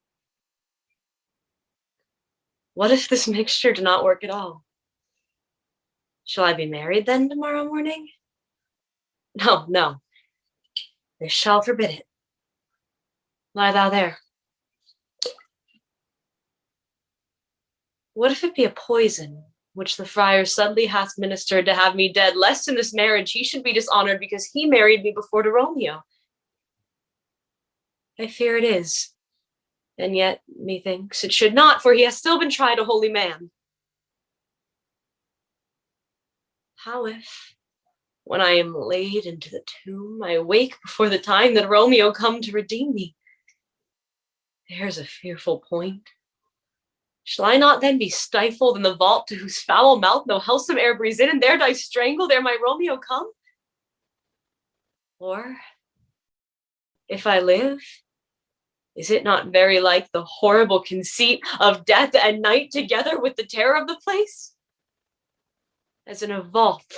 What if this mixture do not work at all? Shall I be married then tomorrow morning? No, no. This shall forbid it. Lie thou there. What if it be a poison, which the friar suddenly hath ministered to have me dead, lest in this marriage he should be dishonored because he married me before to Romeo? I fear it is, and yet, methinks, it should not, for he has still been tried a holy man. How if, when I am laid into the tomb, I wake before the time that Romeo come to redeem me? There's a fearful point. Shall I not then be stifled in the vault to whose foul mouth no wholesome air breathes in, and there die strangled ere my Romeo come? Or, if I live, is it not very like the horrible conceit of death and night together with the terror of the place? As in a vault,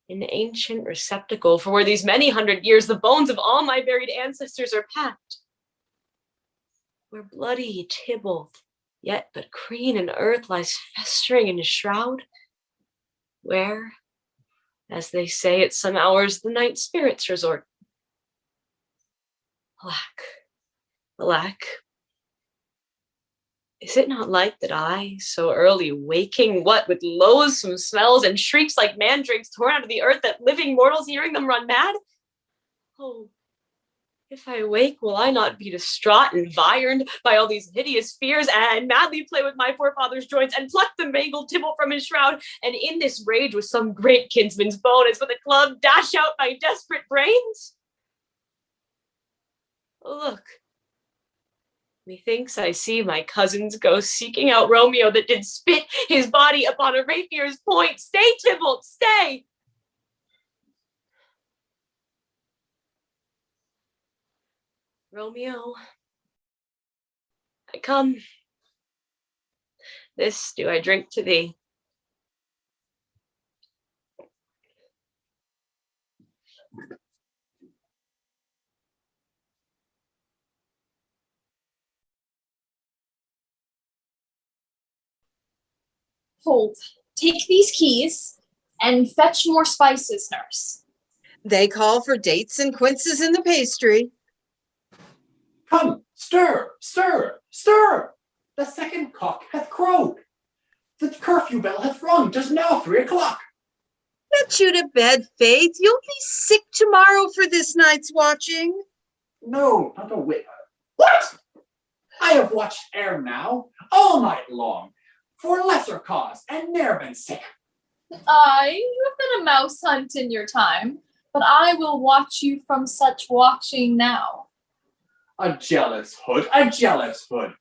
an ancient receptacle, for where these many hundred years the bones of all my buried ancestors are packed, where bloody Tybalt, yet but green in earth, lies festering in his shroud, where, as they say, at some hours the night spirits resort. Alack, alack, is it not like that I, so early waking, what with loathsome smells and shrieks like mandrakes torn out of the earth, that living mortals hearing them run mad? Oh, if I wake, will I not be distraught and environed by all these hideous fears, and madly play with my forefather's joints, and pluck the mangled Tybalt from his shroud, and in this rage with some great kinsman's bone, as with a club, dash out my desperate brains? Oh, look, methinks I see my cousin's ghost seeking out Romeo that did spit his body upon a rapier's point. Stay, Tybalt, stay! Romeo, I come. This do I drink to thee. Hold, take these keys and fetch more spices, nurse. They call for dates and quinces in the pastry. Come, stir, stir, stir! The second cock hath crowed. The curfew bell hath rung. 'Tis now 3 o'clock. Get you to bed, Faith. You'll be sick tomorrow for this night's watching. No, not a whit. What? I have watched ere now, all night long, for lesser cause, and ne'er been sick. Aye, you have been a mouse hunt in your time, but I will watch you from such watching now. A jealous hood, a jealous hood.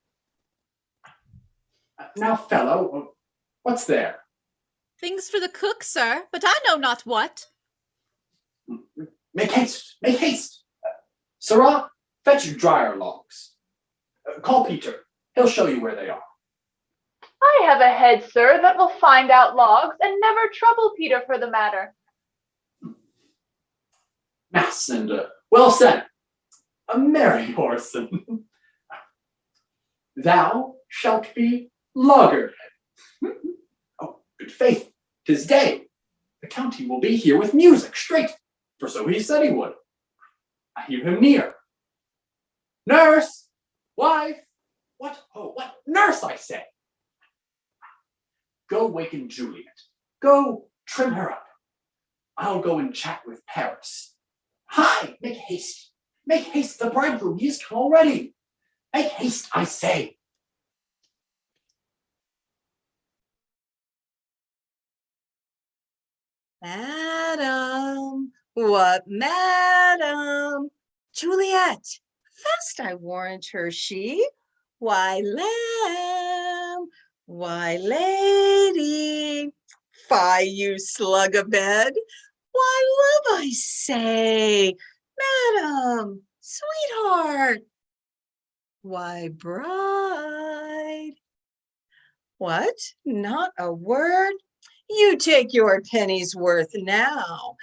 Now, fellow, what's there? Things for the cook, sir, but I know not what. Make haste, make haste. Sirrah, fetch dryer logs. Call Peter, he'll show you where they are. I have a head, sir, that will find out logs and never trouble Peter for the matter. Mass and well said. A merry whoreson. Thou shalt be loggerhead. Oh, good faith, 'tis day. The county will be here with music straight, for so he said he would. I hear him near. Nurse! Wife! What? Oh, what? Nurse, I say! Go waken Juliet. Go trim her up. I'll go and chat with Paris. Hi! Make haste! Make haste! The bridegroom, he is come already! Make haste, I say! Madam, what madam? Juliet, fast I warrant her she. Why, lamb, why, lady, fie, you slug a bed. Why, love, I say, madam, sweetheart, why, bride. What, not a word? You take your penny's worth now.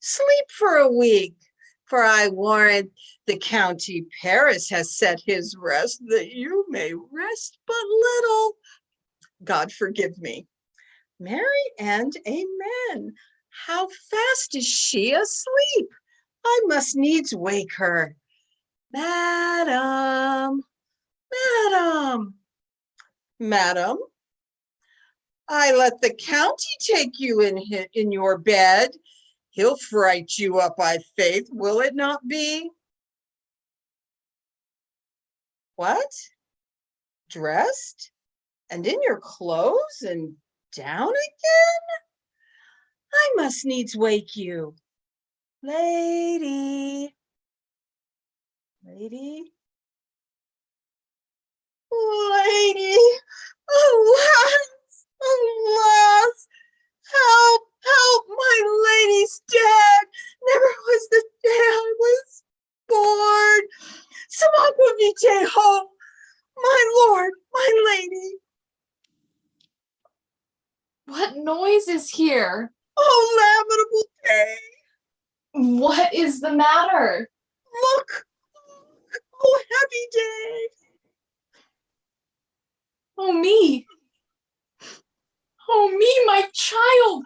Sleep for a week, for I warrant the county Paris has set his rest, that you may rest but little. God forgive me. Marry and amen. How fast is she asleep? I must needs wake her. Madam, madam, madam, I let the county take you in your bed. He'll fright you up, I faith, will it not be? What? Dressed? And in your clothes and down again? I must needs wake you. Lady. Lady? Lady! Alas! Alas! Help! Help! My lady's dead! Never was the day I was born! Some aqua vitae, ho! My lord, my lady! What noise is here? Oh, lamentable day! What is the matter? Look! Oh, happy day! Oh, me! Oh, me, my child!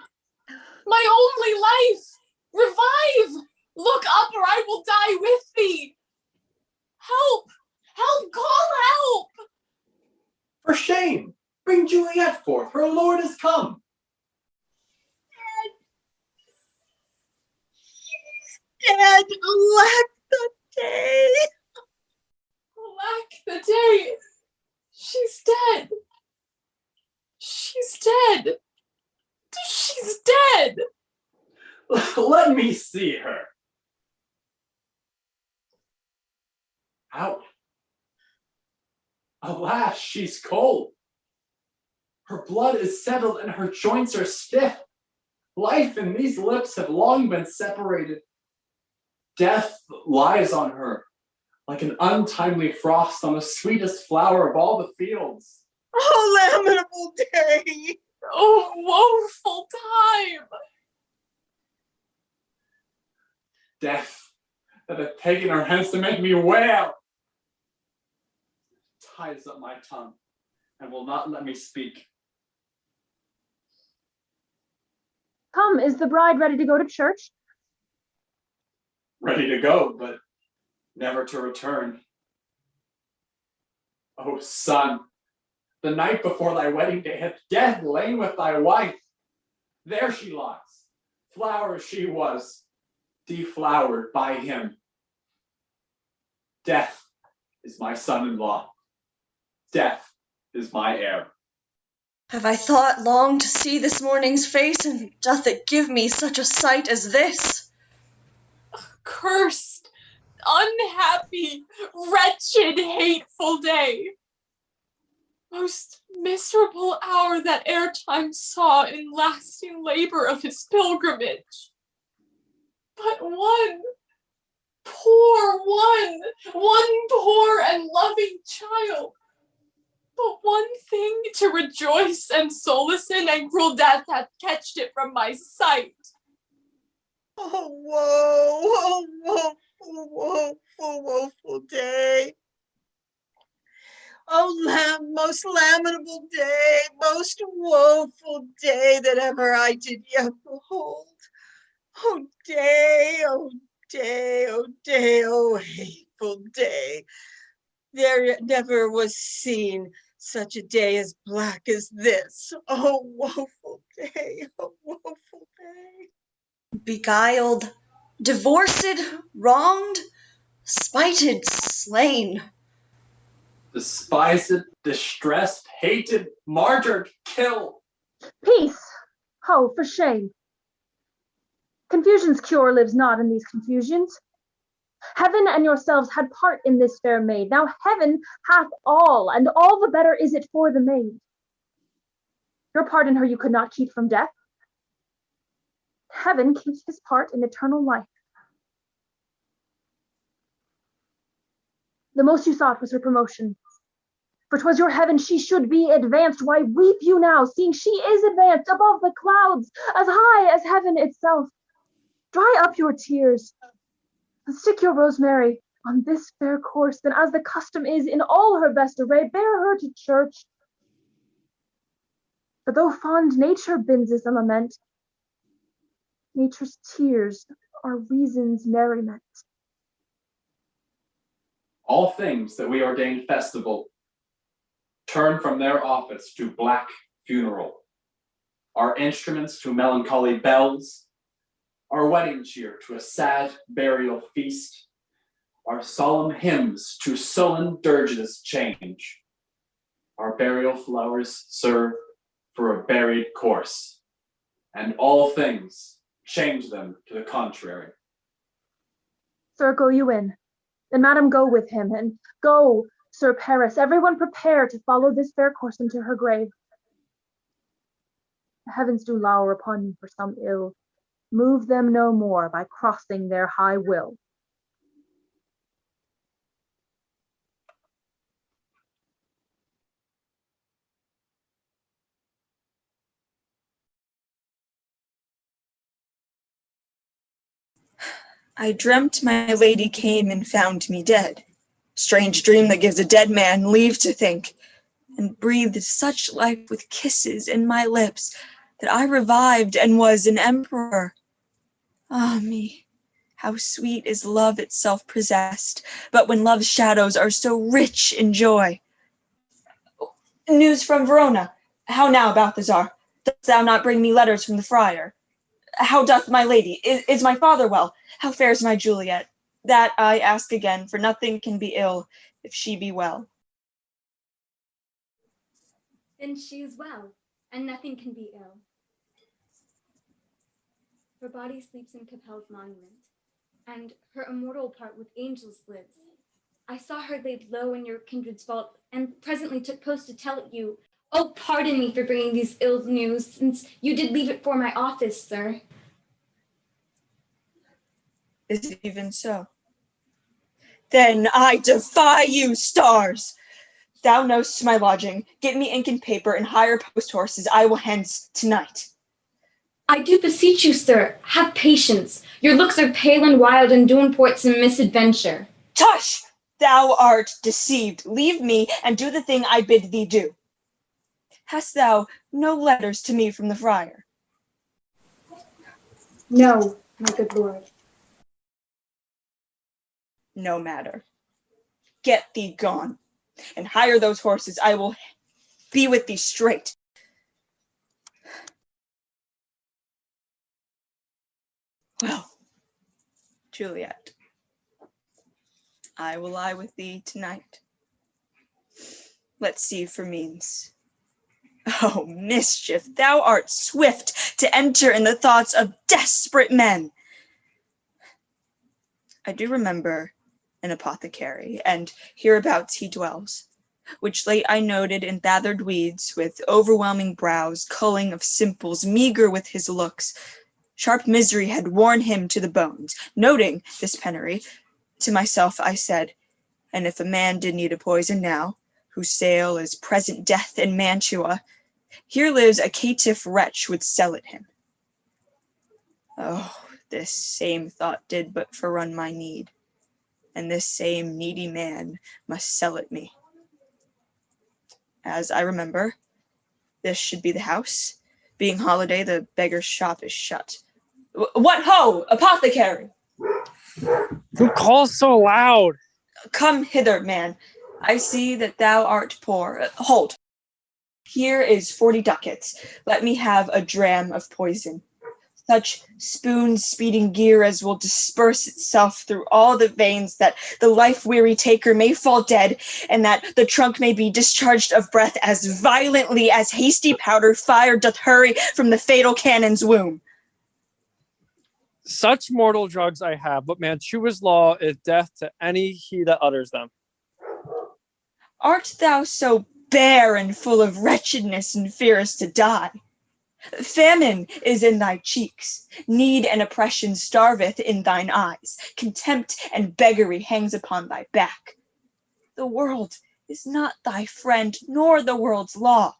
My only life! Revive! Look up or I will die with thee! Help! Help! Call help! For shame! Bring Juliet forth, her lord is come. Dead, alack the day! Alack the day! She's dead! She's dead! She's dead! Let me see her. Out. Alas, she's cold. Her blood is settled and her joints are stiff. Life and these lips have long been separated. Death lies on her like an untimely frost on the sweetest flower of all the fields. Oh, lamentable day! Oh, woeful time! Death that hath taken her hence to make me wail ties up my tongue and will not let me speak. Come, is the bride ready to go to church? Ready to go, but never to return. O son, the night before thy wedding day hath death lain with thy wife. There she lies, flower she was, deflowered by him. Death is my son-in-law. Death is my heir. Have I thought long to see this morning's face, and doth it give me such a sight as this? Cursed, unhappy, wretched, hateful day! Most miserable hour that e'er time saw in lasting labor of his pilgrimage. But one poor and loving child, but one thing to rejoice and solace in, and cruel death hath catched it from my sight. Oh, woe! Oh, woeful, woeful day! Oh, most lamentable day, most woeful day that ever I did yet behold. Oh, day, oh, day, oh, day, oh, hateful day! There yet never was seen such a day as black as this. Oh, woeful day, oh, woeful day. Beguiled, divorced, wronged, spited, slain. Despised, distressed, hated, martyred, killed. Peace! Ho, for shame! Confusion's cure lives not in these confusions. Heaven and yourselves had part in this fair maid. Now heaven hath all, and all the better is it for the maid. Your part in her you could not keep from death. Heaven keeps his part in eternal life. The most you sought was her promotion. For 'twas your heaven she should be advanced. Why weep you now, seeing she is advanced above the clouds, as high as heaven itself? Dry up your tears, and stick your rosemary on this fair course, then as the custom is, in all her best array, bear her to church. For though fond nature binds us a lament, nature's tears are reason's merriment. All things that we ordained festival turn from their office to black funeral. Our instruments to melancholy bells, our wedding cheer to a sad burial feast, our solemn hymns to sullen dirges change. Our burial flowers serve for a buried corse, and all things change them to the contrary. Sir, go you in. Then madam go with him, and go, Sir Paris, everyone prepare to follow this fair course into her grave. The heavens do lower upon you for some ill. Move them no more by crossing their high will. I dreamt my lady came and found me dead. Strange dream that gives a dead man leave to think, and breathed such life with kisses in my lips that I revived and was an emperor. Ah me, how sweet is love itself possessed, but when love's shadows are so rich in joy. News from Verona. How now, Balthazar? Dost thou not bring me letters from the friar? How doth my lady? Is my father well? How fares my Juliet? That I ask again, for nothing can be ill if she be well. Then she is well, and nothing can be ill. Her body sleeps in Capel's monument, and her immortal part with angels lives. I saw her laid low in your kindred's vault, and presently took post to tell it you. Oh, pardon me for bringing these ill news, since you did leave it for my office, sir. Is it even so? Then I defy you, stars! Thou know'st my lodging. Get me ink and paper and hire post horses. I will hence tonight. I do beseech you, sir, have patience. Your looks are pale and wild, and do import some misadventure. Tush! Thou art deceived. Leave me and do the thing I bid thee do. Hast thou no letters to me from the friar? No, my good lord. No matter. Get thee gone, and hire those horses. I will be with thee straight. Well, Juliet, I will lie with thee tonight. Let's see for means. Oh, mischief, thou art swift to enter in the thoughts of desperate men. I do remember an apothecary, and hereabouts he dwells, which late I noted in gathered weeds, with overwhelming brows, culling of simples, meager with his looks. Sharp misery had worn him to the bones. Noting this penury, to myself I said, and if a man did need a poison now, whose sale is present death in Mantua, here lives a caitiff wretch would sell it him. Oh, this same thought did but forerun my need, and this same needy man must sell it me. As I remember, this should be the house. Being holiday, the beggar's shop is shut. What ho, apothecary! Who calls so loud? Come hither, man. I see that thou art poor. Hold. Here is 40 ducats. Let me have a dram of poison. Such spoon-speeding gear as will disperse itself through all the veins, that the life-weary taker may fall dead, and that the trunk may be discharged of breath as violently as hasty powder fire doth hurry from the fatal cannon's womb. Such mortal drugs I have, but Mantua's law is death to any he that utters them. Art thou so bare and full of wretchedness and fearest to die? Famine is in thy cheeks, need and oppression starveth in thine eyes, contempt and beggary hangs upon thy back. The world is not thy friend, nor the world's law.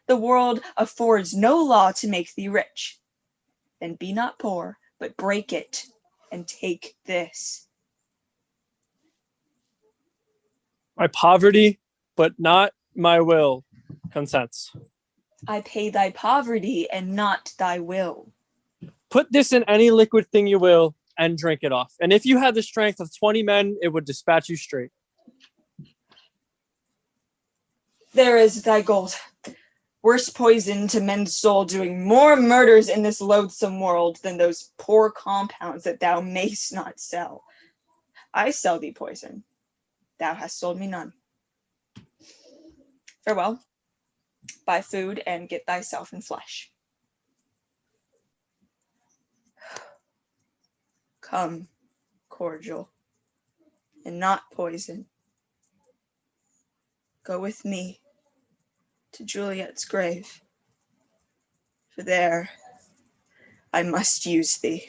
The world affords no law to make thee rich. Then be not poor, but break it, and take this. My poverty, but not my will, consents. I pay thy poverty and not thy will. Put this in any liquid thing you will, and drink it off. And if you had the strength of 20 men, it would dispatch you straight. There is thy gold. Worse poison to men's soul, doing more murders in this loathsome world than those poor compounds that thou mayst not sell. I sell thee poison. Thou hast sold me none. Farewell. Buy food and get thyself in flesh. Come, cordial, and not poison. Go with me to Juliet's grave, for there I must use thee.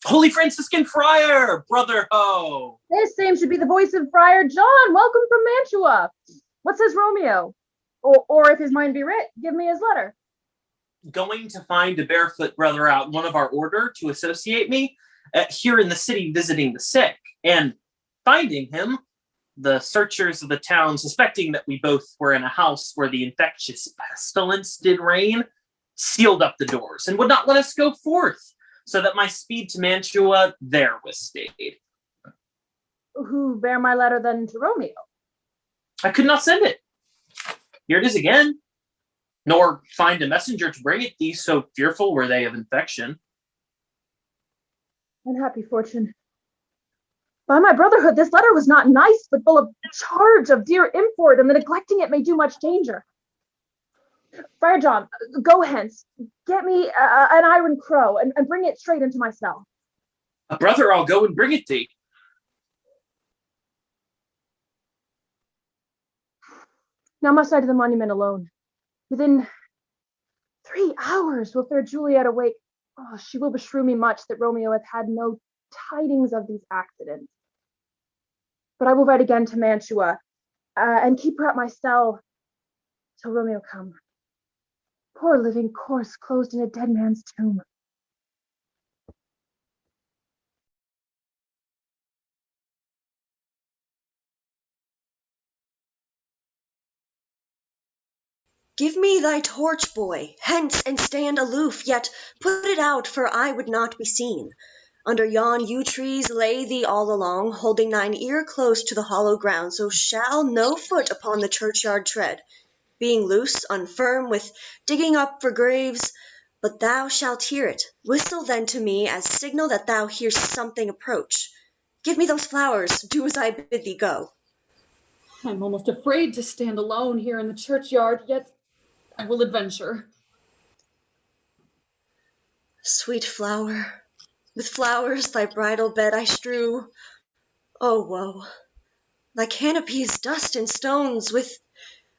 Holy Franciscan Friar, brother ho! This seems to be the voice of Friar John. Welcome from Mantua. What says Romeo? Or if his mind be writ, give me his letter. Going to find a barefoot brother out, one of our order, to associate me here in the city visiting the sick. And finding him, the searchers of the town, suspecting that we both were in a house where the infectious pestilence did reign, sealed up the doors and would not let us go forth, so that my speed to Mantua there was stayed. Who bear my letter then to Romeo? I could not send it. Here it is again. Nor find a messenger to bring it thee, so fearful were they of infection. Unhappy fortune. By my brotherhood, this letter was not nice, but full of charge of dear import, and the neglecting it may do much danger. Friar John, go hence. Get me an iron crow and bring it straight into my cell. Brother, I'll go and bring it thee. Now must I to the monument alone. Within 3 hours will fair Juliet awake. Oh, she will beshrew me much that Romeo hath had no tidings of these accidents. But I will write again to Mantua, and keep her at my cell till Romeo come. Poor living corse closed in a dead man's tomb. Give me thy torch, boy, hence and stand aloof, yet put it out, for I would not be seen. Under yon yew trees lay thee all along, holding thine ear close to the hollow ground, so shall no foot upon the churchyard tread, being loose, unfirm, with digging up for graves, but thou shalt hear it. Whistle then to me, as signal that thou hear'st something approach. Give me those flowers, do as I bid thee go. I'm almost afraid to stand alone here in the churchyard, yet I will adventure. Sweet flower, with flowers thy bridal bed I strew. Oh woe! Thy canopy is dust and stones, with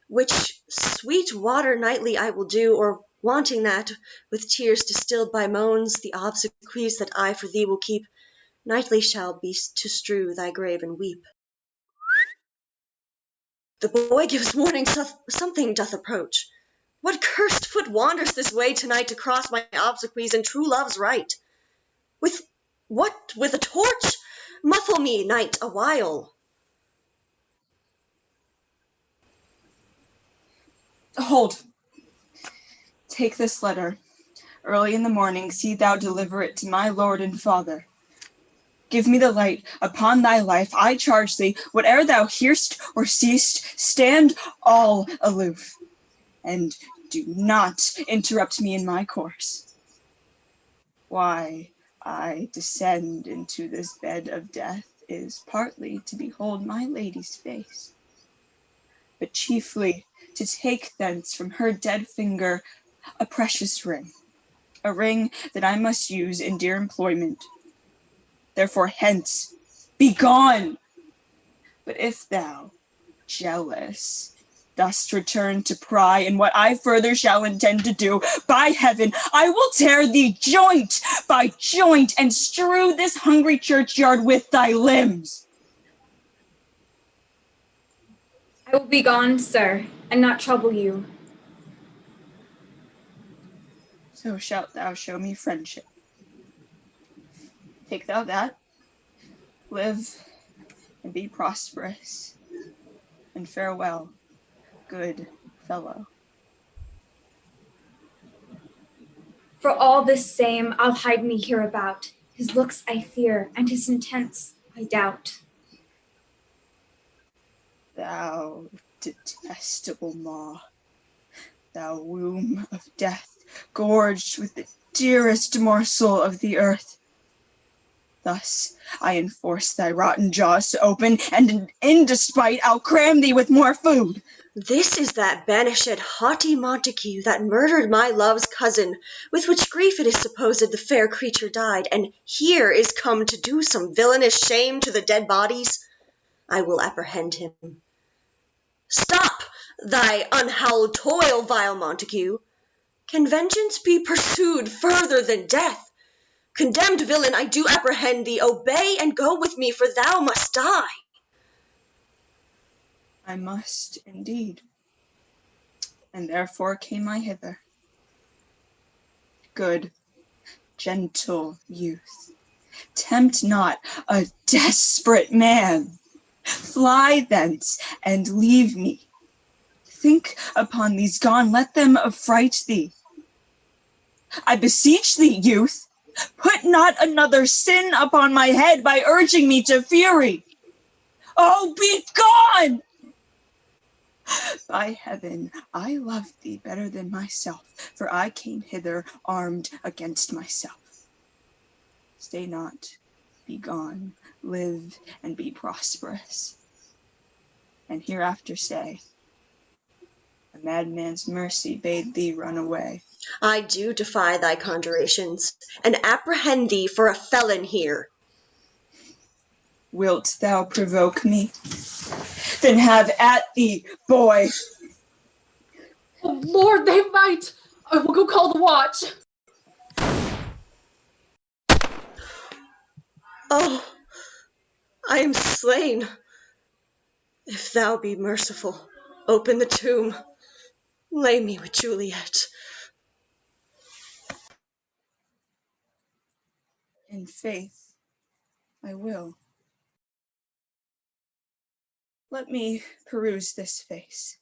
which sweet water nightly I will do, or wanting that, with tears distilled by moans, the obsequies that I for thee will keep, nightly shall be to strew thy grave and weep. The boy gives warning something doth approach. What cursed foot wanders this way tonight to cross my obsequies and true love's right? With what? With a torch? Muffle me, knight, a while. Hold. Take this letter. Early in the morning, see thou deliver it to my lord and father. Give me the light upon thy life, I charge thee, whate'er thou hearst or seest, stand all aloof, and do not interrupt me in my course. Why I descend into this bed of death is partly to behold my lady's face, but chiefly to take thence from her dead finger a precious ring, a ring that I must use in dear employment. Therefore hence, be gone! But if thou, jealous, dost return to pry in what I further shall intend to do, by heaven, I will tear thee joint by joint and strew this hungry churchyard with thy limbs. I will be gone, sir, and not trouble you. So shalt thou show me friendship. Take thou that, live and be prosperous, and farewell, good fellow. For all this same, I'll hide me hereabout. His looks I fear, and his intents I doubt. Thou detestable maw, thou womb of death, gorged with the dearest morsel of the earth. Thus I enforce thy rotten jaws to open, and in despite I'll cram thee with more food. This is that banished haughty Montague that murdered my love's cousin, with which grief it is supposed the fair creature died, and here is come to do some villainous shame to the dead bodies. I will apprehend him. Stop thy unhallowed toil, vile Montague. Can vengeance be pursued further than death? Condemned villain, I do apprehend thee. Obey and go with me, for thou must die. I must indeed, and therefore came I hither. Good, gentle youth, tempt not a desperate man. Fly thence and leave me. Think upon these gone, let them affright thee. I beseech thee, youth, put not another sin upon my head by urging me to fury. Oh, be gone! By heaven, I love thee better than myself, for I came hither armed against myself. Stay not, be gone, live and be prosperous. And hereafter say, a madman's mercy bade thee run away. I do defy thy conjurations, and apprehend thee for a felon here. Wilt thou provoke me? Then have at thee, boy. Oh, Lord, they might! I will go call the watch. Oh, I am slain. If thou be merciful, open the tomb. Lay me with Juliet. In faith, I will. Let me peruse this face.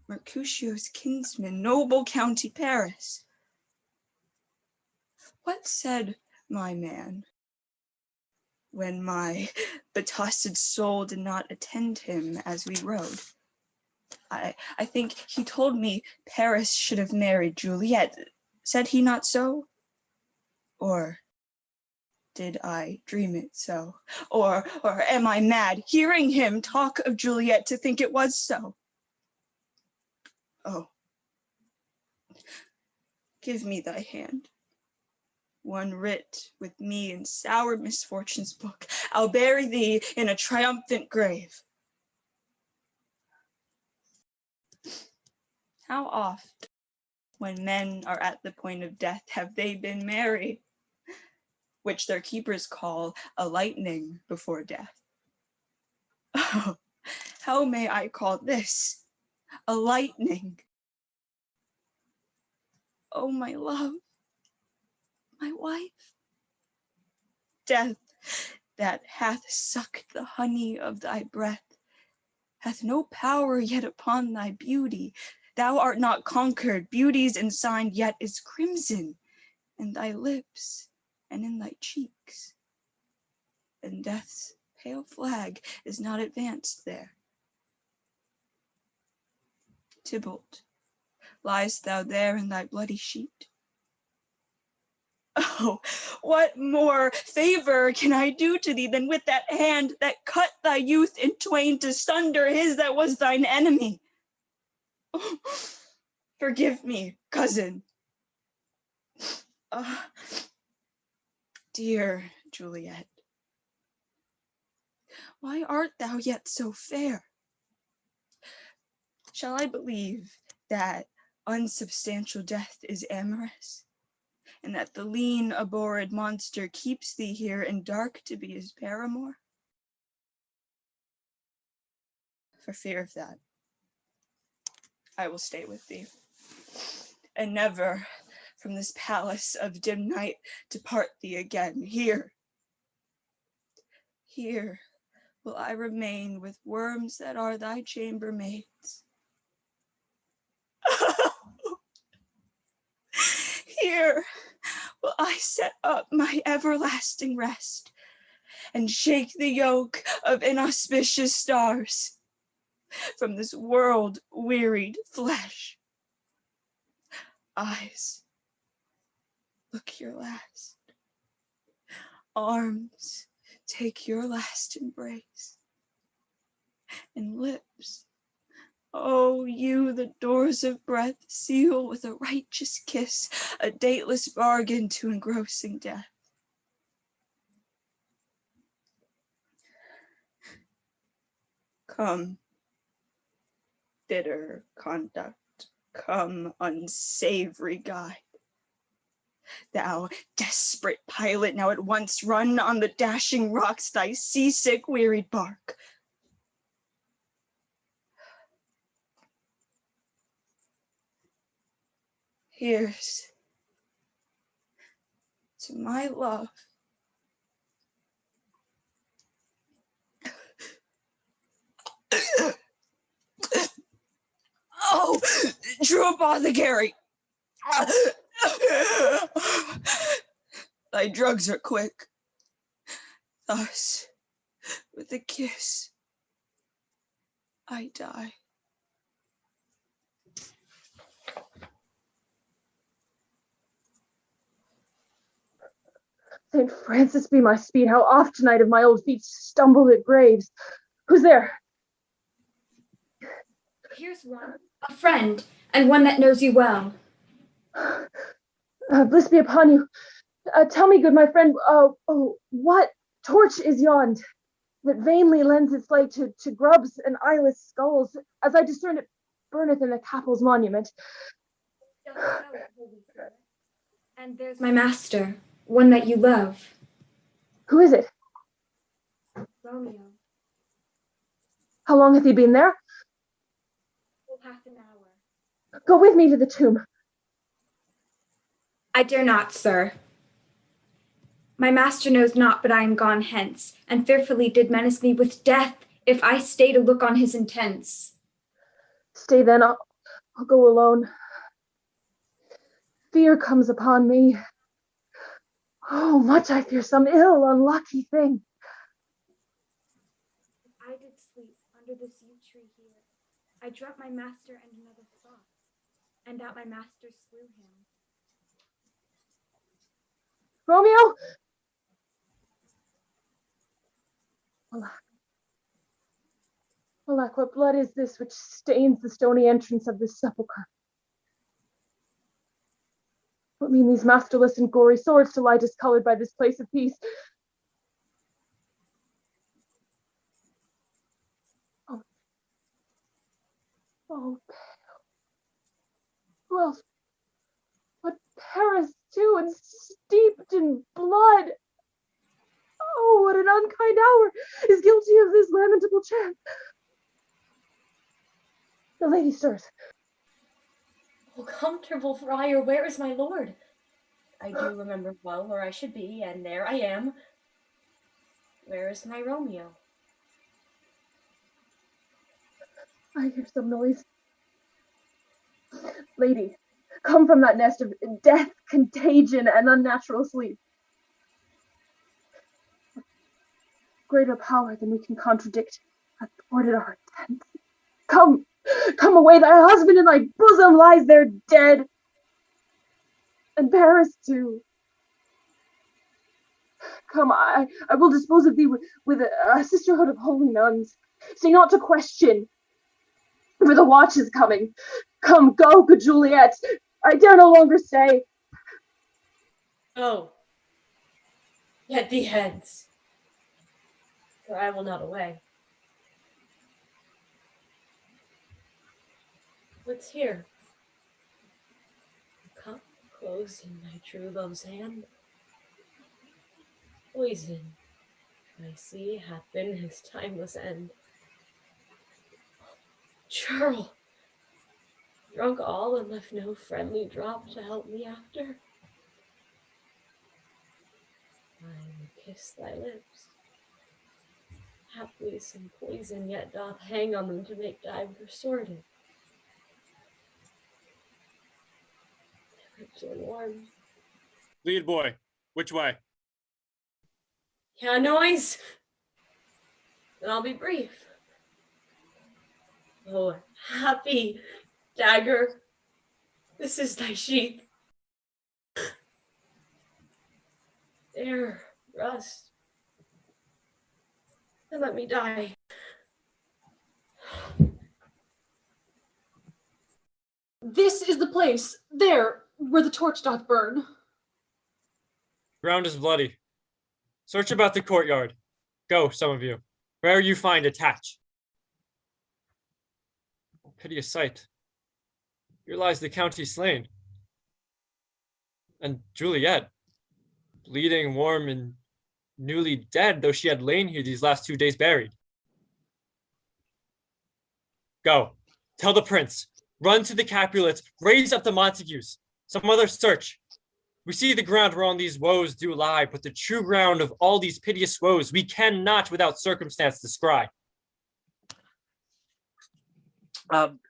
Mercutio's kinsman, noble County Paris. What said my man when my betossed soul did not attend him as we rode? I think he told me Paris should have married Juliet. Said he not so? Or did I dream it so? Or am I mad, hearing him talk of Juliet to think it was so? Oh, give me thy hand. One writ with me in sour misfortune's book, I'll bury thee in a triumphant grave. How oft, when men are at the point of death, have they been merry, which their keepers call a lightning before death? Oh, how may I call this a lightning? Oh, my love, my wife, death that hath sucked the honey of thy breath, hath no power yet upon thy beauty, Thou art not conquered, beauty's ensigned yet is crimson in thy lips and in thy cheeks, and death's pale flag is not advanced there. Tybalt, liest thou there in thy bloody sheet? Oh, what more favor can I do to thee than with that hand that cut thy youth in twain to sunder his that was thine enemy? Oh, forgive me, cousin. Dear Juliet, why art thou yet so fair? Shall I believe that unsubstantial death is amorous, and that the lean, abhorred monster keeps thee here in dark to be his paramour? For fear of that, I will stay with thee, and never from this palace of dim night depart thee again. Here will I remain with worms that are thy chambermaids. Here will I set up my everlasting rest and shake the yoke of inauspicious stars from this world-wearied flesh. Eyes, look your last. Arms, take your last embrace. And lips, oh, you the doors of breath, seal with a righteous kiss, a dateless bargain to engrossing death. Come, bitter conduct, come, unsavory guide. Thou desperate pilot, now at once run on the dashing rocks thy seasick, wearied bark. Here's to my love. Oh, true apothecary. Thy drugs are quick. Thus, with a kiss, I die. St. Francis be my speed, how oft tonight have my old feet stumbled at graves. Who's there? Here's one, a friend, and one that knows you well. Bliss be upon you. Tell me, good my friend, what torch is yond that vainly lends its light to grubs and eyeless skulls, as I discern it burneth in the capel's monument? And there's my master, one that you love. Who is it? Romeo. How long hath he been there? Full half an hour. Go with me to the tomb. I dare not, sir. My master knows not but I am gone hence, and fearfully did menace me with death if I stay to look on his intents. Stay then, I'll go alone. Fear comes upon me. Oh, much I fear some ill, unlucky thing. If I did sleep under this yew tree here, I dreamt my master and another thought, and that my master slew him. Romeo! Alack. Alack, what blood is this which stains the stony entrance of this sepulchre? What mean these masterless and gory swords to lie discolored by this place of peace? Oh, pale. Who else? But Paris too, and steeped in blood. Oh, what an unkind hour is guilty of this lamentable chance. The lady stirs. Oh, comfortable friar, where is my lord? I do remember well where I should be, and there I am. Where is my Romeo? I hear some noise. Lady, come from that nest of death, contagion, and unnatural sleep. Greater power than we can contradict hath thwarted our attempts. Come, come away, thy husband in thy bosom lies there dead, and Paris too. Come, I will dispose of thee with a sisterhood of holy nuns. Stay not to question, for the watch is coming. Come, go, good Juliet. I dare no longer stay. Oh, get thee hence, for I will not away. What's here? A cup closed in my true love's hand. Poison, I see, hath been his timeless end. Churl, drunk all and left no friendly drop to help me after. I will kiss thy lips. Haply some poison yet doth hang on them to make time restorative. Rich and warm. Lead boy, which way? Yeah, noise. Then I'll be brief. Oh, happy dagger, this is thy sheath. There, rust, and let me die. This is the place, there, where the torch doth burn. Ground is bloody. Search about the courtyard. Go, some of you. Where'er you find, attach. Piteous sight. Here lies the county slain. And Juliet, bleeding, warm, and newly dead, though she had lain here these last 2 days buried. Go, tell the prince, run to the Capulets, raise up the Montagues, some other search. We see the ground whereon these woes do lie, but the true ground of all these piteous woes we cannot without circumstance descry.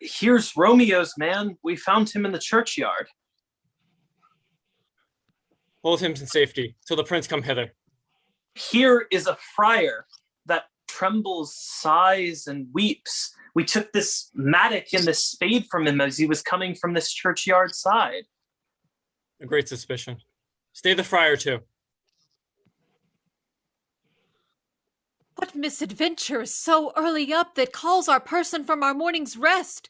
Here's Romeo's man. We found him in the churchyard. Hold him in safety till the prince come hither. Here is a friar that trembles, sighs, and weeps. We took this mattock and this spade from him as he was coming from this churchyard side. A great suspicion. Stay the friar too. What misadventure is so early up that calls our person from our morning's rest?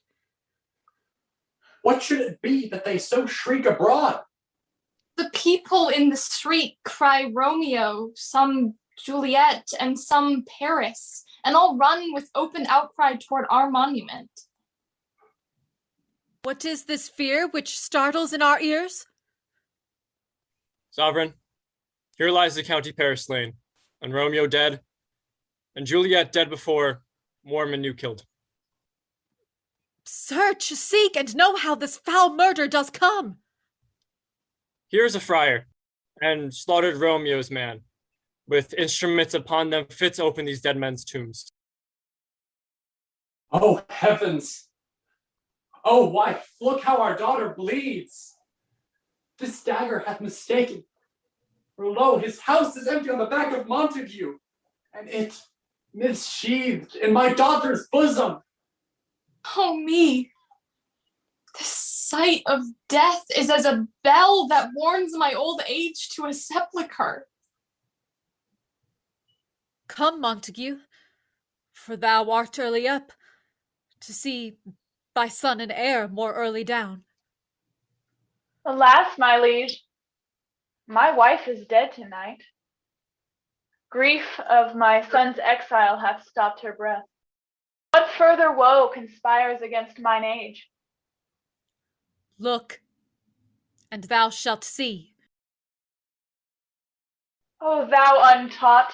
What should it be that they so shriek abroad? The people in the street cry Romeo, some Juliet, and some Paris, and all run with open outcry toward our monument. What is this fear which startles in our ears? Sovereign, here lies the county Paris slain, and Romeo dead, and Juliet dead before, warm and new killed. Search, seek, and know how this foul murder does come. Here is a friar, and slaughtered Romeo's man, with instruments upon them fit to open these dead men's tombs. Oh, heavens! Oh, wife, look how our daughter bleeds! This dagger hath mistaken. For lo, his house is empty on the back of Montague, and it missheathed in my daughter's bosom. Oh me! The sight of death is as a bell that warns my old age to a sepulchre. Come, Montague, for thou art early up, to see thy son and heir more early down. Alas, my liege, my wife is dead tonight. Grief of my son's exile hath stopped her breath. What further woe conspires against mine age? Look, and thou shalt see. O thou untaught,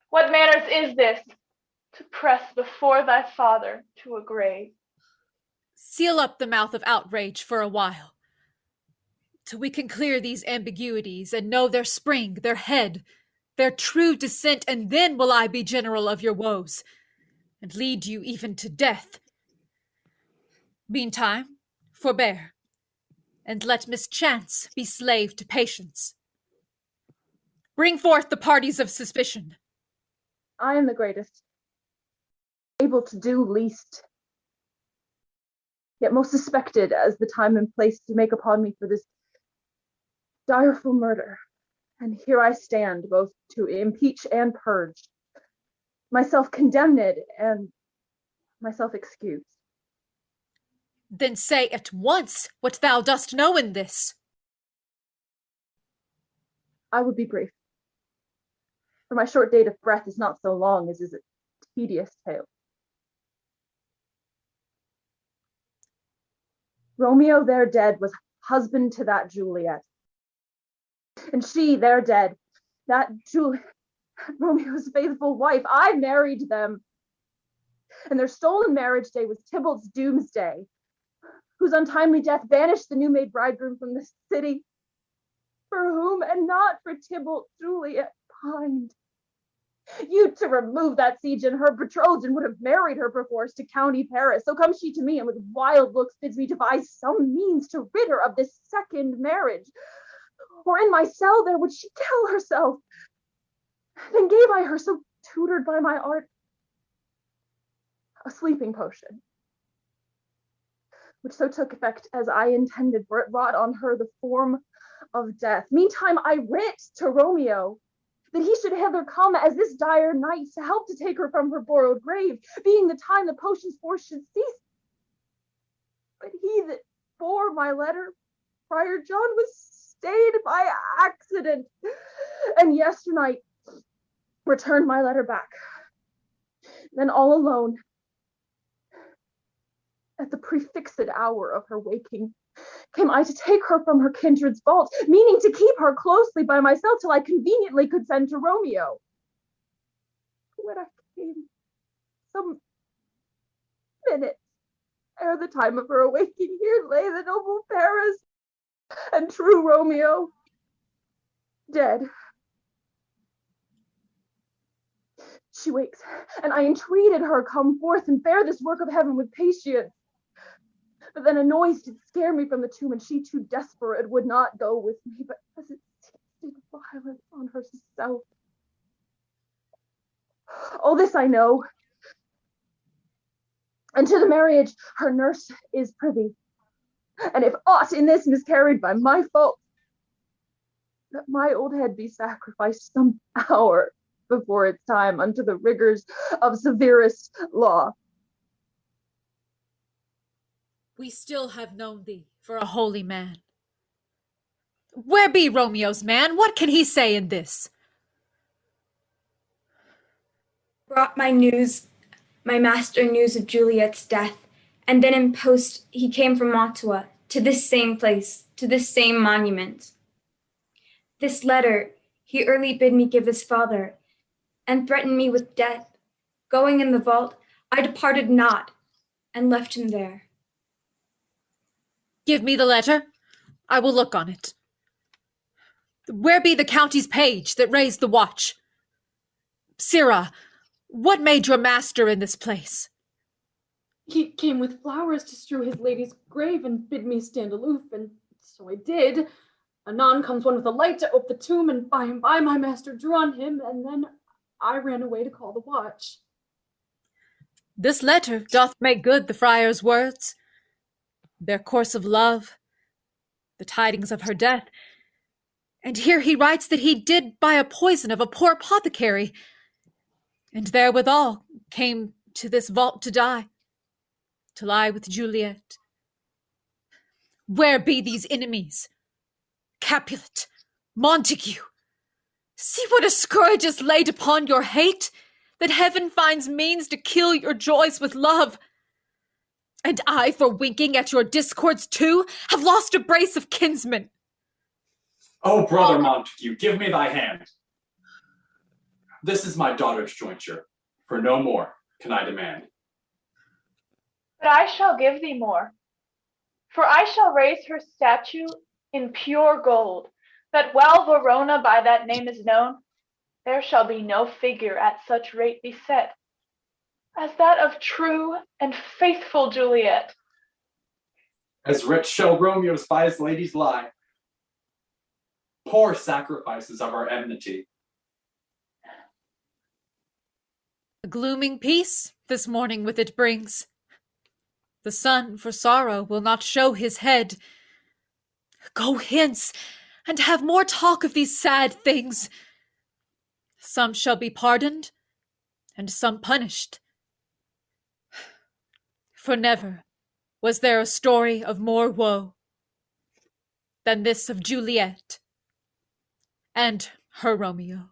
what manners is this, to press before thy father to a grave? Seal up the mouth of outrage for a while, till we can clear these ambiguities and know their spring, their head, their true descent, and then will I be general of your woes, and lead you even to death. Meantime, forbear, and let mischance be slave to patience. Bring forth the parties of suspicion. I am the greatest, able to do least, yet most suspected as the time and place to make upon me for this direful murder. And here I stand, both to impeach and purge, myself condemned and myself excused. Then say at once what thou dost know in this. I would be brief, for my short date of breath is not so long as is a tedious tale. Romeo, there dead, was husband to that Juliet. And she, there dead, that Romeo's faithful wife, I married them. And their stolen marriage day was Tybalt's doomsday, whose untimely death banished the new-made bridegroom from the city, for whom and not for Tybalt Juliet pined. You to remove that siege, and her betrothed and would have married her perforce to county Paris. So comes she to me, and with wild looks bids me devise some means to rid her of this second marriage. Or in my cell there would she kill herself. Then gave I her, so tutored by my art, a sleeping potion, which so took effect as I intended, for it wrought on her the form of death. Meantime I writ to Romeo that he should hither come as this dire night to help to take her from her borrowed grave, being the time the potion's force should cease. But he that bore my letter, Friar John, was stayed by accident, and yesternight returned my letter back. Then all alone, at the prefixed hour of her waking, came I to take her from her kindred's vault, meaning to keep her closely by myself till I conveniently could send to Romeo. When I came, some minutes ere the time of her awaking, here lay the noble Paris and true Romeo, dead. She wakes, and I entreated her come forth and bear this work of heaven with patience. But then a noise did scare me from the tomb, and she, too desperate, would not go with me, but as it did violence on herself. All this I know, and to the marriage her nurse is privy. And if aught in this miscarried by my fault, that my old head be sacrificed some hour before its time unto the rigors of severest law. We still have known thee for a holy man. Where be Romeo's man? What can he say in this? Brought my master news of Juliet's death, and then in post he came from Mantua to this same place, to this same monument. This letter he early bid me give his father, and threatened me with death. Going in the vault, I departed not, and left him there. Give me the letter. I will look on it. Where be the county's page that raised the watch? Sirrah, what made your master in this place? He came with flowers to strew his lady's grave and bid me stand aloof, and so I did. Anon comes one with a light to ope the tomb, and by and by my master drew on him, and then I ran away to call the watch. This letter doth make good the friar's words, their course of love, the tidings of her death. And here he writes that he did buy a poison of a poor apothecary, and therewithal came to this vault to die, to lie with Juliet. Where be these enemies? Capulet, Montague, see what a scourge is laid upon your hate, that heaven finds means to kill your joys with love. And I, for winking at your discords too, have lost a brace of kinsmen. Oh, brother Montague, give me thy hand. This is my daughter's jointure, for no more can I demand. But I shall give thee more, for I shall raise her statue in pure gold, that while Verona by that name is known, there shall be no figure at such rate be set as that of true and faithful Juliet. As rich shall Romeo's spies ladies lie. Poor sacrifices of our enmity. A glooming peace this morning with it brings. The sun for sorrow will not show his head. Go hence, and have more talk of these sad things. Some shall be pardoned, and some punished. For never was there a story of more woe than this of Juliet and her Romeo.